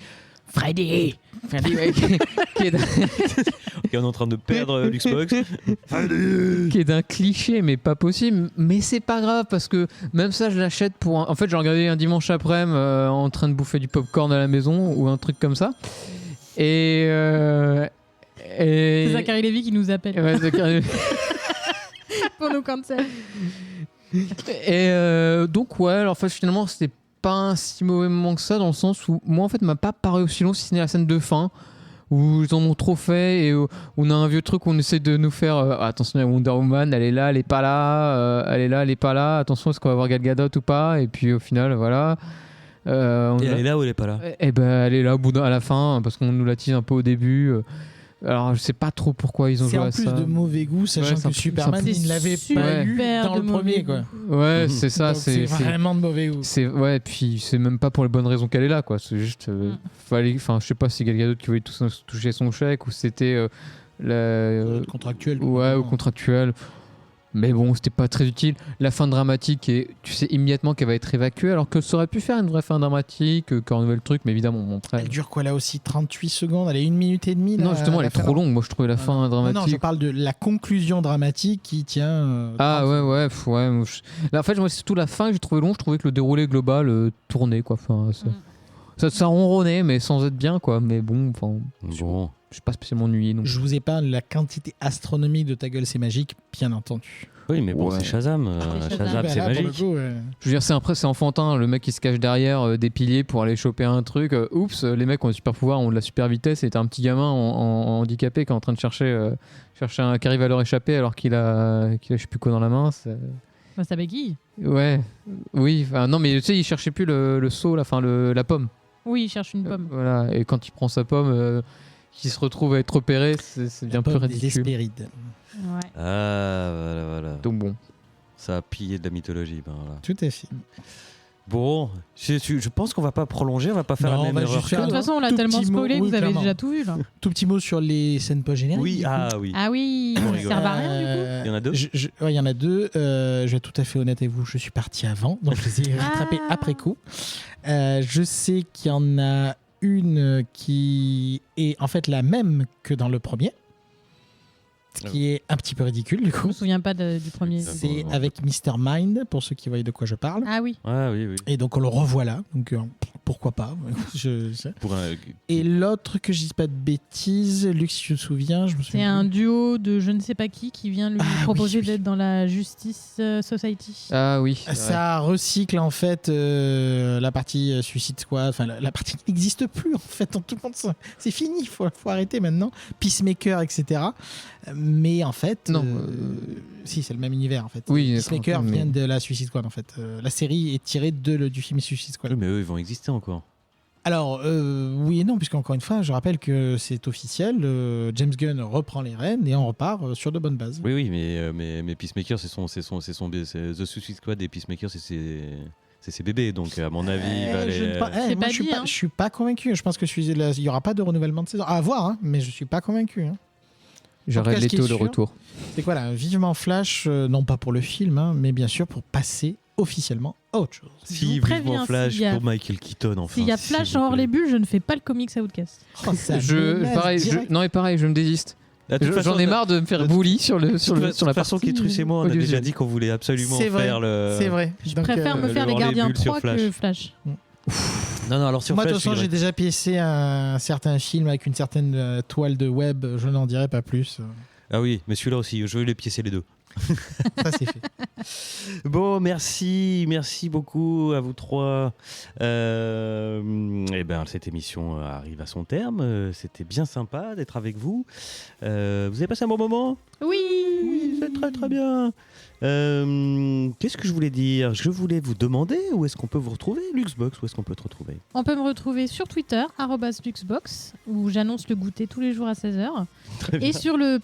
[SPEAKER 5] Freddy, ouais, qui est
[SPEAKER 3] Ok, on est en train de perdre l'Xbox.
[SPEAKER 5] qui est d'un cliché, mais pas possible. Mais c'est pas grave, parce que même ça, je l'achète pour. En fait, j'ai regardé un dimanche après-midi en train de bouffer du popcorn à la maison ou un truc comme ça. Et.
[SPEAKER 4] C'est Zachary Levi qui nous appelle
[SPEAKER 5] Ouais, Zachary-
[SPEAKER 4] pour nous cancel.
[SPEAKER 5] Et donc, ouais, alors en fait, finalement, c'était pas un si mauvais moment que ça, dans le sens où moi, en fait, m'a pas paru aussi long, si ce n'est la scène de fin, où ils en ont trop fait et où on a un vieux truc où on essaie de nous faire attention, il y a Wonder Woman, elle est là, elle est pas là, elle est là, elle est pas là, attention, est-ce qu'on va voir Gal Gadot ou pas, et puis au final, voilà. On
[SPEAKER 3] Et
[SPEAKER 5] a-
[SPEAKER 3] elle est là ou elle est pas là?
[SPEAKER 5] Eh ben, elle est là à la fin, parce qu'on nous la tease un peu au début. Alors, je sais pas trop pourquoi ils ont
[SPEAKER 2] C'est
[SPEAKER 5] joué
[SPEAKER 2] en
[SPEAKER 5] à
[SPEAKER 2] plus
[SPEAKER 5] ça.
[SPEAKER 2] de mauvais goût, sachant
[SPEAKER 5] Ouais, c'est un
[SPEAKER 2] que
[SPEAKER 5] peu-
[SPEAKER 2] Superman,
[SPEAKER 4] c'est
[SPEAKER 2] il ne l'avait
[SPEAKER 4] super
[SPEAKER 2] pas eu dans
[SPEAKER 4] de
[SPEAKER 2] le premier.
[SPEAKER 4] mauvais
[SPEAKER 2] Quoi.
[SPEAKER 4] goût.
[SPEAKER 5] Ouais, c'est ça,
[SPEAKER 2] Donc, c'est
[SPEAKER 5] c'est
[SPEAKER 2] vraiment de mauvais goût.
[SPEAKER 5] ouais, puis c'est même pas pour les bonnes raisons qu'elle est là, quoi. C'est juste, enfin, je sais pas si Gal Gadot qui voulait toucher son chèque ou c'était
[SPEAKER 2] Contractuel.
[SPEAKER 5] ouais, ou contractuel. Mais bon, c'était pas très utile. La fin dramatique, et tu sais immédiatement qu'elle va être évacuée, alors que ça aurait pu faire une vraie fin dramatique, qu'un nouvel truc, mais évidemment, bon, après.
[SPEAKER 2] Elle dure quoi là aussi 38 secondes, elle est 1 minute et demie.
[SPEAKER 5] Non,
[SPEAKER 2] là,
[SPEAKER 5] justement, elle
[SPEAKER 2] la
[SPEAKER 5] est
[SPEAKER 2] fin.
[SPEAKER 5] trop longue. Moi, je trouvais la fin
[SPEAKER 2] Non,
[SPEAKER 5] dramatique.
[SPEAKER 2] non, je parle de la conclusion dramatique qui tient.
[SPEAKER 5] Ah
[SPEAKER 2] 30
[SPEAKER 5] ouais, ouais, ouais. Moi, là, en fait, moi, c'est surtout la fin que j'ai trouvé long. Je trouvais que le déroulé global tournait, quoi. Enfin, ça ronronnait, mais sans être bien, quoi. Mais bon, enfin,
[SPEAKER 3] Bon.
[SPEAKER 5] je suis pas spécialement ennuyé. Donc.
[SPEAKER 2] Je vous épargne la quantité astronomique de Ta gueule, c'est magique, bien entendu.
[SPEAKER 3] Oui, mais bon,
[SPEAKER 5] Ouais.
[SPEAKER 3] c'est Shazam.
[SPEAKER 4] Shazam.
[SPEAKER 3] Shazam,
[SPEAKER 2] Bah,
[SPEAKER 3] c'est
[SPEAKER 2] là, pour le
[SPEAKER 3] magique.
[SPEAKER 2] coup,
[SPEAKER 5] Je veux dire, c'est enfantin. Le mec qui se cache derrière des piliers pour aller choper un truc. Oups, les mecs ont des super pouvoirs, ont de la super vitesse. Et t'as un petit gamin en handicapé qui est en train de chercher qui arrive à leur échapper alors qu'il a je sais plus quoi dans la main.
[SPEAKER 4] Bah, ça béquille.
[SPEAKER 5] Ouais, oui. Non, mais tu sais, il cherchait plus le seau, la pomme.
[SPEAKER 4] Oui, il cherche une pomme.
[SPEAKER 5] Voilà. Et quand il prend sa pomme, qui se retrouve à être repéré, c'est bien plus
[SPEAKER 2] pomme des
[SPEAKER 5] ridicule.
[SPEAKER 2] Hespérides.
[SPEAKER 4] Ouais.
[SPEAKER 3] Ah, voilà, voilà.
[SPEAKER 5] Donc bon.
[SPEAKER 3] Ça a pillé de la mythologie. Ben, voilà.
[SPEAKER 2] Tout à fait.
[SPEAKER 3] Bon, je pense qu'on va pas prolonger, on va pas faire
[SPEAKER 2] Non,
[SPEAKER 3] la
[SPEAKER 2] on
[SPEAKER 3] même
[SPEAKER 2] va
[SPEAKER 3] erreur
[SPEAKER 2] juste
[SPEAKER 3] que
[SPEAKER 2] faire
[SPEAKER 4] De toute
[SPEAKER 3] nous, hein.
[SPEAKER 4] façon, on l'a
[SPEAKER 2] Tout
[SPEAKER 4] tellement
[SPEAKER 2] petit mot,
[SPEAKER 4] spoilé que
[SPEAKER 2] oui,
[SPEAKER 4] vous avez
[SPEAKER 2] clairement.
[SPEAKER 4] déjà tout vu là.
[SPEAKER 2] Tout petit mot sur les scènes post-génériques.
[SPEAKER 3] Oui,
[SPEAKER 2] du coup.
[SPEAKER 3] oui.
[SPEAKER 4] Ah oui,
[SPEAKER 3] On
[SPEAKER 4] ça
[SPEAKER 3] rigole.
[SPEAKER 4] sert à rien du coup.
[SPEAKER 3] Il y en a deux
[SPEAKER 2] Ouais, il y en a deux. Je vais être tout à fait honnête avec vous, je suis parti avant, donc je les ai rattrapés
[SPEAKER 4] Ah.
[SPEAKER 2] après coup. Je sais qu'il y en a une qui est en fait la même que dans le premier, ce qui est un petit peu ridicule du
[SPEAKER 4] Je
[SPEAKER 2] coup.
[SPEAKER 4] me souviens pas du premier.
[SPEAKER 3] Ça,
[SPEAKER 2] C'est
[SPEAKER 3] bon.
[SPEAKER 2] avec Mr. Mind, pour ceux qui voient de quoi je parle.
[SPEAKER 4] Ah oui.
[SPEAKER 3] Ah oui, oui.
[SPEAKER 2] Et donc on le revoit là, donc pourquoi pas.
[SPEAKER 3] Pour un...
[SPEAKER 2] Et l'autre, que je dise pas de bêtises, Luc, si tu te souviens, je me
[SPEAKER 4] C'est
[SPEAKER 2] souviens.
[SPEAKER 4] un duo de je ne sais pas qui vient lui
[SPEAKER 2] Ah,
[SPEAKER 4] proposer
[SPEAKER 2] oui, oui.
[SPEAKER 4] d'être dans la Justice Society.
[SPEAKER 5] Ah oui. c'est vrai.
[SPEAKER 2] Ça recycle en fait la partie Suicide Squad, enfin la partie qui n'existe plus en fait. Tout le monde, c'est fini, il faut arrêter maintenant. Peacemaker, etc. Mais en fait,
[SPEAKER 5] Non,
[SPEAKER 2] si c'est le même univers en fait.
[SPEAKER 5] Oui,
[SPEAKER 2] Peacemaker
[SPEAKER 5] mais-
[SPEAKER 2] vient de la Suicide Squad en fait. La série est tirée du film Suicide Squad.
[SPEAKER 3] Oui, mais eux, ils vont exister encore.
[SPEAKER 2] Alors oui et non, puisqu'encore une fois, je rappelle que c'est officiel. James Gunn reprend les rênes et on repart sur de bonnes bases.
[SPEAKER 3] Oui, oui, mais Peacemaker, c'est The Suicide Squad et Peacemaker, c'est ses bébés. Donc, à mon avis, il va
[SPEAKER 2] Je ne
[SPEAKER 3] les...
[SPEAKER 2] pas-
[SPEAKER 4] C'est
[SPEAKER 2] moi,
[SPEAKER 4] pas
[SPEAKER 2] je suis
[SPEAKER 4] dit,
[SPEAKER 2] pas,
[SPEAKER 4] hein.
[SPEAKER 2] je suis pas convaincu. Je pense que il y aura pas de renouvellement de saison. À voir, hein, mais je suis pas convaincu. Hein.
[SPEAKER 5] Jared
[SPEAKER 2] En tout cas, ce qui
[SPEAKER 5] Leto
[SPEAKER 2] est
[SPEAKER 5] de
[SPEAKER 2] sûr,
[SPEAKER 5] retour.
[SPEAKER 2] C'est quoi là, vivement Flash, non pas pour le film, hein, mais bien sûr pour passer officiellement à autre chose.
[SPEAKER 4] Je
[SPEAKER 3] Si,
[SPEAKER 4] vous
[SPEAKER 3] vivement
[SPEAKER 4] préviens,
[SPEAKER 3] Flash
[SPEAKER 4] s'il y a-
[SPEAKER 3] pour Michael Keaton, enfin.
[SPEAKER 4] S'il y a
[SPEAKER 3] s'il
[SPEAKER 4] Flash
[SPEAKER 3] vous
[SPEAKER 4] en hors
[SPEAKER 3] plaît.
[SPEAKER 4] les bulles, je ne fais pas le comics Outcast.
[SPEAKER 2] Oh, ça menace direct.
[SPEAKER 5] Non, mais pareil, je me désiste.
[SPEAKER 3] De toute façon,
[SPEAKER 5] J'en ai marre de me faire
[SPEAKER 3] de-
[SPEAKER 5] bully sur la
[SPEAKER 3] De toute façon,
[SPEAKER 5] partie.
[SPEAKER 3] Ketrus et moi, on a
[SPEAKER 5] audiovisuelle.
[SPEAKER 3] déjà dit qu'on voulait absolument
[SPEAKER 2] C'est vrai,
[SPEAKER 3] faire le...
[SPEAKER 2] c'est vrai.
[SPEAKER 4] Je
[SPEAKER 2] Donc,
[SPEAKER 4] préfère me
[SPEAKER 3] le
[SPEAKER 4] faire les
[SPEAKER 3] hors les
[SPEAKER 4] Gardiens
[SPEAKER 3] bulles sur
[SPEAKER 4] 3
[SPEAKER 3] Flash.
[SPEAKER 4] que Flash.
[SPEAKER 3] Non, non, alors sur
[SPEAKER 2] Moi, de
[SPEAKER 3] Flash,
[SPEAKER 2] toute façon, j'ai déjà piécé un certain film avec une certaine toile de web. Je n'en dirai pas plus.
[SPEAKER 3] Ah oui, mais celui-là aussi, je vais les piécer les deux.
[SPEAKER 2] Ça, c'est fait.
[SPEAKER 3] Bon, merci beaucoup à vous trois. Et ben, cette émission arrive à son terme. C'était bien sympa d'être avec vous. Vous avez passé un bon moment ?
[SPEAKER 4] Oui.
[SPEAKER 3] Oui, c'est très très bien. Qu'est-ce que je voulais dire ? Je voulais vous demander où est-ce qu'on peut vous retrouver, Luxbox, où est-ce qu'on peut te retrouver ?
[SPEAKER 4] On peut me retrouver sur Twitter, @luxbox, où j'annonce le goûter tous les jours à 16h.
[SPEAKER 3] Très bien.
[SPEAKER 4] Et sur le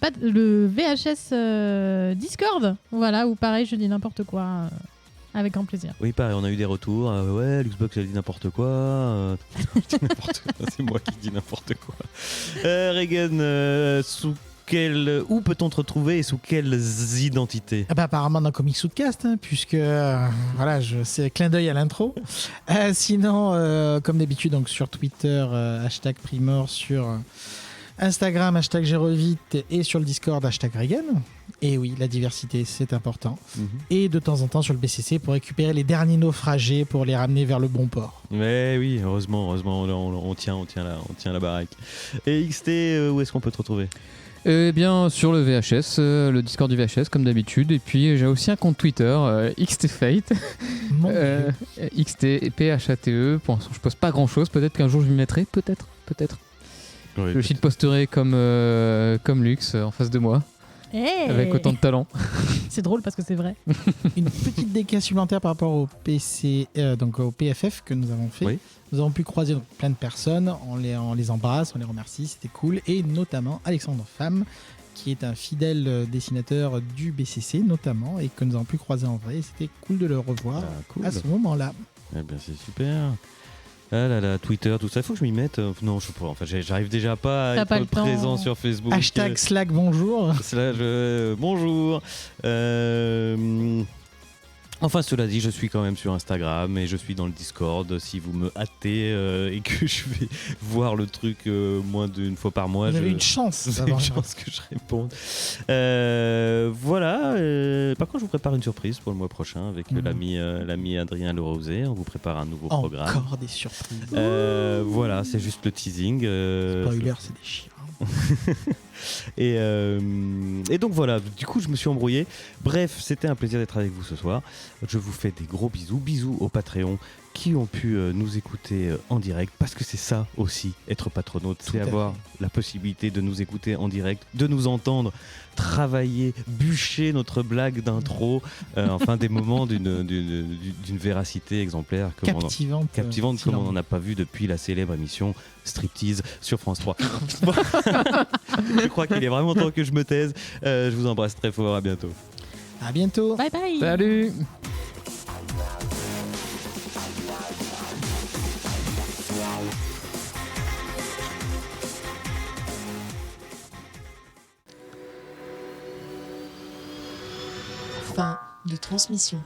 [SPEAKER 4] VHS Discord, voilà, où pareil, je dis n'importe quoi, avec grand plaisir.
[SPEAKER 3] Oui, pareil, on a eu des retours. Ouais, Luxbox, elle dit n'importe quoi. Je dis n'importe quoi. C'est moi qui dis n'importe quoi. Regan, où peut-on te retrouver et sous quelles identités ?
[SPEAKER 2] Ah bah, apparemment dans Comics Outcast, hein, puisque voilà, c'est clin d'œil à l'intro. Sinon, comme d'habitude, donc sur Twitter, #Primor, sur Instagram, #Gérovite et sur le Discord, #Regan. Et oui, la diversité, c'est important. Et de temps en temps sur le BCC pour récupérer les derniers naufragés pour les ramener vers le bon port.
[SPEAKER 3] Mais oui, heureusement, on tient la baraque. Et XT, où est-ce qu'on peut te retrouver ?
[SPEAKER 5] Eh bien, sur le VHS, le Discord du VHS, comme d'habitude. Et puis, j'ai aussi un compte Twitter, XTFate.
[SPEAKER 2] Mon Dieu.
[SPEAKER 5] XTPHATE. Pour l'instant, je poste pas grand-chose. Peut-être qu'un jour, je m'y mettrai. Peut-être.
[SPEAKER 3] Oui,
[SPEAKER 5] Je shitposterai comme Lux en face de moi,
[SPEAKER 4] Hey
[SPEAKER 5] avec autant de talent.
[SPEAKER 4] C'est drôle parce que c'est vrai.
[SPEAKER 2] Une petite décale supplémentaire par rapport au donc au PFF que nous avons fait.
[SPEAKER 3] Oui.
[SPEAKER 2] Nous avons pu croiser donc plein de personnes, on les embrasse, on les remercie, c'était cool. Et notamment Alexandre Pham, qui est un fidèle dessinateur du BCC notamment, et que nous avons pu croiser en vrai. Et c'était cool de le revoir
[SPEAKER 3] cool.
[SPEAKER 2] à ce moment-là.
[SPEAKER 3] Eh bien, c'est super. Ah là là, Twitter, tout ça, il faut que je m'y mette. Non, je sais pas. Enfin, j'arrive déjà pas à
[SPEAKER 4] T'as
[SPEAKER 3] être
[SPEAKER 4] pas le temps.
[SPEAKER 3] présent sur Facebook.
[SPEAKER 2] #Slack bonjour.
[SPEAKER 3] Bonjour. Enfin, cela dit, je suis quand même sur Instagram et je suis dans le Discord. Si vous me hâtez et que je vais voir le truc moins d'une fois par mois,
[SPEAKER 2] Vous avez une chance.
[SPEAKER 3] vous avez
[SPEAKER 2] d'avoir-
[SPEAKER 3] une chance que je réponde. Voilà. Par contre, je vous prépare une surprise pour le mois prochain avec l'ami Adrien Lerosé. On vous prépare un nouveau programme.
[SPEAKER 2] Encore des surprises.
[SPEAKER 3] Voilà, c'est juste le teasing.
[SPEAKER 2] Spoiler, c'est des chiens.
[SPEAKER 3] Et donc voilà, du coup je me suis embrouillé. Bref, c'était un plaisir d'être avec vous ce soir. Je vous fais des gros bisous. Bisous aux Patreons qui ont pu nous écouter en direct, parce que c'est ça aussi, être patronaute,
[SPEAKER 2] Tout
[SPEAKER 3] c'est
[SPEAKER 2] à
[SPEAKER 3] avoir la possibilité de nous écouter en direct, de nous entendre travailler, bûcher notre blague d'intro, enfin des moments d'une véracité exemplaire
[SPEAKER 2] Captivante.
[SPEAKER 3] captivante comme on n'en a pas vu depuis la célèbre émission Striptease sur France 3. Bon. Je crois qu'il est vraiment temps que je me taise. Je vous embrasse très fort, à bientôt.
[SPEAKER 2] À bientôt.
[SPEAKER 4] Bye bye.
[SPEAKER 5] Salut!
[SPEAKER 1] de transmission.